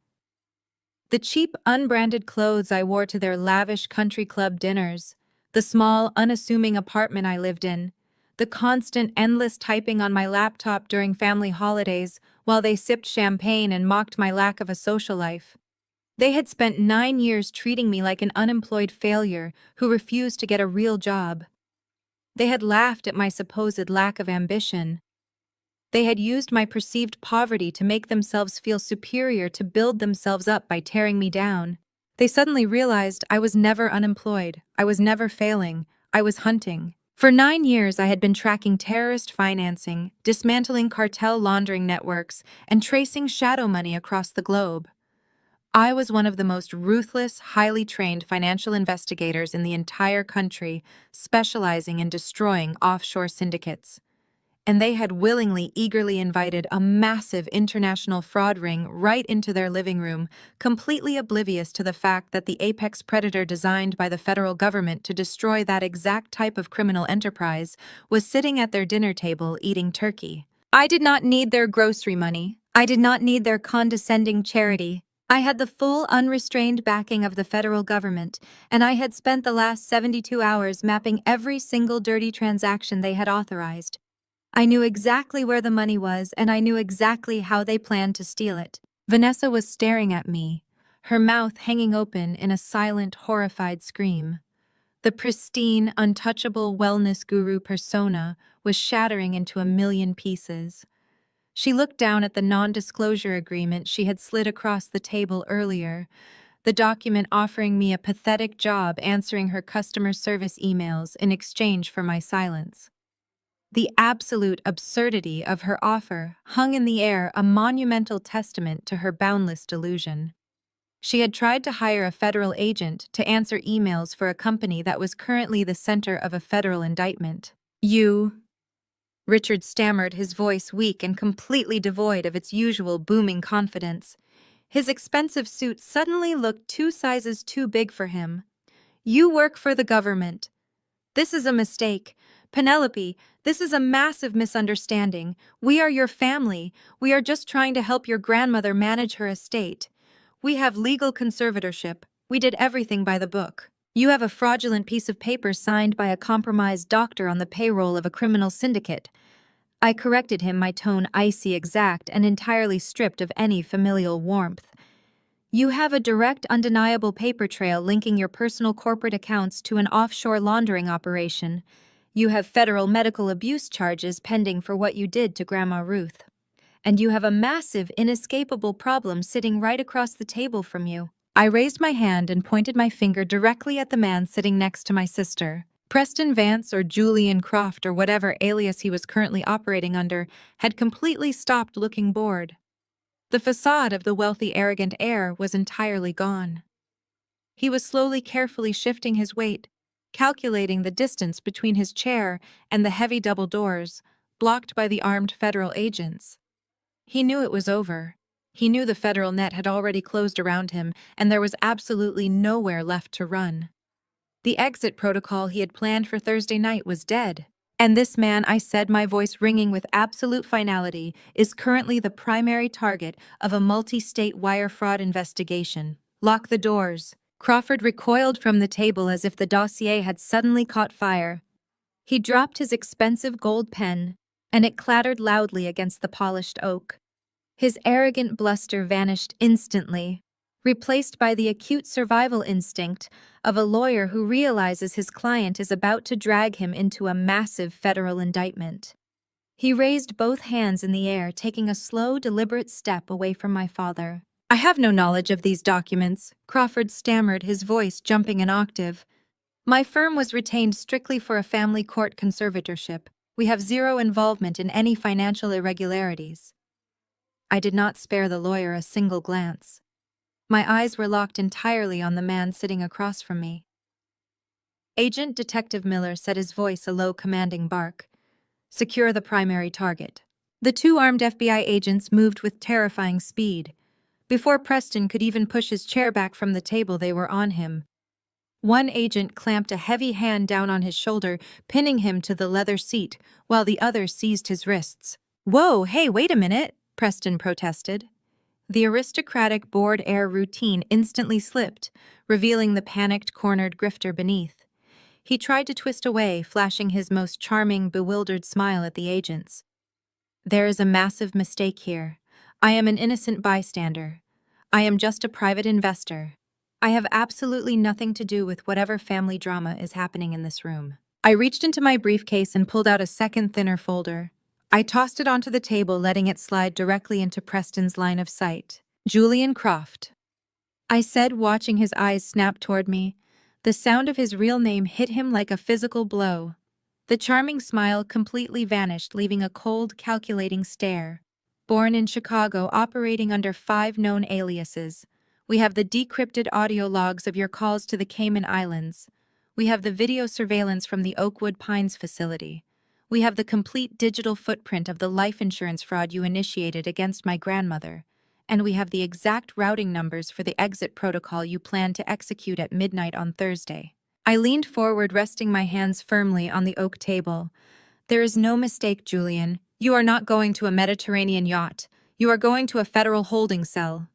The cheap, unbranded clothes I wore to their lavish country club dinners, the small, unassuming apartment I lived in, the constant, endless typing on my laptop during family holidays while they sipped champagne and mocked my lack of a social life. They had spent 9 years treating me like an unemployed failure who refused to get a real job. They had laughed at my supposed lack of ambition. They had used my perceived poverty to make themselves feel superior, to build themselves up by tearing me down. They suddenly realized I was never unemployed. I was never failing. I was hunting. For 9 years, I had been tracking terrorist financing, dismantling cartel laundering networks, and tracing shadow money across the globe. I was one of the most ruthless, highly trained financial investigators in the entire country, specializing in destroying offshore syndicates. and they had willingly, eagerly invited a massive international fraud ring right into their living room, completely oblivious to the fact that the apex predator designed by the federal government to destroy that exact type of criminal enterprise was sitting at their dinner table eating turkey. I did not need their grocery money. I did not need their condescending charity. I had the full, unrestrained backing of the federal government, and I had spent the last 72 hours mapping every single dirty transaction they had authorized. I knew exactly where the money was, and I knew exactly how they planned to steal it. Vanessa was staring at me, her mouth hanging open in a silent, horrified scream. The pristine, untouchable wellness guru persona was shattering into a million pieces. She looked down at the non-disclosure agreement she had slid across the table earlier, the document offering me a pathetic job answering her customer service emails in exchange for my silence. The absolute absurdity of her offer hung in the air, a monumental testament to her boundless delusion. She had tried to hire a federal agent to answer emails for a company that was currently the center of a federal indictment. Richard stammered, his voice weak and completely devoid of its usual booming confidence. His expensive suit suddenly looked 2 sizes too big for him. You work for the government. This is a mistake. Penelope, this is a massive misunderstanding. We are your family. We are just trying to help your grandmother manage her estate. We have legal conservatorship. We did everything by the book. You have a fraudulent piece of paper signed by a compromised doctor on the payroll of a criminal syndicate. I corrected him, my tone icy exact and entirely stripped of any familial warmth. You have a direct, undeniable paper trail linking your personal corporate accounts to an offshore laundering operation. You have federal medical abuse charges pending for what you did to Grandma Ruth. And you have a massive, inescapable problem sitting right across the table from you. I raised my hand and pointed my finger directly at the man sitting next to my sister. Preston Vance, or Julian Croft, or whatever alias he was currently operating under, had completely stopped looking bored. The facade of the wealthy, arrogant heir was entirely gone. He was slowly, carefully shifting his weight, calculating the distance between his chair and the heavy double doors, blocked by the armed federal agents. He knew it was over. He knew the federal net had already closed around him, and there was absolutely nowhere left to run. The exit protocol he had planned for Thursday night was dead. And this man, I said, my voice ringing with absolute finality, is currently the primary target of a multi-state wire fraud investigation. Lock the doors. Crawford recoiled from the table as if the dossier had suddenly caught fire. He dropped his expensive gold pen, and it clattered loudly against the polished oak. His arrogant bluster vanished instantly, replaced by the acute survival instinct of a lawyer who realizes his client is about to drag him into a massive federal indictment. He raised both hands in the air, taking a slow, deliberate step away from my father. I have no knowledge of these documents, Crawford stammered, his voice jumping an octave. My firm was retained strictly for a family court conservatorship. We have zero involvement in any financial irregularities. I did not spare the lawyer a single glance. My eyes were locked entirely on the man sitting across from me. Agent Detective Miller said, his voice a low, commanding bark. Secure the primary target. The 2 armed FBI agents moved with terrifying speed. Before Preston could even push his chair back from the table, they were on him. One agent clamped a heavy hand down on his shoulder, pinning him to the leather seat, while the other seized his wrists. Whoa, hey, wait a minute, Preston protested. The aristocratic bored air routine instantly slipped, revealing the panicked, cornered grifter beneath. He tried to twist away, flashing his most charming, bewildered smile at the agents. There is a massive mistake here. I am an innocent bystander. I am just a private investor. I have absolutely nothing to do with whatever family drama is happening in this room. I reached into my briefcase and pulled out a second, thinner folder. I tossed it onto the table, letting it slide directly into Preston's line of sight. Julian Croft, I said, watching his eyes snap toward me. The sound of his real name hit him like a physical blow. The charming smile completely vanished, leaving a cold, calculating stare. Born in Chicago, operating under 5 known aliases. We have the decrypted audio logs of your calls to the Cayman Islands. We have the video surveillance from the Oakwood Pines facility. We have the complete digital footprint of the life insurance fraud you initiated against my grandmother, and we have the exact routing numbers for the exit protocol you plan to execute at midnight on Thursday. I leaned forward, resting my hands firmly on the oak table. There is no mistake, Julian. You are not going to a Mediterranean yacht. You are going to a federal holding cell.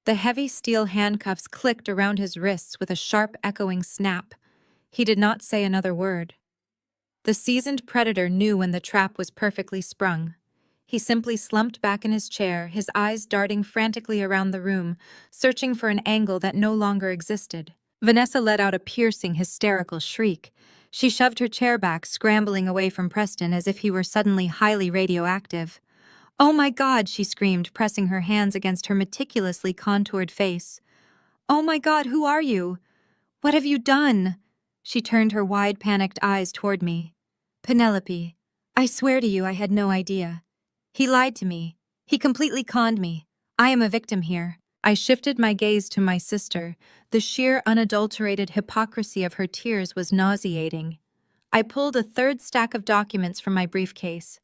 The heavy steel handcuffs clicked around his wrists with a sharp, echoing snap. He did not say another word. The seasoned predator knew when the trap was perfectly sprung. He simply slumped back in his chair, his eyes darting frantically around the room, searching for an angle that no longer existed. Vanessa let out a piercing, hysterical shriek. She shoved her chair back, scrambling away from Preston as if he were suddenly highly radioactive. "Oh my God," she screamed, pressing her hands against her meticulously contoured face. "Oh my God, who are you? What have you done?" She turned her wide, panicked eyes toward me. "Penelope, I swear to you I had no idea. He lied to me. He completely conned me. I am a victim here." I shifted my gaze to my sister. The sheer, unadulterated hypocrisy of her tears was nauseating. I pulled a third stack of documents from my briefcase.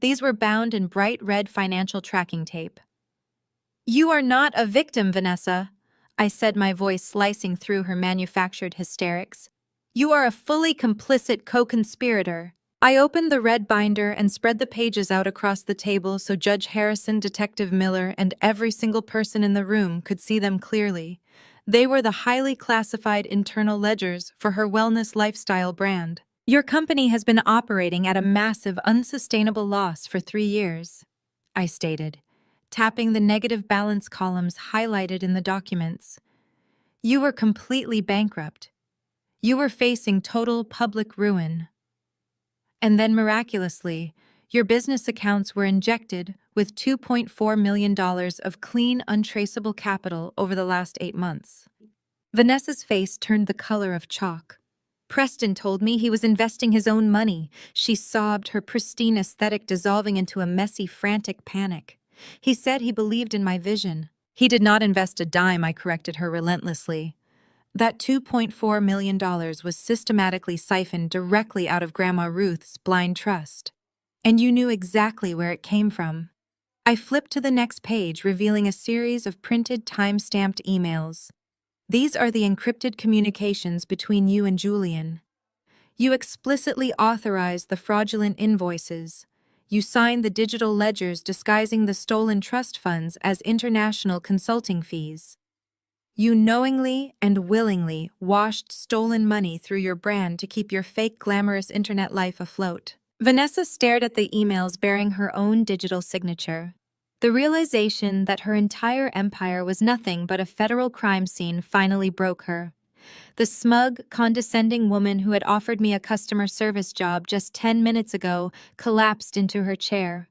These were bound in bright red financial tracking tape. "You are not a victim, Vanessa," I said, my voice slicing through her manufactured hysterics. "You are a fully complicit co-conspirator." I opened the red binder and spread the pages out across the table so Judge Harrison, Detective Miller, and every single person in the room could see them clearly. They were the highly classified internal ledgers for her wellness lifestyle brand. "Your company has been operating at a massive, unsustainable loss for 3 years," I stated, tapping the negative balance columns highlighted in the documents. "You were completely bankrupt. You were facing total public ruin. And then miraculously, your business accounts were injected with $2.4 million of clean, untraceable capital over the last 8 months. Vanessa's face turned the color of chalk. "Preston told me he was investing his own money," she sobbed, her pristine aesthetic dissolving into a messy, frantic panic. "He said he believed in my vision." "He did not invest a dime," I corrected her relentlessly. "That $2.4 million was systematically siphoned directly out of Grandma Ruth's blind trust. And you knew exactly where it came from." I flipped to the next page, revealing a series of printed, time-stamped emails. "These are the encrypted communications between you and Julian. You explicitly authorized the fraudulent invoices. You signed the digital ledgers disguising the stolen trust funds as international consulting fees. You knowingly and willingly washed stolen money through your brand to keep your fake glamorous internet life afloat." Vanessa stared at the emails bearing her own digital signature. The realization that her entire empire was nothing but a federal crime scene finally broke her. The smug, condescending woman who had offered me a customer service job just 10 minutes ago collapsed into her chair.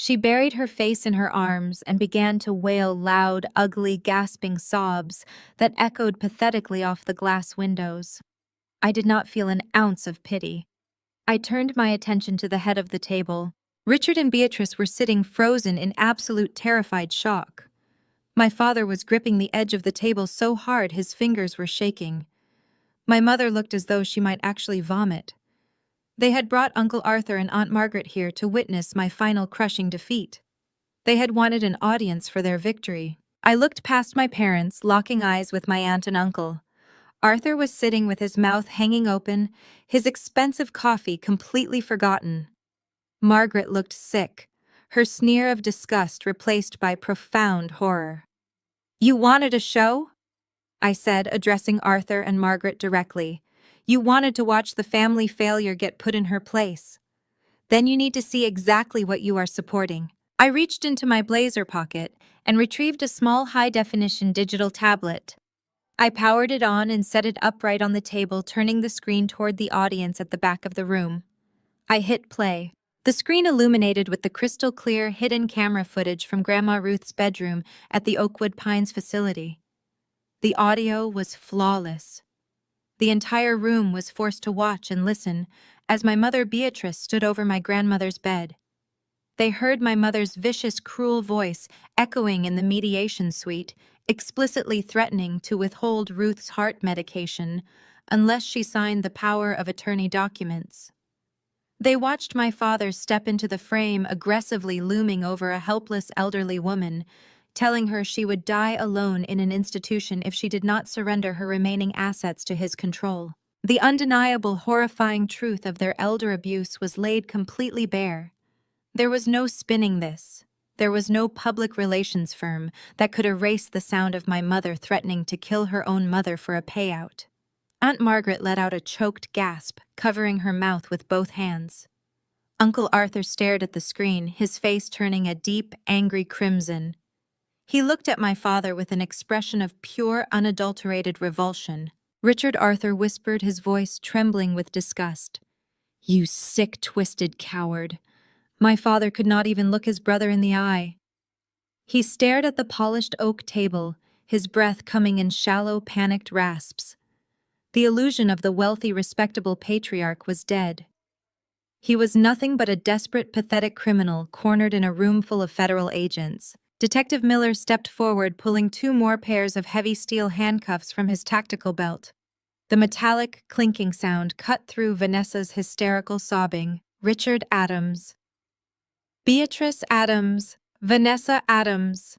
She buried her face in her arms and began to wail loud, ugly, gasping sobs that echoed pathetically off the glass windows. I did not feel an ounce of pity. I turned my attention to the head of the table. Richard and Beatrice were sitting frozen in absolute terrified shock. My father was gripping the edge of the table so hard his fingers were shaking. My mother looked as though she might actually vomit. They had brought Uncle Arthur and Aunt Margaret here to witness my final crushing defeat. They had wanted an audience for their victory. I looked past my parents, locking eyes with my aunt and uncle. Arthur was sitting with his mouth hanging open, his expensive coffee completely forgotten. Margaret looked sick, her sneer of disgust replaced by profound horror. "You wanted a show?" I said, addressing Arthur and Margaret directly. "You wanted to watch the family failure get put in her place. Then you need to see exactly what you are supporting." I reached into my blazer pocket and retrieved a small high-definition digital tablet. I powered it on and set it upright on the table, turning the screen toward the audience at the back of the room. I hit play. The screen illuminated with the crystal-clear, hidden camera footage from Grandma Ruth's bedroom at the Oakwood Pines facility. The audio was flawless. The entire room was forced to watch and listen as my mother Beatrice stood over my grandmother's bed. They heard my mother's vicious, cruel voice echoing in the mediation suite, explicitly threatening to withhold Ruth's heart medication unless she signed the power of attorney documents. They watched my father step into the frame, aggressively looming over a helpless elderly woman, telling her she would die alone in an institution if she did not surrender her remaining assets to his control. The undeniable, horrifying truth of their elder abuse was laid completely bare. There was no spinning this. There was no public relations firm that could erase the sound of my mother threatening to kill her own mother for a payout. Aunt Margaret let out a choked gasp, covering her mouth with both hands. Uncle Arthur stared at the screen, his face turning a deep, angry crimson. He looked at my father with an expression of pure, unadulterated revulsion. Richard Arthur whispered, his voice trembling with disgust. "You sick, twisted coward." My father could not even look his brother in the eye. He stared at the polished oak table, his breath coming in shallow, panicked rasps. The illusion of the wealthy, respectable patriarch was dead. He was nothing but a desperate, pathetic criminal cornered in a room full of federal agents. Detective Miller stepped forward, pulling 2 more pairs of heavy steel handcuffs from his tactical belt. The metallic, clinking sound cut through Vanessa's hysterical sobbing. "Richard Adams. Beatrice Adams. Vanessa Adams."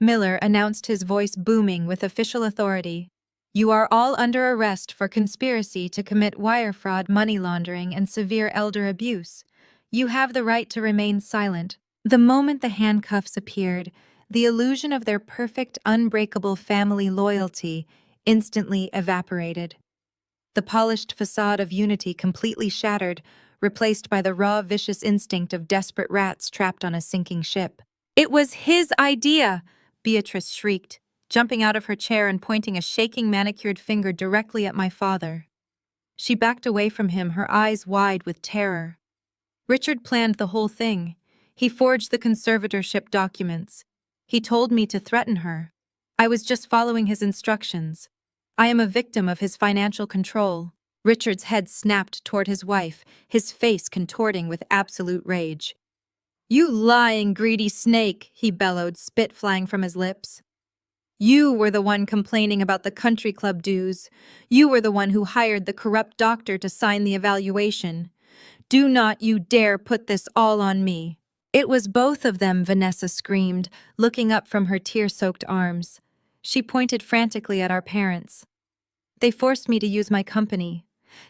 Miller announced, his voice booming with official authority. "You are all under arrest for conspiracy to commit wire fraud, money laundering, and severe elder abuse. You have the right to remain silent." The moment the handcuffs appeared, the illusion of their perfect, unbreakable family loyalty instantly evaporated. The polished facade of unity completely shattered, replaced by the raw, vicious instinct of desperate rats trapped on a sinking ship. "It was his idea!" Beatrice shrieked, jumping out of her chair and pointing a shaking, manicured finger directly at my father. She backed away from him, her eyes wide with terror. "Richard planned the whole thing. He forged the conservatorship documents. He told me to threaten her. I was just following his instructions. I am a victim of his financial control." Richard's head snapped toward his wife, his face contorting with absolute rage. "You lying, greedy snake," he bellowed, spit flying from his lips. "You were the one complaining about the country club dues. You were the one who hired the corrupt doctor to sign the evaluation. Do not you dare put this all on me." "It was both of them," Vanessa screamed, looking up from her tear-soaked arms. She pointed frantically at our parents. "They forced me to use my company.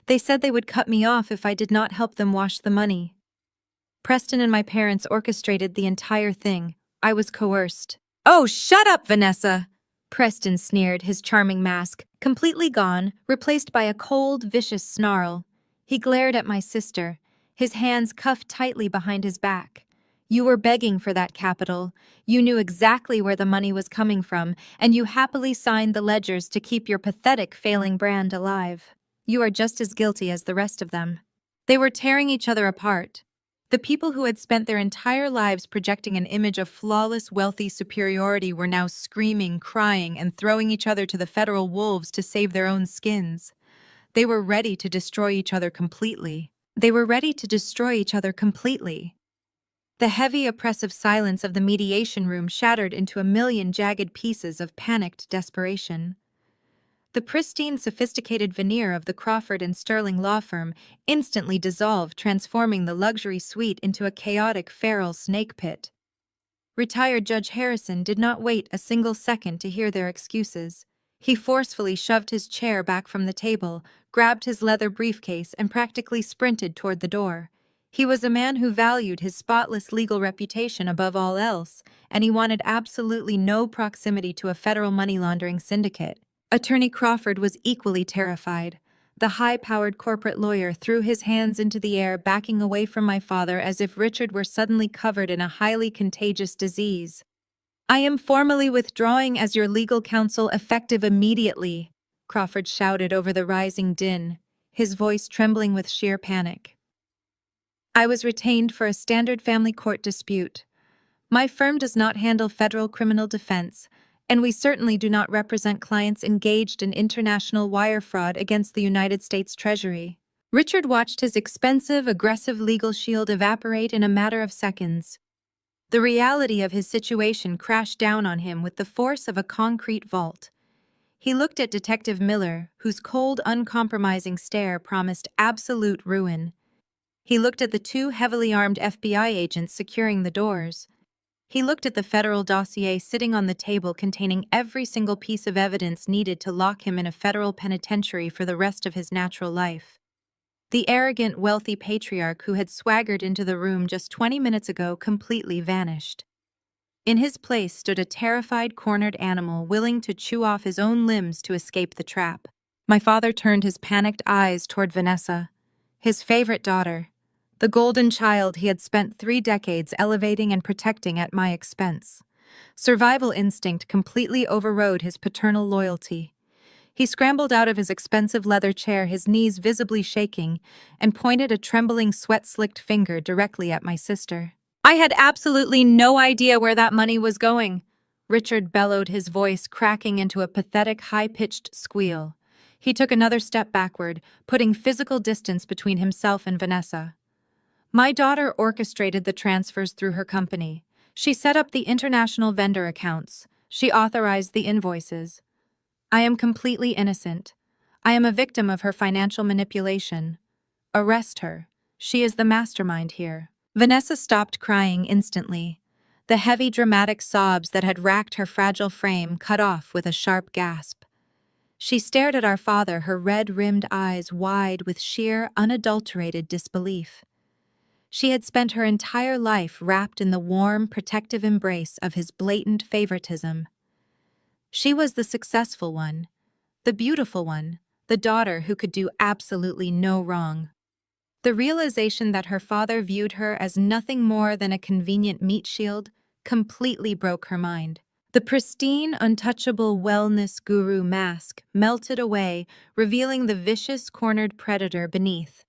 They said they would cut me off if I did not help them wash the money. Preston and my parents orchestrated the entire thing. I was coerced." "Oh, shut up, Vanessa!" Preston sneered, his charming mask completely gone, replaced by a cold, vicious snarl. He glared at my sister, his hands cuffed tightly behind his back. "You were begging for that capital. You knew exactly where the money was coming from, and you happily signed the ledgers to keep your pathetic, failing brand alive. You are just as guilty as the rest of them." They were tearing each other apart. The people who had spent their entire lives projecting an image of flawless, wealthy superiority were now screaming, crying, and throwing each other to the federal wolves to save their own skins. They were ready to destroy each other completely. The heavy, oppressive silence of the mediation room shattered into a million jagged pieces of panicked desperation. The pristine, sophisticated veneer of the Crawford and Sterling law firm instantly dissolved, transforming the luxury suite into a chaotic, feral snake pit. Retired Judge Harrison did not wait a single second to hear their excuses. He forcefully shoved his chair back from the table, grabbed his leather briefcase, and practically sprinted toward the door. He was a man who valued his spotless legal reputation above all else, and he wanted absolutely no proximity to a federal money laundering syndicate. Attorney Crawford was equally terrified. The high-powered corporate lawyer threw his hands into the air, backing away from my father as if Richard were suddenly covered in a highly contagious disease. "I am formally withdrawing as your legal counsel effective immediately," Crawford shouted over the rising din, his voice trembling with sheer panic. "I was retained for a standard family court dispute. My firm does not handle federal criminal defense, and we certainly do not represent clients engaged in international wire fraud against the United States Treasury." Richard watched his expensive, aggressive legal shield evaporate in a matter of seconds. The reality of his situation crashed down on him with the force of a concrete vault. He looked at Detective Miller, whose cold, uncompromising stare promised absolute ruin. He looked at the two heavily armed FBI agents securing the doors. He looked at the federal dossier sitting on the table containing every single piece of evidence needed to lock him in a federal penitentiary for the rest of his natural life. The arrogant, wealthy patriarch who had swaggered into the room just 20 minutes ago completely vanished. In his place stood a terrified, cornered animal willing to chew off his own limbs to escape the trap. My father turned his panicked eyes toward Vanessa, his favorite daughter, the golden child he had spent 3 decades elevating and protecting at my expense. Survival instinct completely overrode his paternal loyalty. He scrambled out of his expensive leather chair, his knees visibly shaking, and pointed a trembling, sweat-slicked finger directly at my sister. I had absolutely no idea where that money was going, Richard bellowed, his voice cracking into a pathetic, high-pitched squeal. He took another step backward, putting physical distance between himself and Vanessa. My daughter orchestrated the transfers through her company. She set up the international vendor accounts. She authorized the invoices. I am completely innocent. I am a victim of her financial manipulation. Arrest her. She is the mastermind here. Vanessa stopped crying instantly. The heavy, dramatic sobs that had racked her fragile frame cut off with a sharp gasp. She stared at our father, her red-rimmed eyes wide with sheer, unadulterated disbelief. She had spent her entire life wrapped in the warm, protective embrace of his blatant favoritism. She was the successful one, the beautiful one, the daughter who could do absolutely no wrong. The realization that her father viewed her as nothing more than a convenient meat shield completely broke her mind. The pristine, untouchable wellness guru mask melted away, revealing the vicious, cornered predator beneath.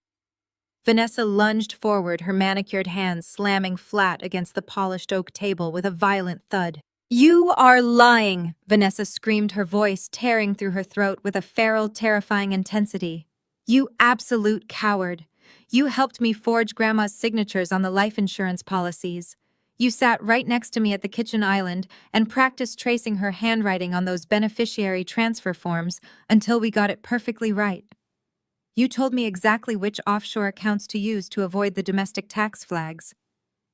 Vanessa lunged forward, her manicured hands slamming flat against the polished oak table with a violent thud. "You are lying!" Vanessa screamed, her voice tearing through her throat with a feral, terrifying intensity. "You absolute coward! You helped me forge Grandma's signatures on the life insurance policies. You sat right next to me at the kitchen island and practiced tracing her handwriting on those beneficiary transfer forms until we got it perfectly right. You told me exactly which offshore accounts to use to avoid the domestic tax flags.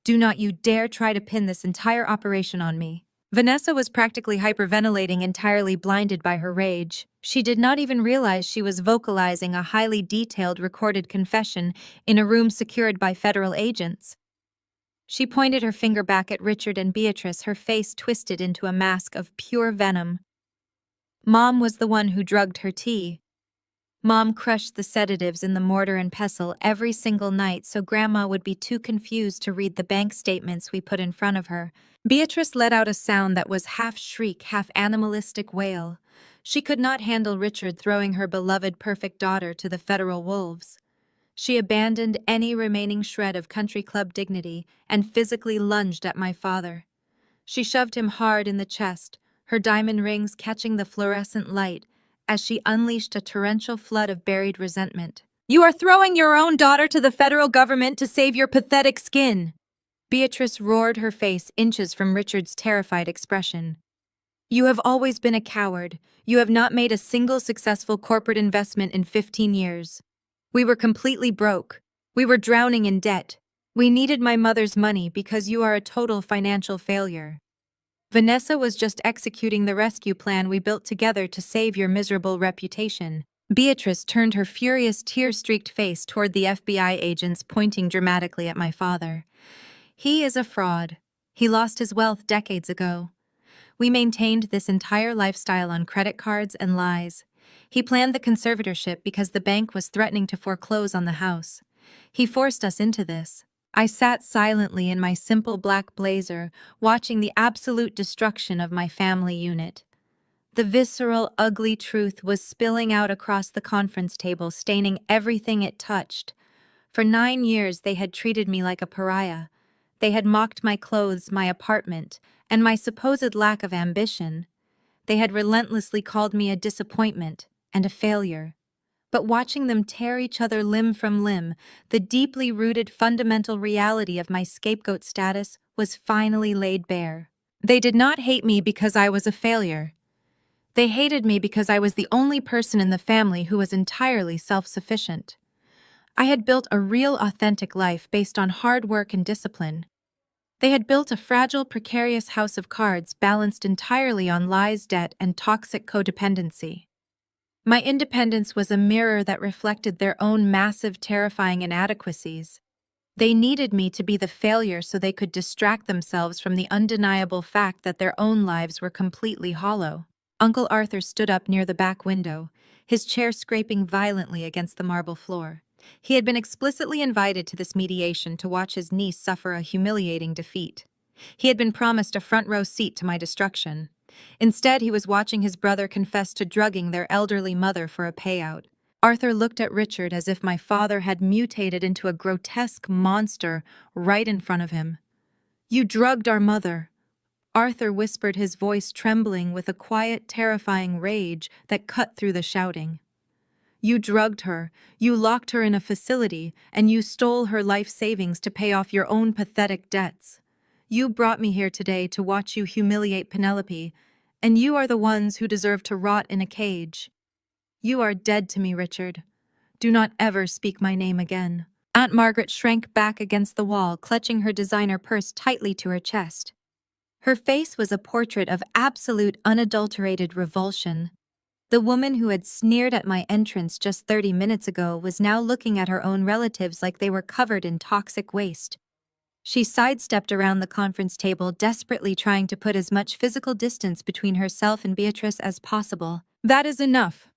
Do not you dare try to pin this entire operation on me." Vanessa was practically hyperventilating, entirely blinded by her rage. She did not even realize she was vocalizing a highly detailed recorded confession in a room secured by federal agents. She pointed her finger back at Richard and Beatrice, her face twisted into a mask of pure venom. Mom was the one who drugged her tea. Mom crushed the sedatives in the mortar and pestle every single night so Grandma would be too confused to read the bank statements we put in front of her. Beatrice let out a sound that was half shriek, half animalistic wail. She could not handle Richard throwing her beloved perfect daughter to the federal wolves. She abandoned any remaining shred of country club dignity and physically lunged at my father. She shoved him hard in the chest, her diamond rings catching the fluorescent light as she unleashed a torrential flood of buried resentment. "You are throwing your own daughter to the federal government to save your pathetic skin!" Beatrice roared, her face inches from Richard's terrified expression. "You have always been a coward. You have not made a single successful corporate investment in 15 years. We were completely broke. We were drowning in debt. We needed my mother's money because you are a total financial failure. Vanessa was just executing the rescue plan we built together to save your miserable reputation." Beatrice turned her furious, tear-streaked face toward the FBI agents, pointing dramatically at my father. "He is a fraud. He lost his wealth decades ago. We maintained this entire lifestyle on credit cards and lies. He planned the conservatorship because the bank was threatening to foreclose on the house. He forced us into this." I sat silently in my simple black blazer, watching the absolute destruction of my family unit. The visceral, ugly truth was spilling out across the conference table, staining everything it touched. For 9 years, they had treated me like a pariah. They had mocked my clothes, my apartment, and my supposed lack of ambition. They had relentlessly called me a disappointment and a failure. But watching them tear each other limb from limb, the deeply rooted fundamental reality of my scapegoat status was finally laid bare. They did not hate me because I was a failure. They hated me because I was the only person in the family who was entirely self-sufficient. I had built a real authentic life based on hard work and discipline. They had built a fragile, precarious house of cards balanced entirely on lies, debt, and toxic codependency. My independence was a mirror that reflected their own massive, terrifying inadequacies. They needed me to be the failure so they could distract themselves from the undeniable fact that their own lives were completely hollow. Uncle Arthur stood up near the back window, his chair scraping violently against the marble floor. He had been explicitly invited to this mediation to watch his niece suffer a humiliating defeat. He had been promised a front-row seat to my destruction. Instead, he was watching his brother confess to drugging their elderly mother for a payout. Arthur looked at Richard as if my father had mutated into a grotesque monster right in front of him. "You drugged our mother," Arthur whispered, his voice trembling with a quiet, terrifying rage that cut through the shouting. "You drugged her, you locked her in a facility, and you stole her life savings to pay off your own pathetic debts. You brought me here today to watch you humiliate Penelope, and you are the ones who deserve to rot in a cage. You are dead to me, Richard. Do not ever speak my name again." Aunt Margaret shrank back against the wall, clutching her designer purse tightly to her chest. Her face was a portrait of absolute, unadulterated revulsion. The woman who had sneered at my entrance just 30 minutes ago was now looking at her own relatives like they were covered in toxic waste. She sidestepped around the conference table, desperately trying to put as much physical distance between herself and Beatrice as possible. "That is enough."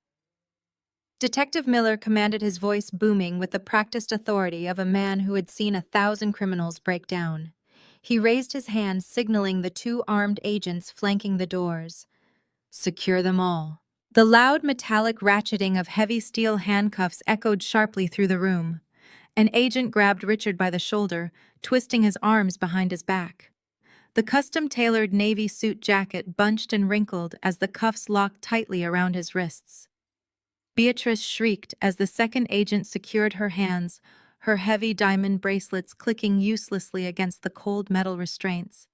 Detective Miller commanded, his voice booming with the practiced authority of a man who had seen 1,000 criminals break down. He raised his hand, signaling the 2 armed agents flanking the doors. "Secure them all." The loud metallic ratcheting of heavy steel handcuffs echoed sharply through the room. An agent grabbed Richard by the shoulder, twisting his arms behind his back. The custom-tailored navy suit jacket bunched and wrinkled as the cuffs locked tightly around his wrists. Beatrice shrieked as the second agent secured her hands, her heavy diamond bracelets clicking uselessly against the cold metal restraints.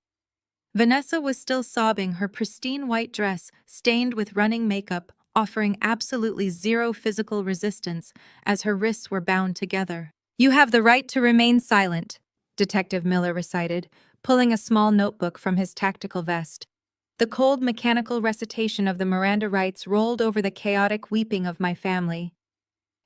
Vanessa was still sobbing, her pristine white dress stained with running makeup, offering absolutely zero physical resistance as her wrists were bound together. "You have the right to remain silent," Detective Miller recited, pulling a small notebook from his tactical vest. The cold, mechanical recitation of the Miranda rights rolled over the chaotic weeping of my family.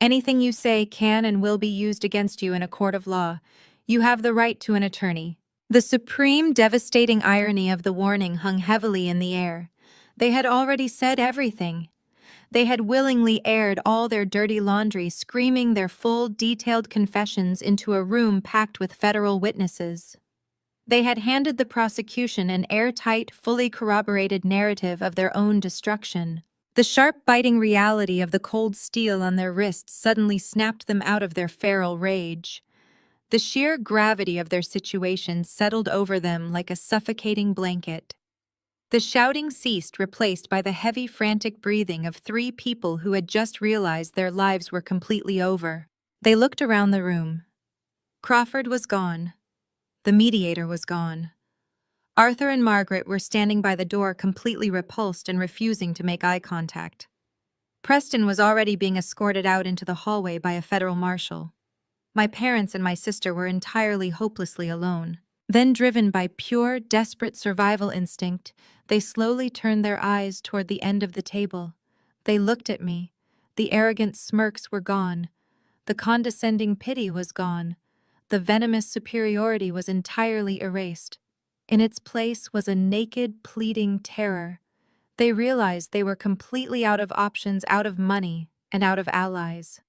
"Anything you say can and will be used against you in a court of law. You have the right to an attorney." The supreme, devastating irony of the warning hung heavily in the air. They had already said everything. They had willingly aired all their dirty laundry, screaming their full, detailed confessions into a room packed with federal witnesses. They had handed the prosecution an airtight, fully corroborated narrative of their own destruction. The sharp, biting reality of the cold steel on their wrists suddenly snapped them out of their feral rage. The sheer gravity of their situation settled over them like a suffocating blanket. The shouting ceased, replaced by the heavy, frantic breathing of 3 people who had just realized their lives were completely over. They looked around the room. Crawford was gone. The mediator was gone. Arthur and Margaret were standing by the door, completely repulsed and refusing to make eye contact. Preston was already being escorted out into the hallway by a federal marshal. My parents and my sister were entirely hopelessly alone. Then, driven by pure, desperate survival instinct, they slowly turned their eyes toward the end of the table. They looked at me. The arrogant smirks were gone. The condescending pity was gone. The venomous superiority was entirely erased. In its place was a naked, pleading terror. They realized they were completely out of options, out of money, and out of allies.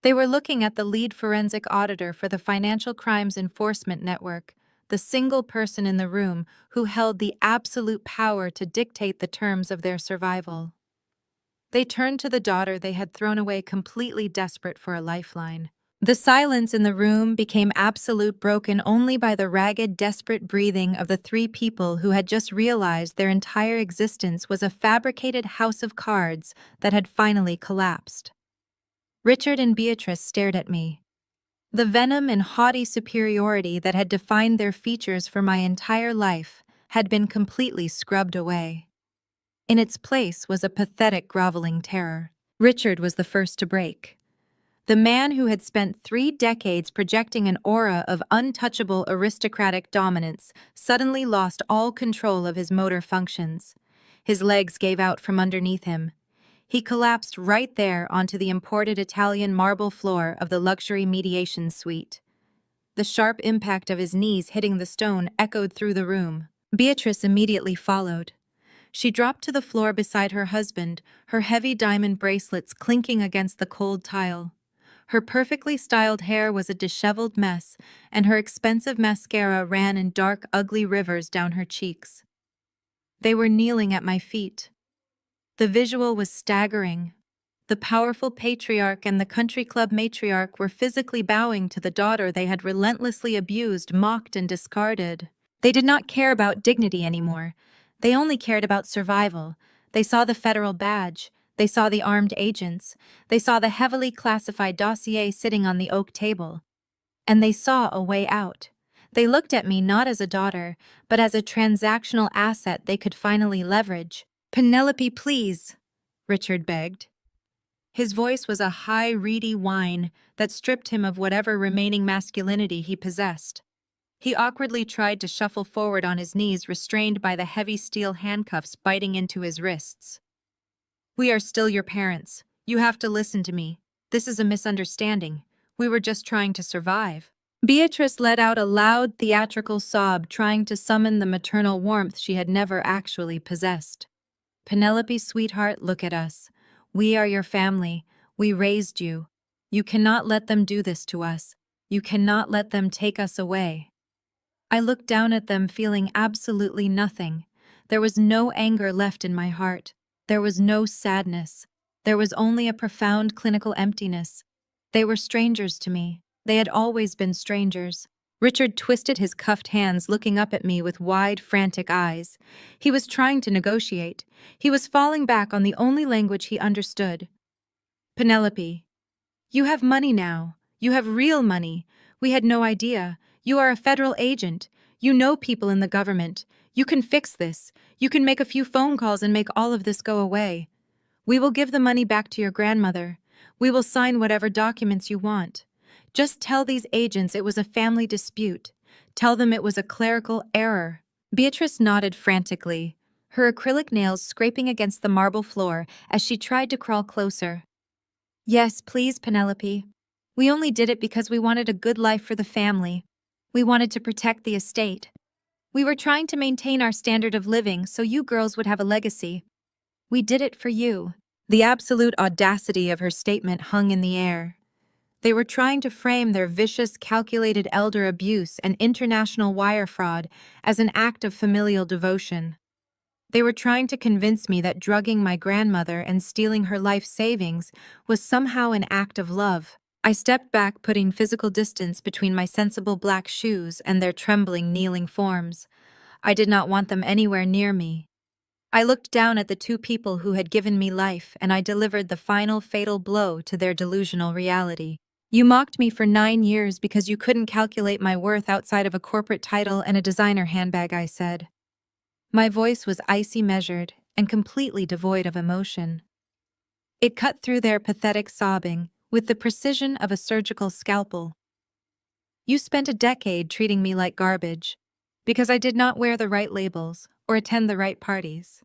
They were looking at the lead forensic auditor for the Financial Crimes Enforcement Network, the single person in the room who held the absolute power to dictate the terms of their survival. They turned to the daughter they had thrown away, completely desperate for a lifeline. The silence in the room became absolute, broken only by the ragged, desperate breathing of the 3 people who had just realized their entire existence was a fabricated house of cards that had finally collapsed. Richard and Beatrice stared at me. The venom and haughty superiority that had defined their features for my entire life had been completely scrubbed away. In its place was a pathetic, groveling terror. Richard was the first to break. The man who had spent 3 decades projecting an aura of untouchable aristocratic dominance suddenly lost all control of his motor functions. His legs gave out from underneath him. He collapsed right there onto the imported Italian marble floor of the luxury mediation suite. The sharp impact of his knees hitting the stone echoed through the room. Beatrice immediately followed. She dropped to the floor beside her husband, her heavy diamond bracelets clinking against the cold tile. Her perfectly styled hair was a disheveled mess, and her expensive mascara ran in dark, ugly rivers down her cheeks. They were kneeling at my feet. The visual was staggering. The powerful patriarch and the country club matriarch were physically bowing to the daughter they had relentlessly abused, mocked, and discarded. They did not care about dignity anymore. They only cared about survival. They saw the federal badge. They saw the armed agents. They saw the heavily classified dossier sitting on the oak table. And they saw a way out. They looked at me not as a daughter, but as a transactional asset they could finally leverage. "Penelope, please," Richard begged. His voice was a high, reedy whine that stripped him of whatever remaining masculinity he possessed. He awkwardly tried to shuffle forward on his knees, restrained by the heavy steel handcuffs biting into his wrists. "We are still your parents. You have to listen to me. This is a misunderstanding. We were just trying to survive." Beatrice let out a loud, theatrical sob, trying to summon the maternal warmth she had never actually possessed. "Penelope, sweetheart, look at us. We are your family. We raised you. You cannot let them do this to us. You cannot let them take us away." I looked down at them, feeling absolutely nothing. There was no anger left in my heart. There was no sadness. There was only a profound clinical emptiness. They were strangers to me. They had always been strangers. Richard twisted his cuffed hands, looking up at me with wide, frantic eyes. He was trying to negotiate. He was falling back on the only language he understood. "Penelope, you have money now. You have real money. We had no idea. You are a federal agent. You know people in the government. You can fix this. You can make a few phone calls and make all of this go away. We will give the money back to your grandmother. We will sign whatever documents you want. Just tell these agents it was a family dispute. Tell them it was a clerical error." Beatrice nodded frantically, her acrylic nails scraping against the marble floor as she tried to crawl closer. "Yes, please, Penelope. We only did it because we wanted a good life for the family. We wanted to protect the estate. We were trying to maintain our standard of living so you girls would have a legacy. We did it for you." The absolute audacity of her statement hung in the air. They were trying to frame their vicious, calculated elder abuse and international wire fraud as an act of familial devotion. They were trying to convince me that drugging my grandmother and stealing her life savings was somehow an act of love. I stepped back, putting physical distance between my sensible black shoes and their trembling, kneeling forms. I did not want them anywhere near me. I looked down at the two people who had given me life, and I delivered the final fatal blow to their delusional reality. "You mocked me for 9 years because you couldn't calculate my worth outside of a corporate title and a designer handbag," I said. My voice was icy measured and completely devoid of emotion. It cut through their pathetic sobbing with the precision of a surgical scalpel. "You spent a decade treating me like garbage because I did not wear the right labels or attend the right parties.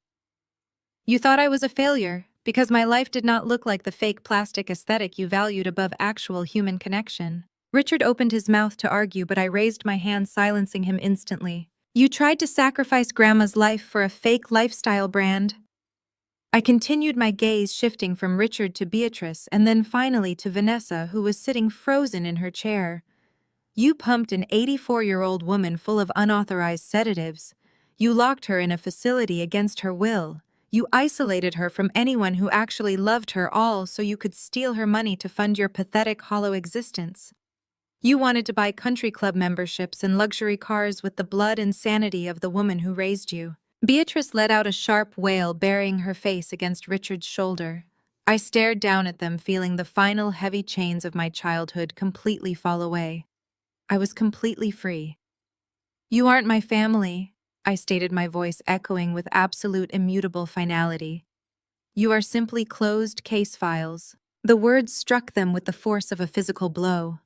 You thought I was a failure because my life did not look like the fake plastic aesthetic you valued above actual human connection." Richard opened his mouth to argue, but I raised my hand, silencing him instantly. "You tried to sacrifice Grandma's life for a fake lifestyle brand." I continued, my gaze shifting from Richard to Beatrice and then finally to Vanessa, who was sitting frozen in her chair. "You pumped an 84-year-old woman full of unauthorized sedatives. You locked her in a facility against her will. You isolated her from anyone who actually loved her, all so you could steal her money to fund your pathetic, hollow existence. You wanted to buy country club memberships and luxury cars with the blood and sanity of the woman who raised you." Beatrice let out a sharp wail, burying her face against Richard's shoulder. I stared down at them, feeling the final heavy chains of my childhood completely fall away. I was completely free. "You aren't my family," I stated, my voice echoing with absolute immutable finality. "You are simply closed case files." The words struck them with the force of a physical blow.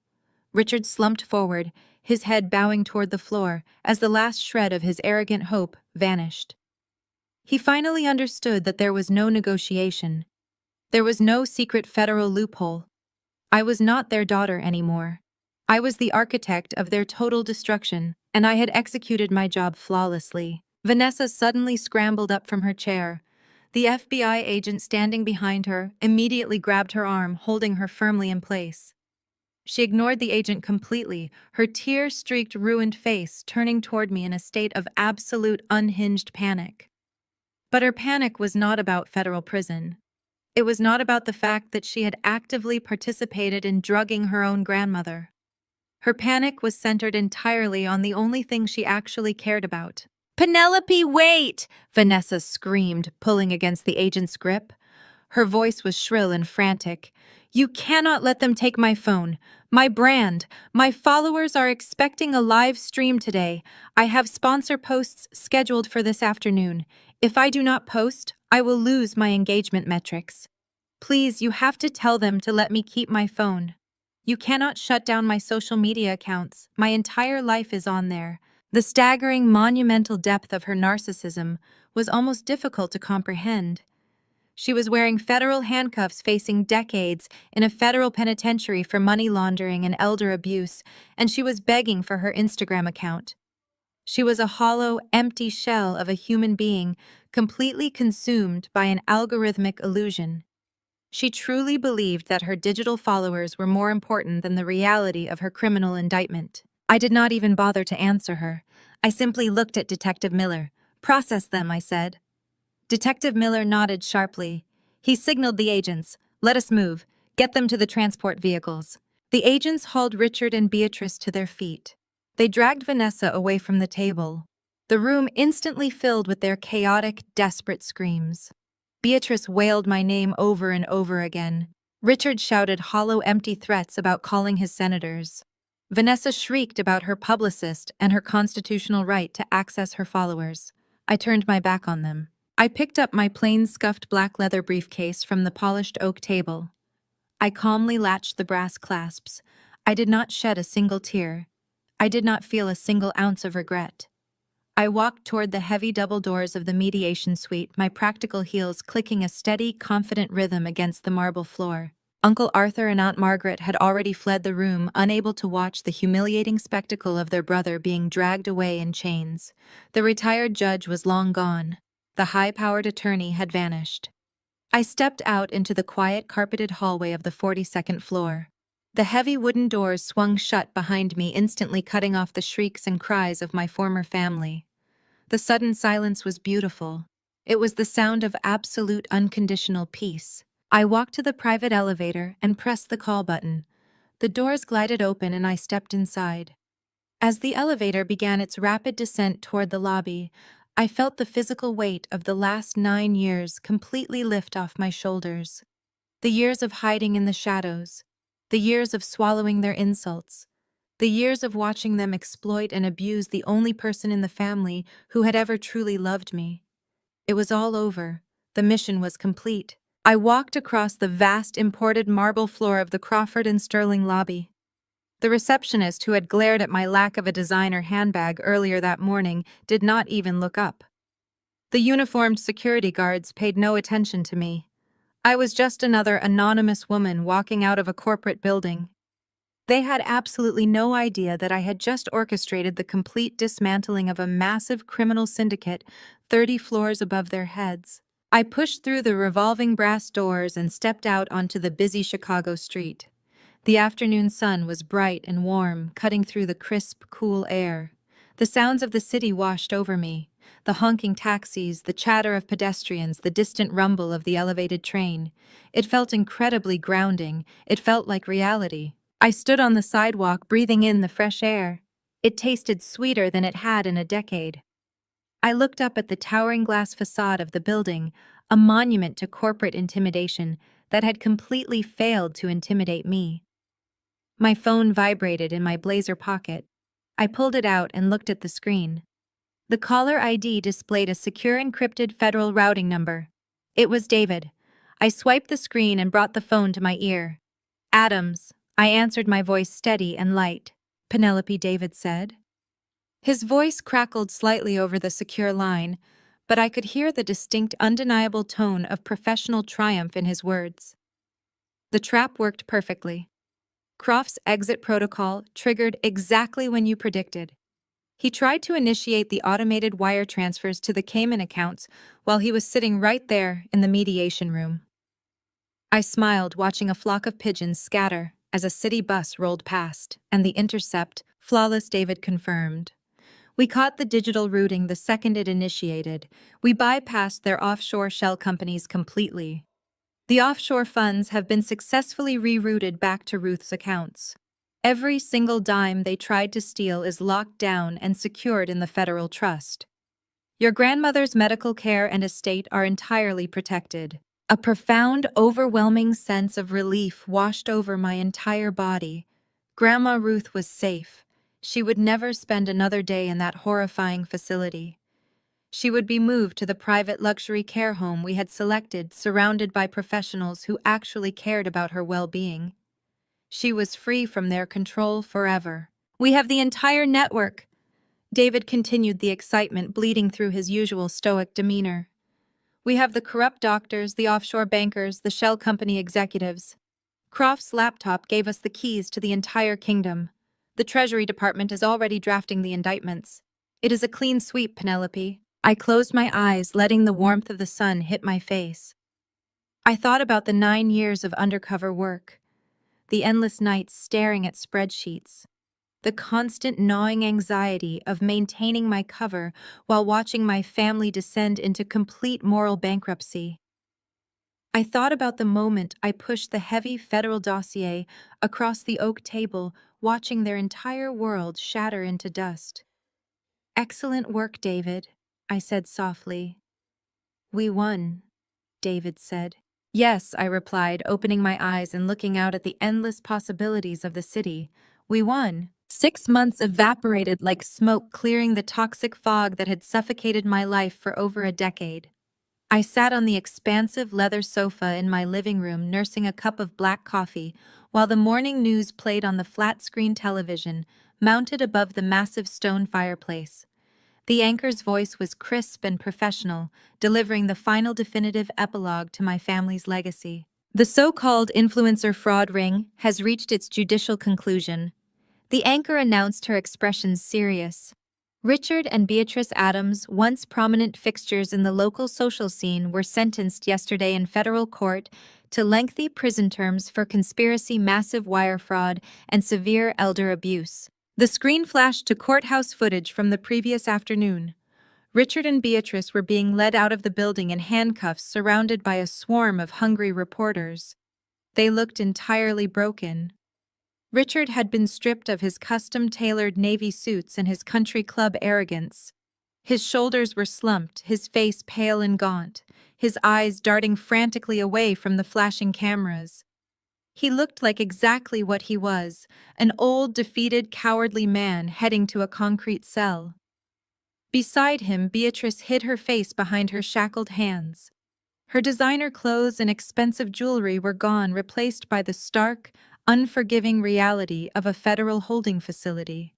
Richard slumped forward, his head bowing toward the floor as the last shred of his arrogant hope vanished. He finally understood that there was no negotiation. There was no secret federal loophole. I was not their daughter anymore. I was the architect of their total destruction, and I had executed my job flawlessly. Vanessa suddenly scrambled up from her chair. The FBI agent standing behind her immediately grabbed her arm, holding her firmly in place. She ignored the agent completely, her tear-streaked, ruined face turning toward me in a state of absolute unhinged panic. But her panic was not about federal prison. It was not about the fact that she had actively participated in drugging her own grandmother. Her panic was centered entirely on the only thing she actually cared about. "Penelope, wait!" Vanessa screamed, pulling against the agent's grip. Her voice was shrill and frantic. "You cannot let them take my phone, my brand. My followers are expecting a live stream today. I have sponsor posts scheduled for this afternoon. If I do not post, I will lose my engagement metrics. Please, you have to tell them to let me keep my phone. You cannot shut down my social media accounts. My entire life is on there." The staggering, monumental depth of her narcissism was almost difficult to comprehend. She was wearing federal handcuffs, facing decades in a federal penitentiary for money laundering and elder abuse, and she was begging for her Instagram account. She was a hollow, empty shell of a human being, completely consumed by an algorithmic illusion. She truly believed that her digital followers were more important than the reality of her criminal indictment. I did not even bother to answer her. I simply looked at Detective Miller. "Process them," I said. Detective Miller nodded sharply. He signaled the agents. "Let us move. Get them to the transport vehicles." The agents hauled Richard and Beatrice to their feet. They dragged Vanessa away from the table. The room instantly filled with their chaotic, desperate screams. Beatrice wailed my name over and over again. Richard shouted hollow, empty threats about calling his senators. Vanessa shrieked about her publicist and her constitutional right to access her followers. I turned my back on them. I picked up my plain, scuffed black leather briefcase from the polished oak table. I calmly latched the brass clasps. I did not shed a single tear. I did not feel a single ounce of regret. I walked toward the heavy double doors of the mediation suite, my practical heels clicking a steady, confident rhythm against the marble floor. Uncle Arthur and Aunt Margaret had already fled the room, unable to watch the humiliating spectacle of their brother being dragged away in chains. The retired judge was long gone. The high-powered attorney had vanished. I stepped out into the quiet, carpeted hallway of the 42nd floor. The heavy wooden doors swung shut behind me, instantly cutting off the shrieks and cries of my former family. The sudden silence was beautiful. It was the sound of absolute, unconditional peace. I walked to the private elevator and pressed the call button. The doors glided open and I stepped inside. As the elevator began its rapid descent toward the lobby, I felt the physical weight of the last 9 years completely lift off my shoulders. The years of hiding in the shadows, the years of swallowing their insults, the years of watching them exploit and abuse the only person in the family who had ever truly loved me. It was all over. The mission was complete. I walked across the vast imported marble floor of the Crawford and Sterling lobby. The receptionist, who had glared at my lack of a designer handbag earlier that morning, did not even look up. The uniformed security guards paid no attention to me. I was just another anonymous woman walking out of a corporate building. They had absolutely no idea that I had just orchestrated the complete dismantling of a massive criminal syndicate 30 floors above their heads. I pushed through the revolving brass doors and stepped out onto the busy Chicago street. The afternoon sun was bright and warm, cutting through the crisp, cool air. The sounds of the city washed over me. The honking taxis, the chatter of pedestrians, the distant rumble of the elevated train. It felt incredibly grounding. It felt like reality. I stood on the sidewalk, breathing in the fresh air. It tasted sweeter than it had in a decade. I looked up at the towering glass facade of the building, a monument to corporate intimidation that had completely failed to intimidate me. My phone vibrated in my blazer pocket. I pulled it out and looked at the screen. The caller ID displayed a secure encrypted federal routing number. It was David. I swiped the screen and brought the phone to my ear. Adams, I answered, my voice steady and light. Penelope, David said. His voice crackled slightly over the secure line, but I could hear the distinct, undeniable tone of professional triumph in his words. The trap worked perfectly. Croft's exit protocol triggered exactly when you predicted. He tried to initiate the automated wire transfers to the Cayman accounts while he was sitting right there in the mediation room. I smiled, watching a flock of pigeons scatter as a city bus rolled past, and the intercept, flawless, David confirmed. We caught the digital routing the second it initiated. We bypassed their offshore shell companies completely. The offshore funds have been successfully rerouted back to Ruth's accounts. Every single dime they tried to steal is locked down and secured in the federal trust. Your grandmother's medical care and estate are entirely protected. A profound, overwhelming sense of relief washed over my entire body. Grandma Ruth was safe. She would never spend another day in that horrifying facility. She would be moved to the private luxury care home we had selected, surrounded by professionals who actually cared about her well-being. She was free from their control forever. We have the entire network. David continued, the excitement bleeding through his usual stoic demeanor. We have the corrupt doctors, the offshore bankers, the shell company executives. Croft's laptop gave us the keys to the entire kingdom. The Treasury Department is already drafting the indictments. It is a clean sweep, Penelope. I closed my eyes, letting the warmth of the sun hit my face. I thought about the 9 years of undercover work, the endless nights staring at spreadsheets, the constant gnawing anxiety of maintaining my cover while watching my family descend into complete moral bankruptcy. I thought about the moment I pushed the heavy federal dossier across the oak table, watching their entire world shatter into dust. Excellent work, David, I said softly. We won, David said. Yes, I replied, opening my eyes and looking out at the endless possibilities of the city. We won. 6 months evaporated like smoke, clearing the toxic fog that had suffocated my life for over a decade. I sat on the expansive leather sofa in my living room, nursing a cup of black coffee, while the morning news played on the flat-screen television, mounted above the massive stone fireplace. The anchor's voice was crisp and professional, delivering the final definitive epilogue to my family's legacy. The so-called influencer fraud ring has reached its judicial conclusion. The anchor announced, her expression serious. Richard and Beatrice Adams, once prominent fixtures in the local social scene, were sentenced yesterday in federal court to lengthy prison terms for conspiracy, massive wire fraud, and severe elder abuse. The screen flashed to courthouse footage from the previous afternoon. Richard and Beatrice were being led out of the building in handcuffs, surrounded by a swarm of hungry reporters. They looked entirely broken. Richard had been stripped of his custom-tailored navy suits and his country club arrogance. His shoulders were slumped, his face pale and gaunt, his eyes darting frantically away from the flashing cameras. He looked like exactly what he was, an old, defeated, cowardly man heading to a concrete cell. Beside him, Beatrice hid her face behind her shackled hands. Her designer clothes and expensive jewelry were gone, replaced by the stark, unforgiving reality of a federal holding facility.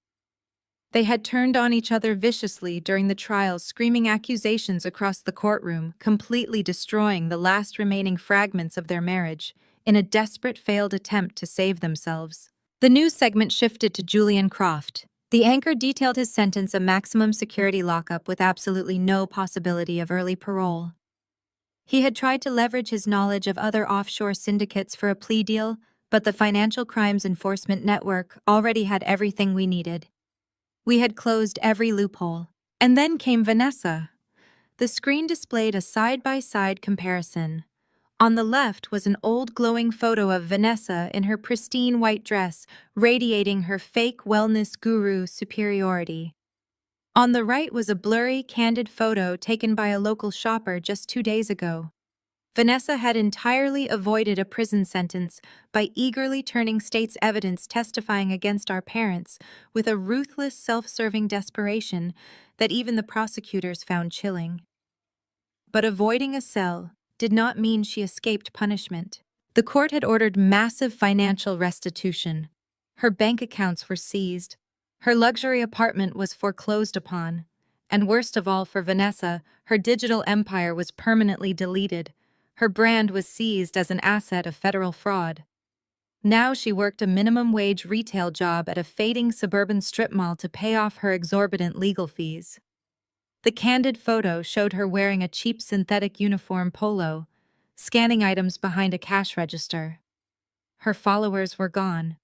They had turned on each other viciously during the trial, screaming accusations across the courtroom, completely destroying the last remaining fragments of their marriage in a desperate failed attempt to save themselves. The news segment shifted to Julian Croft. The anchor detailed his sentence, a maximum security lockup with absolutely no possibility of early parole. He had tried to leverage his knowledge of other offshore syndicates for a plea deal, but the Financial Crimes Enforcement Network already had everything we needed. We had closed every loophole. And then came Vanessa. The screen displayed a side-by-side comparison. On the left was an old glowing photo of Vanessa in her pristine white dress, radiating her fake wellness guru superiority. On the right was a blurry, candid photo taken by a local shopper just 2 days ago. Vanessa had entirely avoided a prison sentence by eagerly turning state's evidence testifying against our parents with a ruthless, self-serving desperation that even the prosecutors found chilling. But avoiding a cell, did not mean she escaped punishment. The court had ordered massive financial restitution. Her bank accounts were seized. Her luxury apartment was foreclosed upon. And worst of all for Vanessa, her digital empire was permanently deleted. Her brand was seized as an asset of federal fraud. Now she worked a minimum-wage retail job at a fading suburban strip mall to pay off her exorbitant legal fees. The candid photo showed her wearing a cheap synthetic uniform polo, scanning items behind a cash register. Her followers were gone.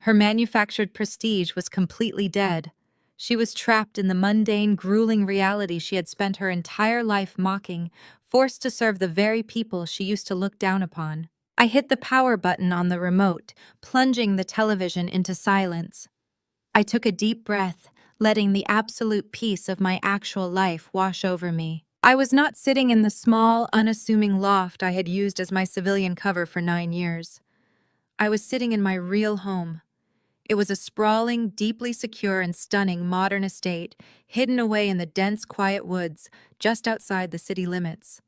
Her manufactured prestige was completely dead. She was trapped in the mundane, grueling reality she had spent her entire life mocking, forced to serve the very people she used to look down upon. I hit the power button on the remote, plunging the television into silence. I took a deep breath, letting the absolute peace of my actual life wash over me. I was not sitting in the small, unassuming loft I had used as my civilian cover for 9 years. I was sitting in my real home. It was a sprawling, deeply secure and stunning modern estate, hidden away in the dense, quiet woods just outside the city limits.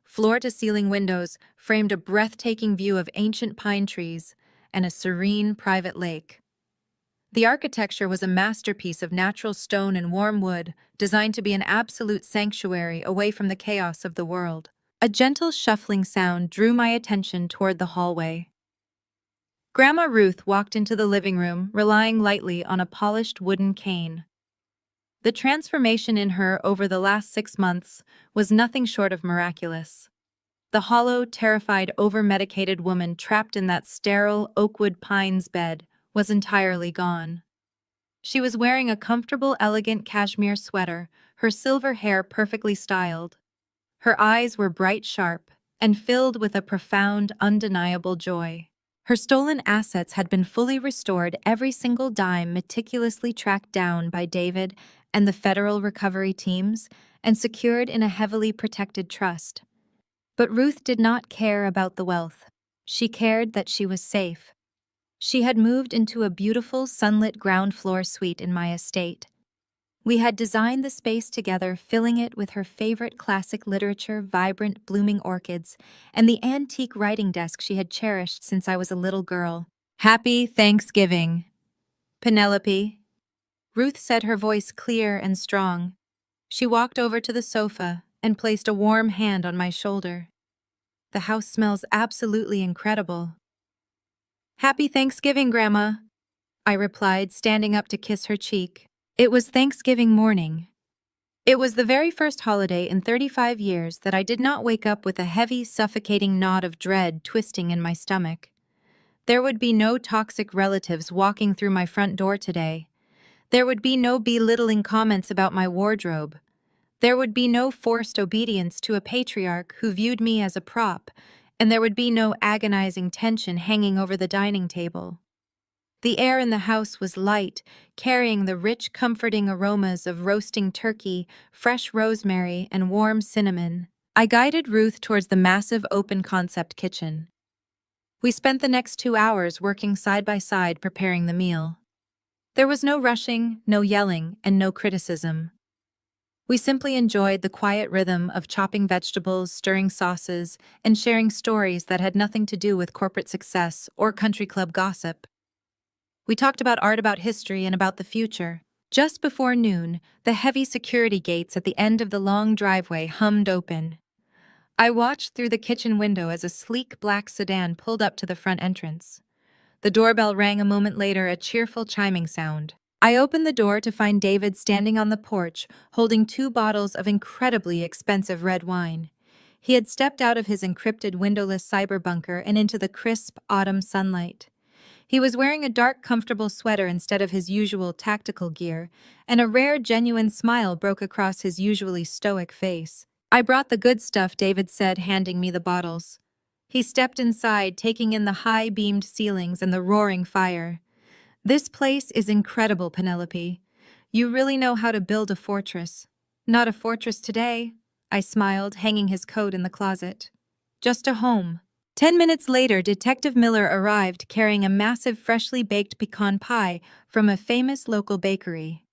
Floor-to-ceiling windows framed a breathtaking view of ancient pine trees and a serene, private lake. The architecture was a masterpiece of natural stone and warm wood, designed to be an absolute sanctuary away from the chaos of the world. A gentle shuffling sound drew my attention toward the hallway. Grandma Ruth walked into the living room, relying lightly on a polished wooden cane. The transformation in her over the last 6 months was nothing short of miraculous. The hollow, terrified, over-medicated woman trapped in that sterile Oakwood Pines bed was entirely gone. She was wearing a comfortable, elegant cashmere sweater, her silver hair perfectly styled. Her eyes were bright sharp and filled with a profound, undeniable joy. Her stolen assets had been fully restored, every single dime meticulously tracked down by David and the federal recovery teams and secured in a heavily protected trust. But Ruth did not care about the wealth. She cared that she was safe. She had moved into a beautiful, sunlit ground-floor suite in my estate. We had designed the space together, filling it with her favorite classic literature, vibrant, blooming orchids, and the antique writing desk she had cherished since I was a little girl. "Happy Thanksgiving, Penelope," Ruth said, her voice clear and strong. She walked over to the sofa and placed a warm hand on my shoulder. "The house smells absolutely incredible." "Happy Thanksgiving, Grandma," I replied, standing up to kiss her cheek. It was Thanksgiving morning. It was the very first holiday in 35 years that I did not wake up with a heavy, suffocating knot of dread twisting in my stomach. There would be no toxic relatives walking through my front door today. There would be no belittling comments about my wardrobe. There would be no forced obedience to a patriarch who viewed me as a prop, and there would be no agonizing tension hanging over the dining table. The air in the house was light, carrying the rich, comforting aromas of roasting turkey, fresh rosemary, and warm cinnamon. I guided Ruth towards the massive open-concept kitchen. We spent the next 2 hours working side by side preparing the meal. There was no rushing, no yelling, and no criticism. We simply enjoyed the quiet rhythm of chopping vegetables, stirring sauces, and sharing stories that had nothing to do with corporate success or country club gossip. We talked about art, about history, and about the future. Just before noon, the heavy security gates at the end of the long driveway hummed open. I watched through the kitchen window as a sleek black sedan pulled up to the front entrance. The doorbell rang a moment later, a cheerful chiming sound. I opened the door to find David standing on the porch, holding 2 bottles of incredibly expensive red wine. He had stepped out of his encrypted windowless cyber bunker and into the crisp autumn sunlight. He was wearing a dark, comfortable sweater instead of his usual tactical gear, and a rare, genuine smile broke across his usually stoic face. "I brought the good stuff," David said, handing me the bottles. He stepped inside, taking in the high-beamed ceilings and the roaring fire. "This place is incredible, Penelope. You really know how to build a fortress." "Not a fortress today," I smiled, hanging his coat in the closet. "Just a home." 10 minutes later, Detective Miller arrived carrying a massive freshly baked pecan pie from a famous local bakery.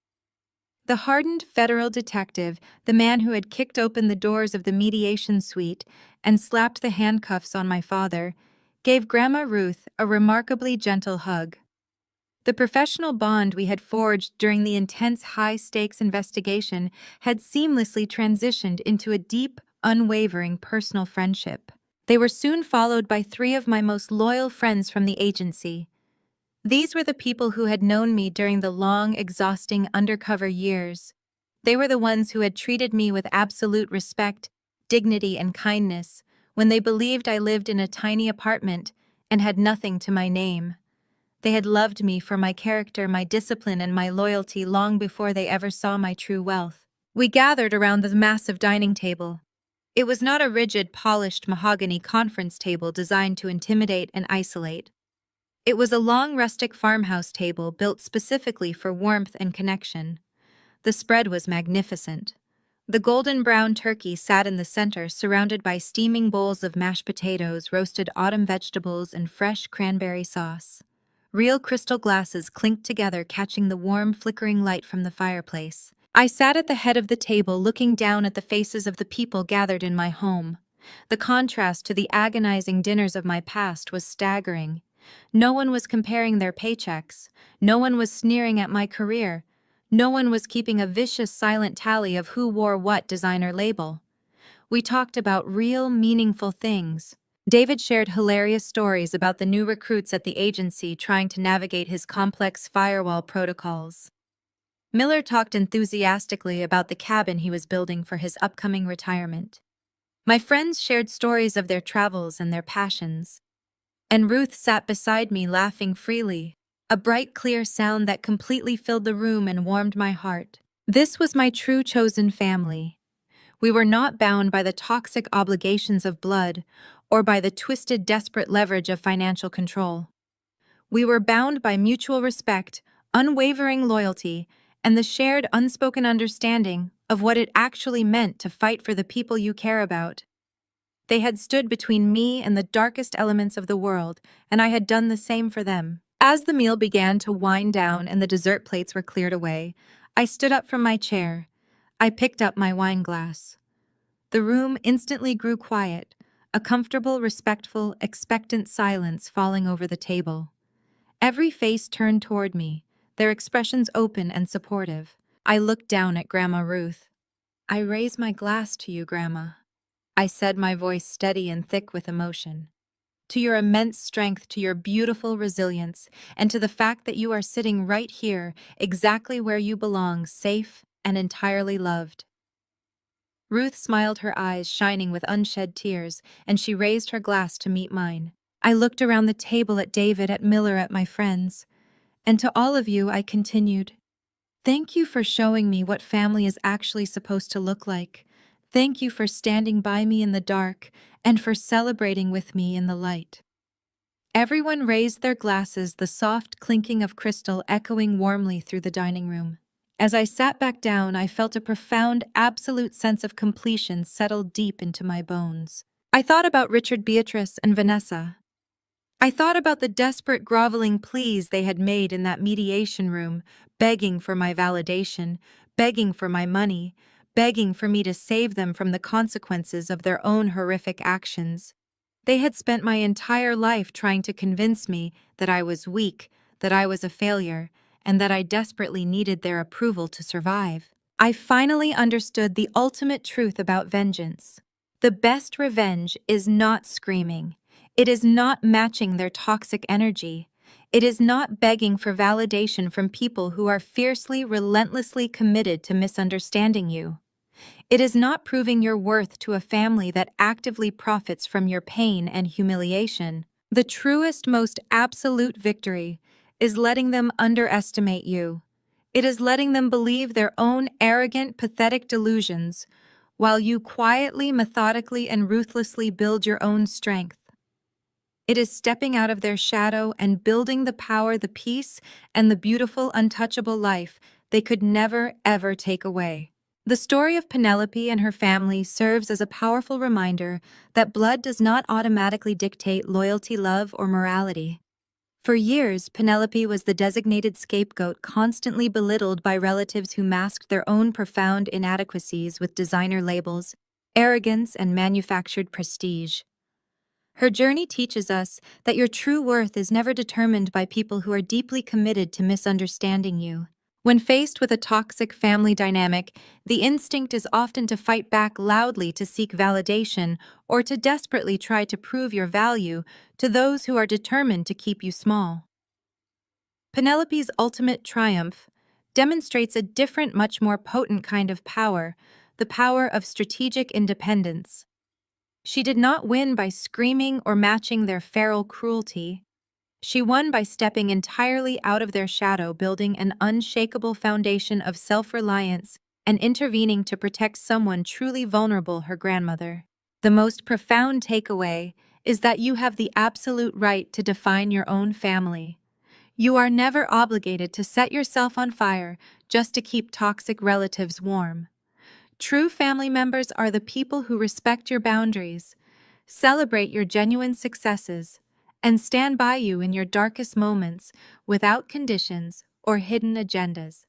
The hardened federal detective, the man who had kicked open the doors of the mediation suite and slapped the handcuffs on my father, gave Grandma Ruth a remarkably gentle hug. The professional bond we had forged during the intense high-stakes investigation had seamlessly transitioned into a deep, unwavering personal friendship. They were soon followed by 3 of my most loyal friends from the agency. These were the people who had known me during the long, exhausting undercover years. They were the ones who had treated me with absolute respect, dignity, and kindness when they believed I lived in a tiny apartment and had nothing to my name. They had loved me for my character, my discipline, and my loyalty long before they ever saw my true wealth. We gathered around the massive dining table. It was not a rigid, polished mahogany conference table designed to intimidate and isolate. It was a long, rustic farmhouse table built specifically for warmth and connection. The spread was magnificent. The golden brown turkey sat in the center, surrounded by steaming bowls of mashed potatoes, roasted autumn vegetables, and fresh cranberry sauce. Real crystal glasses clinked together, catching the warm, flickering light from the fireplace. I sat at the head of the table, looking down at the faces of the people gathered in my home. The contrast to the agonizing dinners of my past was staggering. No one was comparing their paychecks. No one was sneering at my career. No one was keeping a vicious, silent tally of who wore what designer label. We talked about real, meaningful things. David shared hilarious stories about the new recruits at the agency trying to navigate his complex firewall protocols. Miller talked enthusiastically about the cabin he was building for his upcoming retirement. My friends shared stories of their travels and their passions. And Ruth sat beside me laughing freely, a bright, clear sound that completely filled the room and warmed my heart. This was my true chosen family. We were not bound by the toxic obligations of blood or by the twisted, desperate leverage of financial control. We were bound by mutual respect, unwavering loyalty, and the shared, unspoken understanding of what it actually meant to fight for the people you care about. They had stood between me and the darkest elements of the world, and I had done the same for them. As the meal began to wind down and the dessert plates were cleared away, I stood up from my chair. I picked up my wine glass. The room instantly grew quiet, a comfortable, respectful, expectant silence falling over the table. Every face turned toward me, their expressions open and supportive. I looked down at Grandma Ruth. "I raise my glass to you, Grandma," I said, my voice steady and thick with emotion. "To your immense strength, to your beautiful resilience, and to the fact that you are sitting right here, exactly where you belong, safe and entirely loved." Ruth smiled, her eyes shining with unshed tears, and she raised her glass to meet mine. I looked around the table at David, at Miller, at my friends. "And to all of you," I continued, "thank you for showing me what family is actually supposed to look like. Thank you for standing by me in the dark and for celebrating with me in the light." Everyone raised their glasses, the soft clinking of crystal echoing warmly through the dining room. As I sat back down, I felt a profound, absolute sense of completion settle deep into my bones. I thought about Richard, Beatrice, and Vanessa. I thought about the desperate, groveling pleas they had made in that mediation room, begging for my validation, begging for my money, begging for me to save them from the consequences of their own horrific actions. They had spent my entire life trying to convince me that I was weak, that I was a failure, and that I desperately needed their approval to survive. I finally understood the ultimate truth about vengeance. The best revenge is not screaming. It is not matching their toxic energy. It is not begging for validation from people who are fiercely, relentlessly committed to misunderstanding you. It is not proving your worth to a family that actively profits from your pain and humiliation. The truest, most absolute victory is letting them underestimate you. It is letting them believe their own arrogant, pathetic delusions, while you quietly, methodically, and ruthlessly build your own strength. It is stepping out of their shadow and building the power, the peace, and the beautiful, untouchable life they could never, ever take away. The story of Penelope and her family serves as a powerful reminder that blood does not automatically dictate loyalty, love, or morality. For years, Penelope was the designated scapegoat, constantly belittled by relatives who masked their own profound inadequacies with designer labels, arrogance, and manufactured prestige. Her journey teaches us that your true worth is never determined by people who are deeply committed to misunderstanding you. When faced with a toxic family dynamic, the instinct is often to fight back loudly to seek validation or to desperately try to prove your value to those who are determined to keep you small. Penelope's ultimate triumph demonstrates a different, much more potent kind of power, the power of strategic independence. She did not win by screaming or matching their feral cruelty. She won by stepping entirely out of their shadow, building an unshakable foundation of self-reliance and intervening to protect someone truly vulnerable, her grandmother. The most profound takeaway is that you have the absolute right to define your own family. You are never obligated to set yourself on fire just to keep toxic relatives warm. True family members are the people who respect your boundaries, celebrate your genuine successes, and stand by you in your darkest moments without conditions or hidden agendas.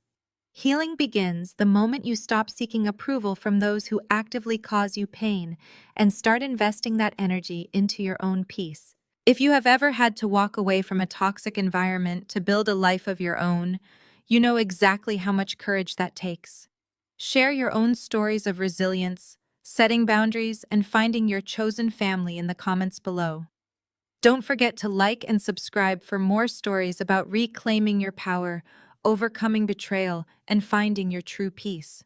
Healing begins the moment you stop seeking approval from those who actively cause you pain and start investing that energy into your own peace. If you have ever had to walk away from a toxic environment to build a life of your own, you know exactly how much courage that takes. Share your own stories of resilience, setting boundaries, and finding your chosen family in the comments below. Don't forget to like and subscribe for more stories about reclaiming your power, overcoming betrayal, and finding your true peace.